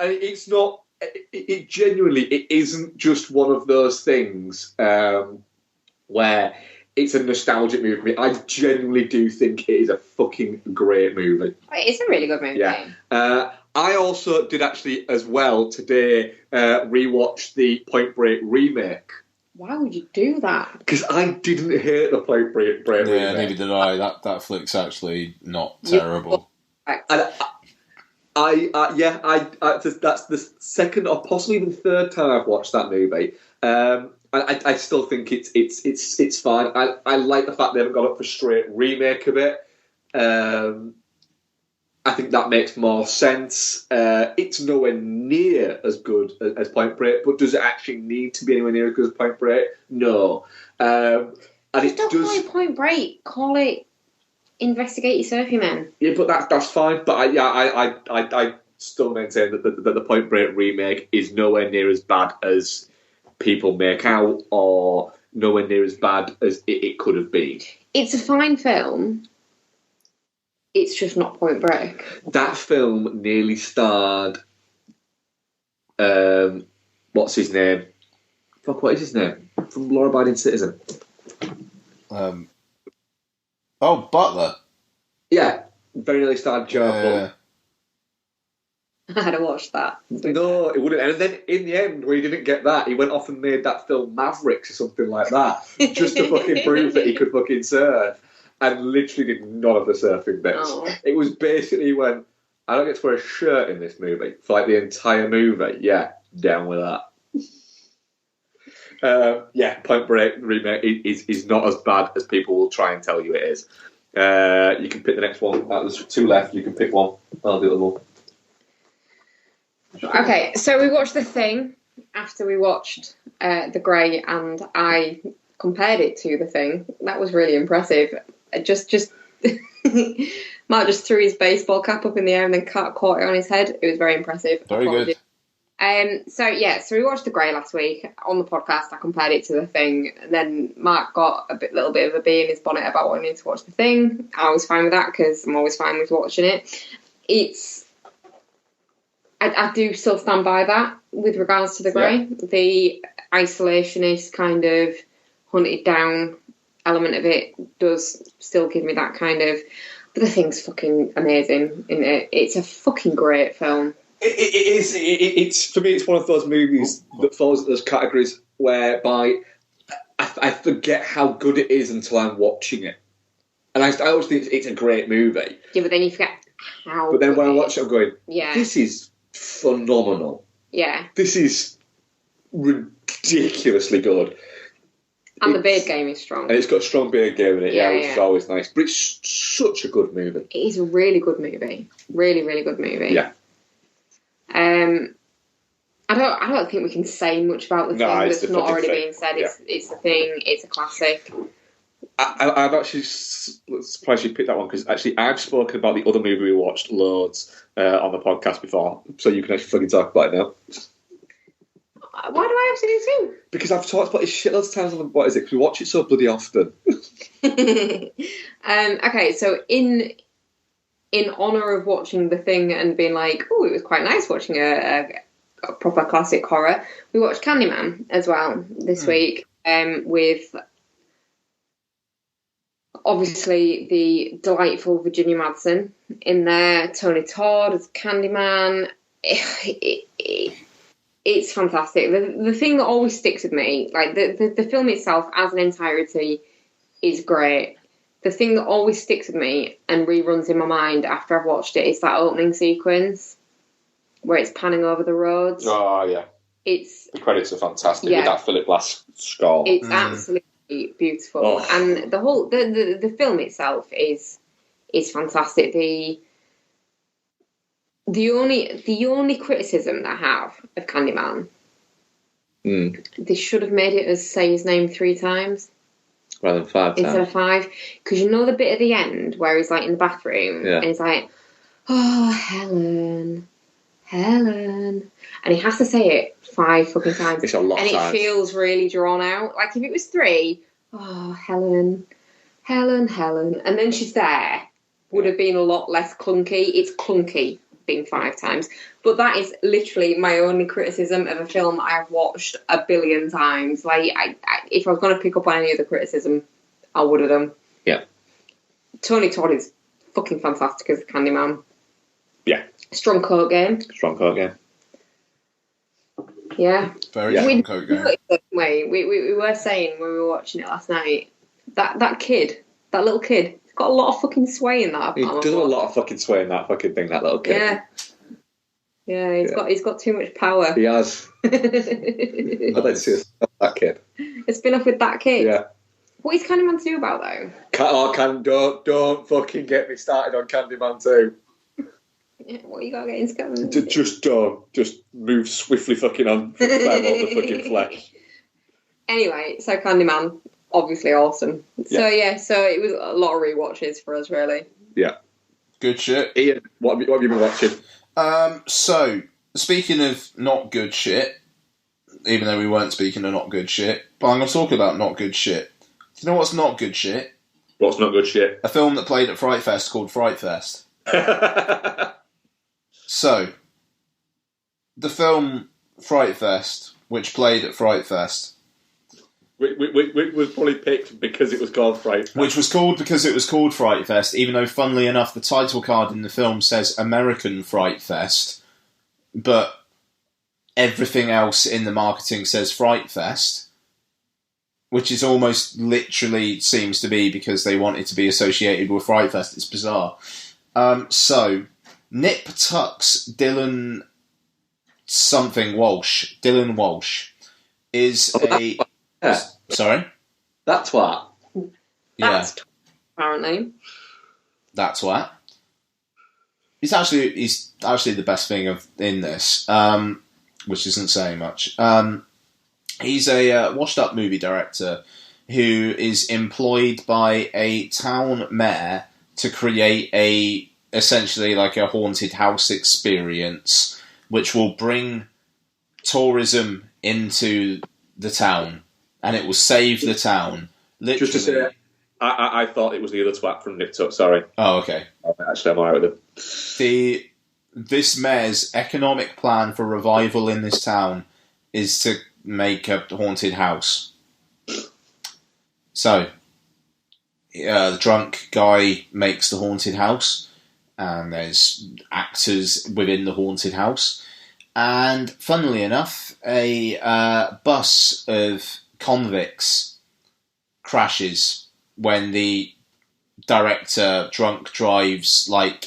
it's not. It genuinely, it isn't just one of those things where it's a nostalgic movie for me. I genuinely do think it is a fucking great movie. It's a really good movie. Yeah. I also did actually, as well, today, rewatch the Point Break remake. Why would you do that? Because I didn't hate the Point Break remake. Yeah, neither did I. That flick's actually not terrible. And that's the second or possibly even third time I've watched that movie. I still think it's fine. I like the fact they haven't gone up for straight remake of it. I think that makes more sense. It's nowhere near as good as Point Break, but does it actually need to be anywhere near as good as Point Break? No. And just don't call it Point Break. Call it Investigate Your Surfing Men. Yeah, but that's fine. But I still maintain that the Point Break remake is nowhere near as bad as people make out, or nowhere near as bad as it could have been. It's a fine film. It's just not Point Break. That film nearly starred... what's his name? Fuck, what is his name? From Law Abiding Citizen. Butler. Yeah, very nearly starred Joe Butler. I had to watch that. No, it wouldn't. And then in the end, where he didn't get that, he went off and made that film Mavericks or something like that, just to fucking prove that he could fucking surf, and literally did none of the surfing bits. Oh. It was basically he went, I don't get to wear a shirt in this movie for like the entire movie. Yeah, down with that. Point Break remake is not as bad as people will try and tell you it is. You can pick the next one. There's two left. You can pick one. I'll do the other one. Okay, so we watched The Thing after we watched The Grey, and I compared it to The Thing. That was really impressive. Just Mark just threw his baseball cap up in the air and then caught it on his head. It was very impressive. Very good. So we watched The Grey last week on the podcast. I compared it to The Thing. And then Mark got a little bit of a bee in his bonnet about wanting to watch The Thing. I was fine with that because I'm always fine with watching it. I do still stand by that with regards to The Grey. Yeah. The isolationist kind of hunted down element of it does still give me that kind of... But The Thing's fucking amazing, isn't it? It's a fucking great film. It is. It's for me, it's one of those movies that falls into those categories whereby I forget how good it is until I'm watching it. And I always think it's a great movie. Yeah, but then you forget how... But then when I watch it, I'm going, yeah, this is phenomenal. Yeah. This is ridiculously good. And the beard game is strong. And it's got a strong beard game in it, which is always nice. But it's such a good movie. It is a really good movie. Really, really good movie. Yeah. I don't think we can say much about The Thing that's not already being said. Yeah. It's The Thing. It's a classic. I'm actually surprised you picked that one because actually I've spoken about the other movie we watched loads on the podcast before, so you can actually fucking talk about it now. Why do I have to do two? Because I've talked about it shitloads of times on the... What is it? Because we watch it so bloody often. Okay, so in honour of watching The Thing and being like, oh, it was quite nice watching a proper classic horror, we watched Candyman as well this week with... Obviously, the delightful Virginia Madsen in there, Tony Todd as Candyman. It's fantastic. The thing that always sticks with me, like the film itself as an entirety, is great. The thing that always sticks with me and reruns in my mind after I've watched it is that opening sequence where it's panning over the roads. Oh, yeah. The credits are fantastic with that Philip Glass score. It's absolutely beautiful. Oh. And the film itself is fantastic. The only criticism that I have of Candyman, they should have made it as say his name 3 times. Rather than 5 times. Instead of 5. Because you know the bit at the end where he's like in the bathroom and he's like, oh, Helen. And he has to say it 5 fucking times. It's a lot and of times. It feels really drawn out. Like if it was 3, oh, Helen. And then she's there, would have been a lot less clunky. It's clunky being 5 times. But that is literally my only criticism of a film I've watched a billion times. Like, if I was going to pick up on any other criticism, I would have done. Yeah. Tony Todd is fucking fantastic as Candyman. Yeah. Strong coat game. Yeah. Very strong coat game. We were saying when we were watching it last night, that kid, that little kid, he's got a lot of fucking sway in that. He does have a lot of fucking sway in that fucking thing, that little kid. Yeah. Yeah, he's got too much power. He has. I'd like to see that kid. A spin-off with that kid. Yeah. What is Candyman 2 about though? Don't fucking get me started on Candyman 2. Yeah, what you got against Candyman? Just move swiftly fucking on from the fucking flesh. Anyway, so Candyman, obviously awesome. Yeah. So it was a lot of rewatches for us, really. Yeah. Good shit. Ian, what have you been watching? So, speaking of not good shit, even though we weren't speaking of not good shit, but I'm going to talk about not good shit. Do you know what's not good shit? What's not good shit? A film that played at Fright Fest called Fright Fest. So, the film Fright Fest, which played at Fright Fest, Which was probably picked because it was called Fright Fest. Which was called because it was called Fright Fest, even though, funnily enough, the title card in the film says American Fright Fest, but everything else in the marketing says Fright Fest, which is almost literally seems to be because they want it to be associated with Fright Fest. It's bizarre. So, Nip Tuck's Dylan Walsh is a... Yeah. Sorry? That's what. Yeah. Apparently. That's what. He's actually the best thing in this, which isn't saying much. He's a washed-up movie director who is employed by a town mayor to create essentially like a haunted house experience, which will bring tourism into the town. And it will save the town. Literally. Just to say, I thought it was the other twat from Nip Tuck, sorry. Oh, okay. Actually, I'm alright with it. This mayor's economic plan for revival in this town is to make a haunted house. So, the drunk guy makes the haunted house, and there's actors within the haunted house. And, funnily enough, a bus of convicts crashes when the director drunk drives like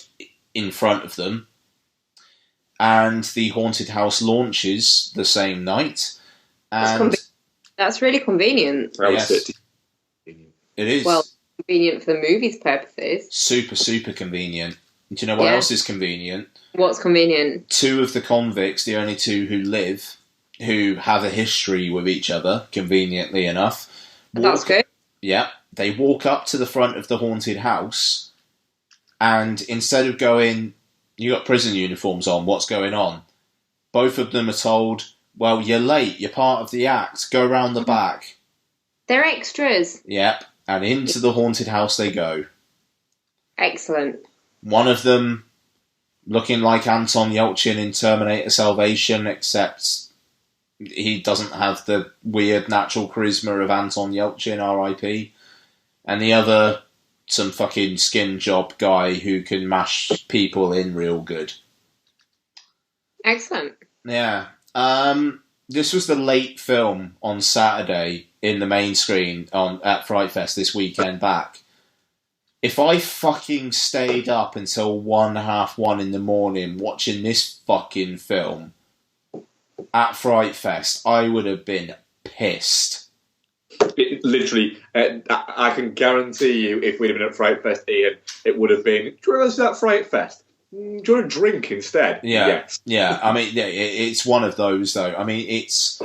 in front of them, and the haunted house launches the same night. And that's really convenient. Yes, it is. Well, convenient for the movie's purposes. Super convenient. Do you know what else is convenient? What's convenient? 2 of the convicts, the only 2 who live, who have a history with each other, conveniently enough. That's good. Yeah. They walk up to the front of the haunted house, and instead of going, you got prison uniforms on, what's going on? Both of them are told, well, you're late, you're part of the act, go round the back. They're extras. Yep. And into the haunted house they go. Excellent. One of them looking like Anton Yelchin in Terminator Salvation, except he doesn't have the weird natural charisma of Anton Yelchin, R.I.P. And the other some fucking skin job guy who can mash people in real good. Excellent. Yeah. This was the late film on Saturday in the main screen at Fright Fest this weekend back. If I fucking stayed up until 1:30 in the morning watching this fucking film at Fright Fest, I would have been pissed. Literally, I can guarantee you, if we'd have been at Fright Fest, Ian, it would have been, do you want to go to that Fright Fest? Do you want to drink instead? Yeah, yes. Yeah. I mean, it's one of those though. I mean, it's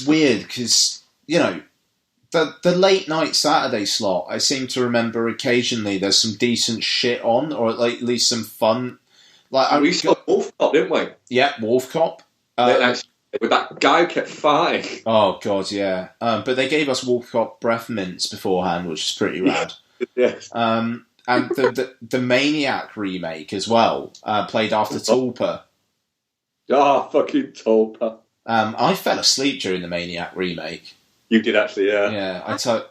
weird because the late night Saturday slot. I seem to remember occasionally there's some decent shit on, or at least some fun. Like we saw Wolf Cop, didn't we? Yeah, Wolf Cop. With that guy who kept farting. Oh god, yeah. But they gave us Wolf Cop breath mints beforehand, which is pretty rad. Yes. And the Maniac remake as well, played after Tulpa. Oh, fucking Tulpa. I fell asleep during the Maniac remake. You did actually, yeah. Yeah, Sorry?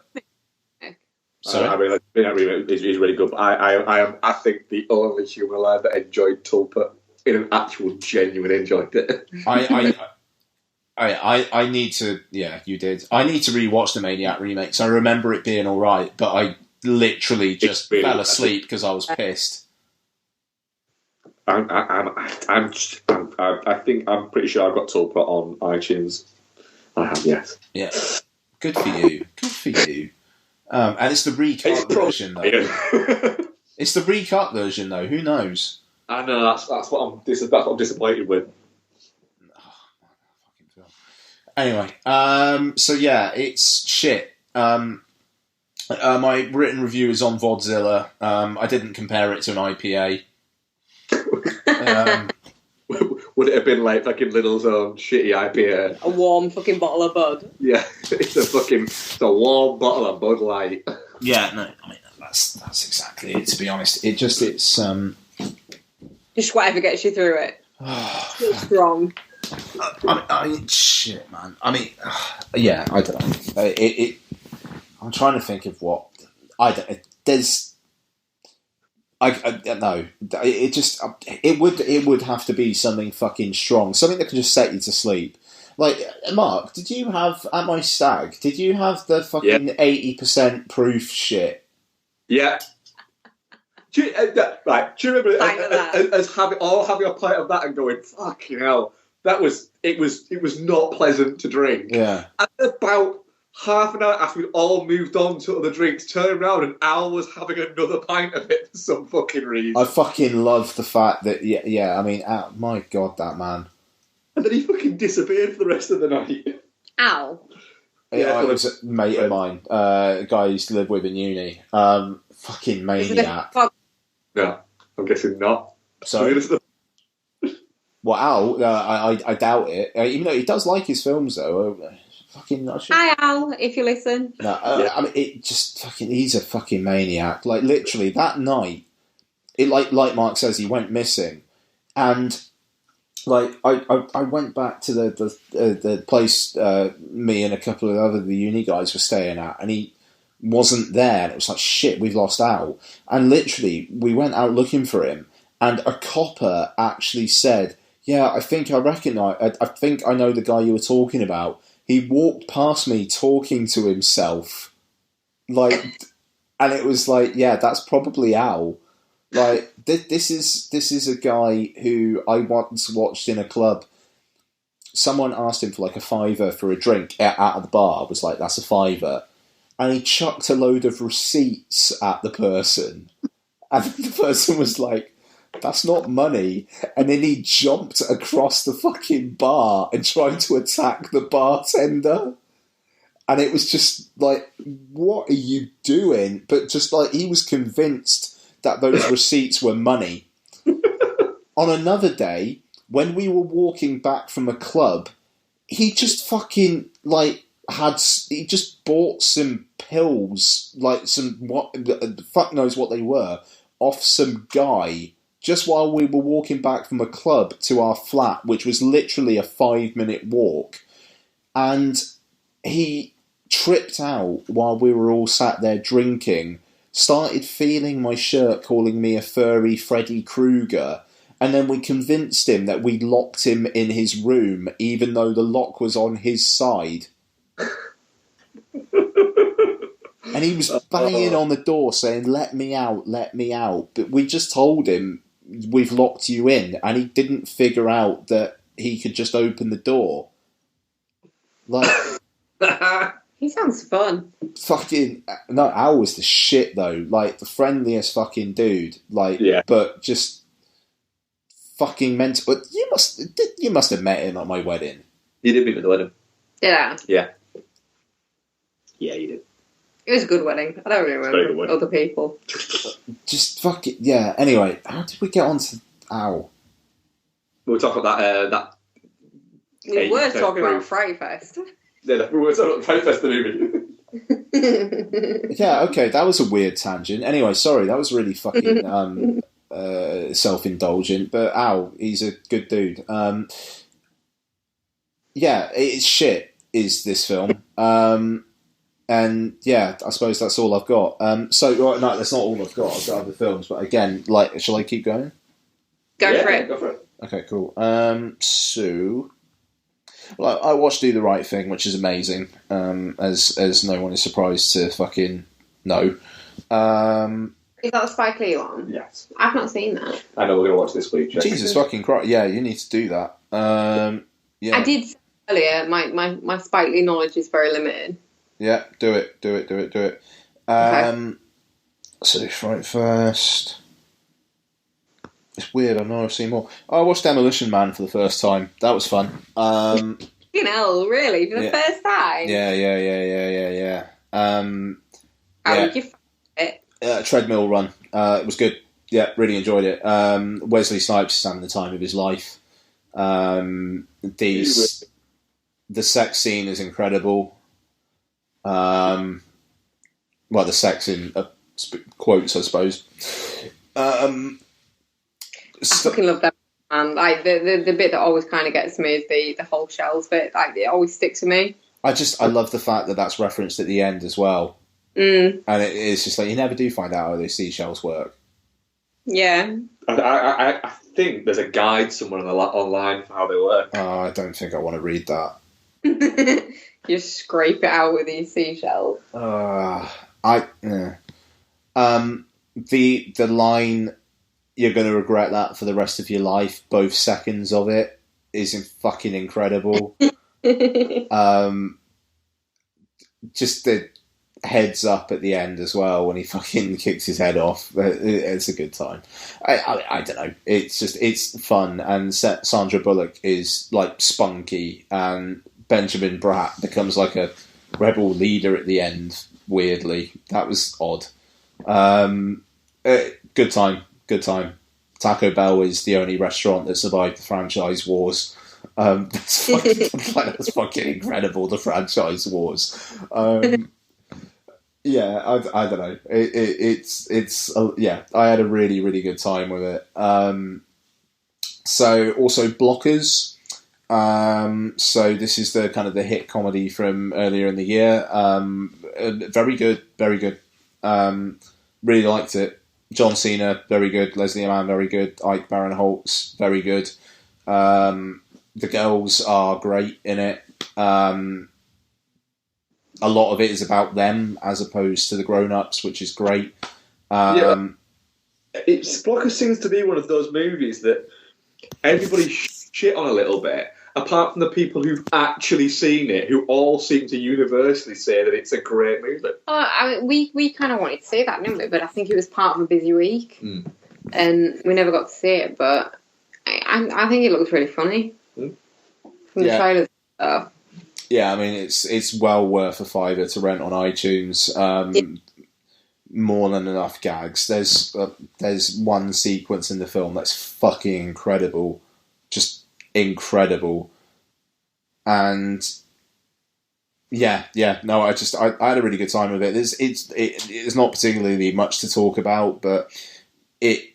I mean, Maniac remake is really good, but I am, I think, the only human alive that enjoyed Tulpa in an actual, genuine enjoyed it. I need to, yeah, you did. I need to rewatch the Maniac remakes. I remember it being alright, but I literally just fell asleep because I was pissed. I think I'm pretty sure I've got Tulpa on iTunes. I have, yes. Yeah. Good for you. Good for you. And it's the recut version, though. It's the recut version, though. Who knows? I know. That's what I'm disappointed with. Anyway, so yeah, it's shit. My written review is on Vodzilla. I didn't compare it to an IPA. Would it have been like fucking Lidl's own shitty IPA? A warm fucking bottle of Bud. Yeah, it's a warm bottle of Bud Light. Yeah, no, I mean that's exactly it. To be honest, it's just whatever gets you through it. It's strong. I mean, shit, man. I mean, yeah, I don't know. I'm trying to think of what no. It would have to be something fucking strong, something that can just set you to sleep. Like, Mark, did you have at my stag? Did you have the fucking 80% proof shit? Yeah. Do you remember having a pint of that and going, fucking hell? It was not pleasant to drink. Yeah. And about half an hour after we'd all moved on to other drinks, turned around and Al was having another pint of it for some fucking reason. I fucking love the fact that, I mean, my God, that man. And then he fucking disappeared for the rest of the night. Al? Yeah, it was a mate of mine, a guy I used to live with in uni. Fucking maniac. No, I'm guessing not. Sorry? Well, Al, I doubt it. Even though he does like his films, though. Hi, Al, if you listen. No, I mean, it just fucking. He's a fucking maniac. Like literally, that night, it like Mark says, he went missing, and like I went back to the place me and a couple of the uni guys were staying at, and he wasn't there. And it was like, shit, we've lost Al. And literally, we went out looking for him, and a copper actually said, "Yeah, I think I know the guy you were talking about." He walked past me talking to himself, like, and it was like, yeah, that's probably Al. Like, this is a guy who I once watched in a club. Someone asked him for like a $5 for a drink at the bar. I was like, that's a $5, and he chucked a load of receipts at the person, and the person was like, that's not money. And then he jumped across the fucking bar and tried to attack the bartender. And it was just like, what are you doing? But just like, he was convinced that those receipts were money. On another day, when we were walking back from a club, he just fucking like he just bought some pills, like fuck knows what they were, off some guy, just while we were walking back from a club to our flat, which was literally a 5-minute walk. And he tripped out while we were all sat there drinking, started feeling my shirt, calling me a furry Freddy Krueger, and then we convinced him that we locked him in his room, even though the lock was on his side. And he was banging on the door saying, let me out, let me out. But we just told him, we've locked you in. And he didn't figure out that he could just open the door. Like... He sounds fun. Fucking... No, Al was the shit, though. Like, the friendliest fucking dude. Like, but just... fucking mental. But you must have met him at my wedding. You did meet me at the wedding. Yeah. Yeah. Yeah, you did. It was a good wedding. I don't really remember other people. Just fuck it. Yeah. Anyway, how did we get on to Al? We were talking about that. We were talking about Fright Fest. Yeah, we were talking about Fright Fest, the movie. Yeah. Okay, that was a weird tangent. Anyway, sorry, that was really fucking self-indulgent. But Al, he's a good dude. Yeah, it's shit. Is this film? And yeah, I suppose that's all I've got. No, that's not all I've got. I've got other films, but again, like, shall I keep going? Go for it. Go for it. Okay, cool. So, well, I watched Do the Right Thing, which is amazing. As no one is surprised to fucking know. Is that a Spike Lee one? Yes. I've not seen that. I know we're going to watch this week. Check. Jesus fucking Christ! Yeah, you need to do that. Yeah. I did say earlier. My Spike Lee knowledge is very limited. Yeah, do it. Okay. So, Fright First. It's weird, I know I've seen more. I watched Demolition Man for the first time. That was fun. You know, really? For the first time? Yeah. How did you find it? Treadmill Run. It was good. Yeah, really enjoyed it. Wesley Snipes is having the time of his life. The sex scene is incredible. Well, the sex in quotes, I suppose. I fucking love that, man. Like the bit that always kind of gets me is the whole shells bit. Like, it always sticks with me. I love the fact that that's referenced at the end as well. Mm. And it's just like, you never do find out how those seashells work. Yeah. I think there's a guide somewhere online for how they work. Oh, I don't think I want to read that. You scrape it out with these seashells. The line, "You're going to regret that for the rest of your life," both seconds of it, is fucking incredible. Just the heads up at the end as well when he fucking kicks his head off. It's a good time. I don't know. It's fun, and Sandra Bullock is like spunky, and Benjamin Bratt becomes like a rebel leader at the end. Weirdly, that was odd. Good time. Taco Bell is the only restaurant that survived the franchise wars. That's fucking incredible. The franchise wars. Yeah, I don't know. I had a really, really good time with it. So also Blockers. So this is the kind of the hit comedy from earlier in the year. Very good. Really liked it. John Cena, very good. Leslie Mann, very good. Ike Barinholtz, very good. The girls are great in it. A lot of it is about them as opposed to the grown-ups, which is great. Blockers seems to be one of those movies that everybody shit on a little bit, apart from the people who've actually seen it, who all seem to universally say that it's a great movie. We kind of wanted to say that, didn't we? But I think it was part of a busy week, and we never got to see it. But I think it looks really funny from the trailer and stuff. Yeah, I mean, it's well worth a $5 to rent on iTunes. More than enough gags. There's one sequence in the film that's fucking incredible, just incredible. And I had a really good time with it. It's not particularly much to talk about, but I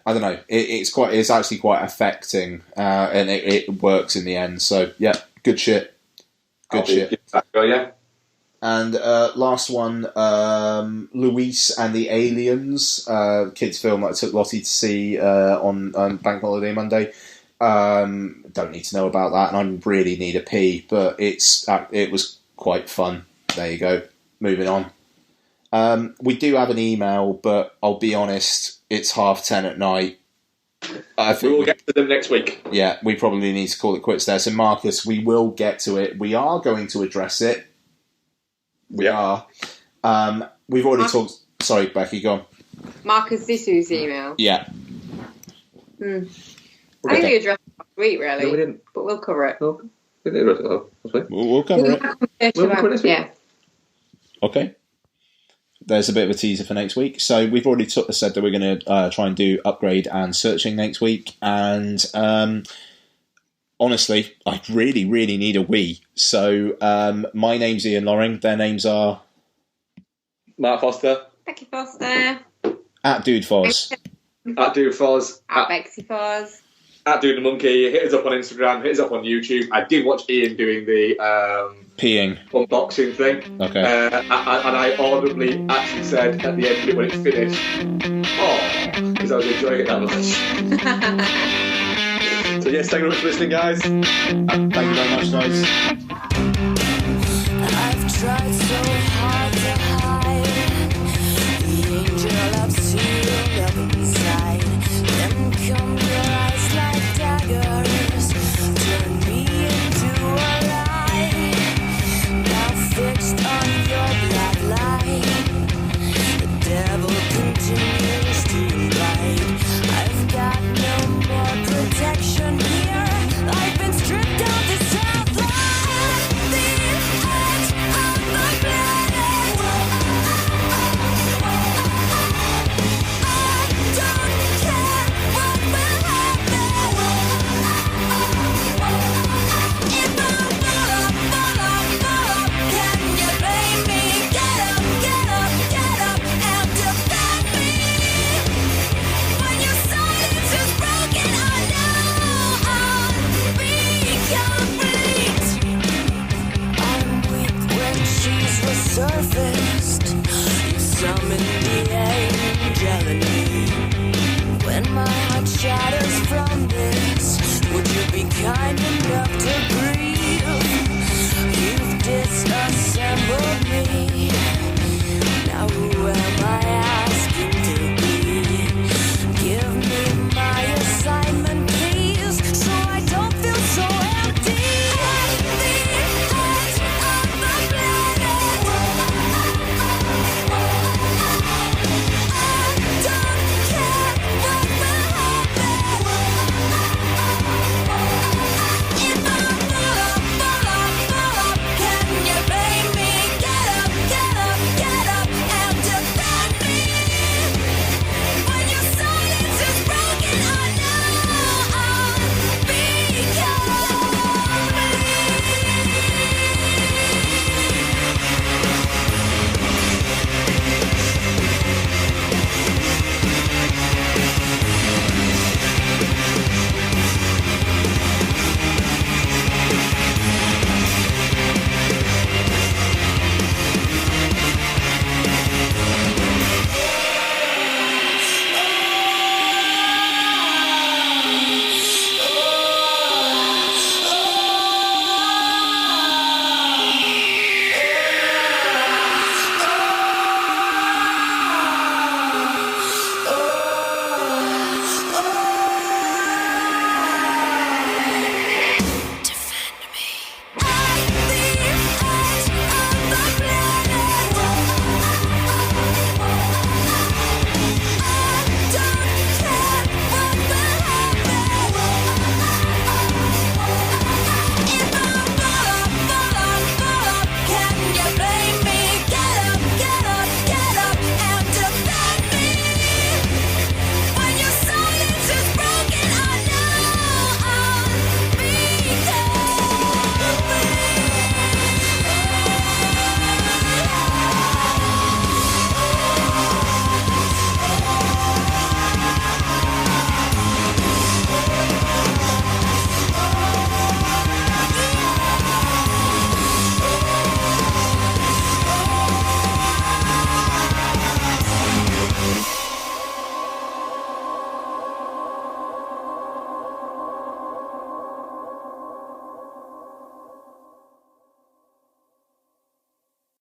don't know. It's actually quite affecting, and it works in the end. So yeah, good shit. Good shit. Yeah. And last one, Luis and the Aliens, kids' film that I took Lottie to see on Bank Holiday Monday. Don't need to know about that, and I really need a pee, but it was quite fun. There you go. Moving on. We do have an email, but I'll be honest, it's 10:30 at night. I think we will get to them next week. Yeah, we probably need to call it quits there. So, Marcus, we will get to it. We are going to address it. We are. We've already talked... Sorry, Becky, go on. Marcus Zisu's email? Yeah. I think we addressed it last week, really. No, we didn't. But we'll cover it. No, we didn't address it last week. We'll cover it. We'll cover it next week. Yeah. Okay. There's a bit of a teaser for next week. So we've already said that we're going to try and do upgrade and searching next week. And honestly, I really, really need a wee. So my name's Ian Loring. Their names are... Mark Foster. Becky Foster. At Dude Foz. At Dude Foz. At Bexy Foz. At Dude the Monkey. Hit us up on Instagram. Hit us up on YouTube. I did watch Ian doing the... peeing. Unboxing thing. Okay. And I audibly actually said at the end of it when it finished, oh, because I was enjoying it that much. So yes, thank you very much for listening, guys. Thank you very much, guys. I've tried so hard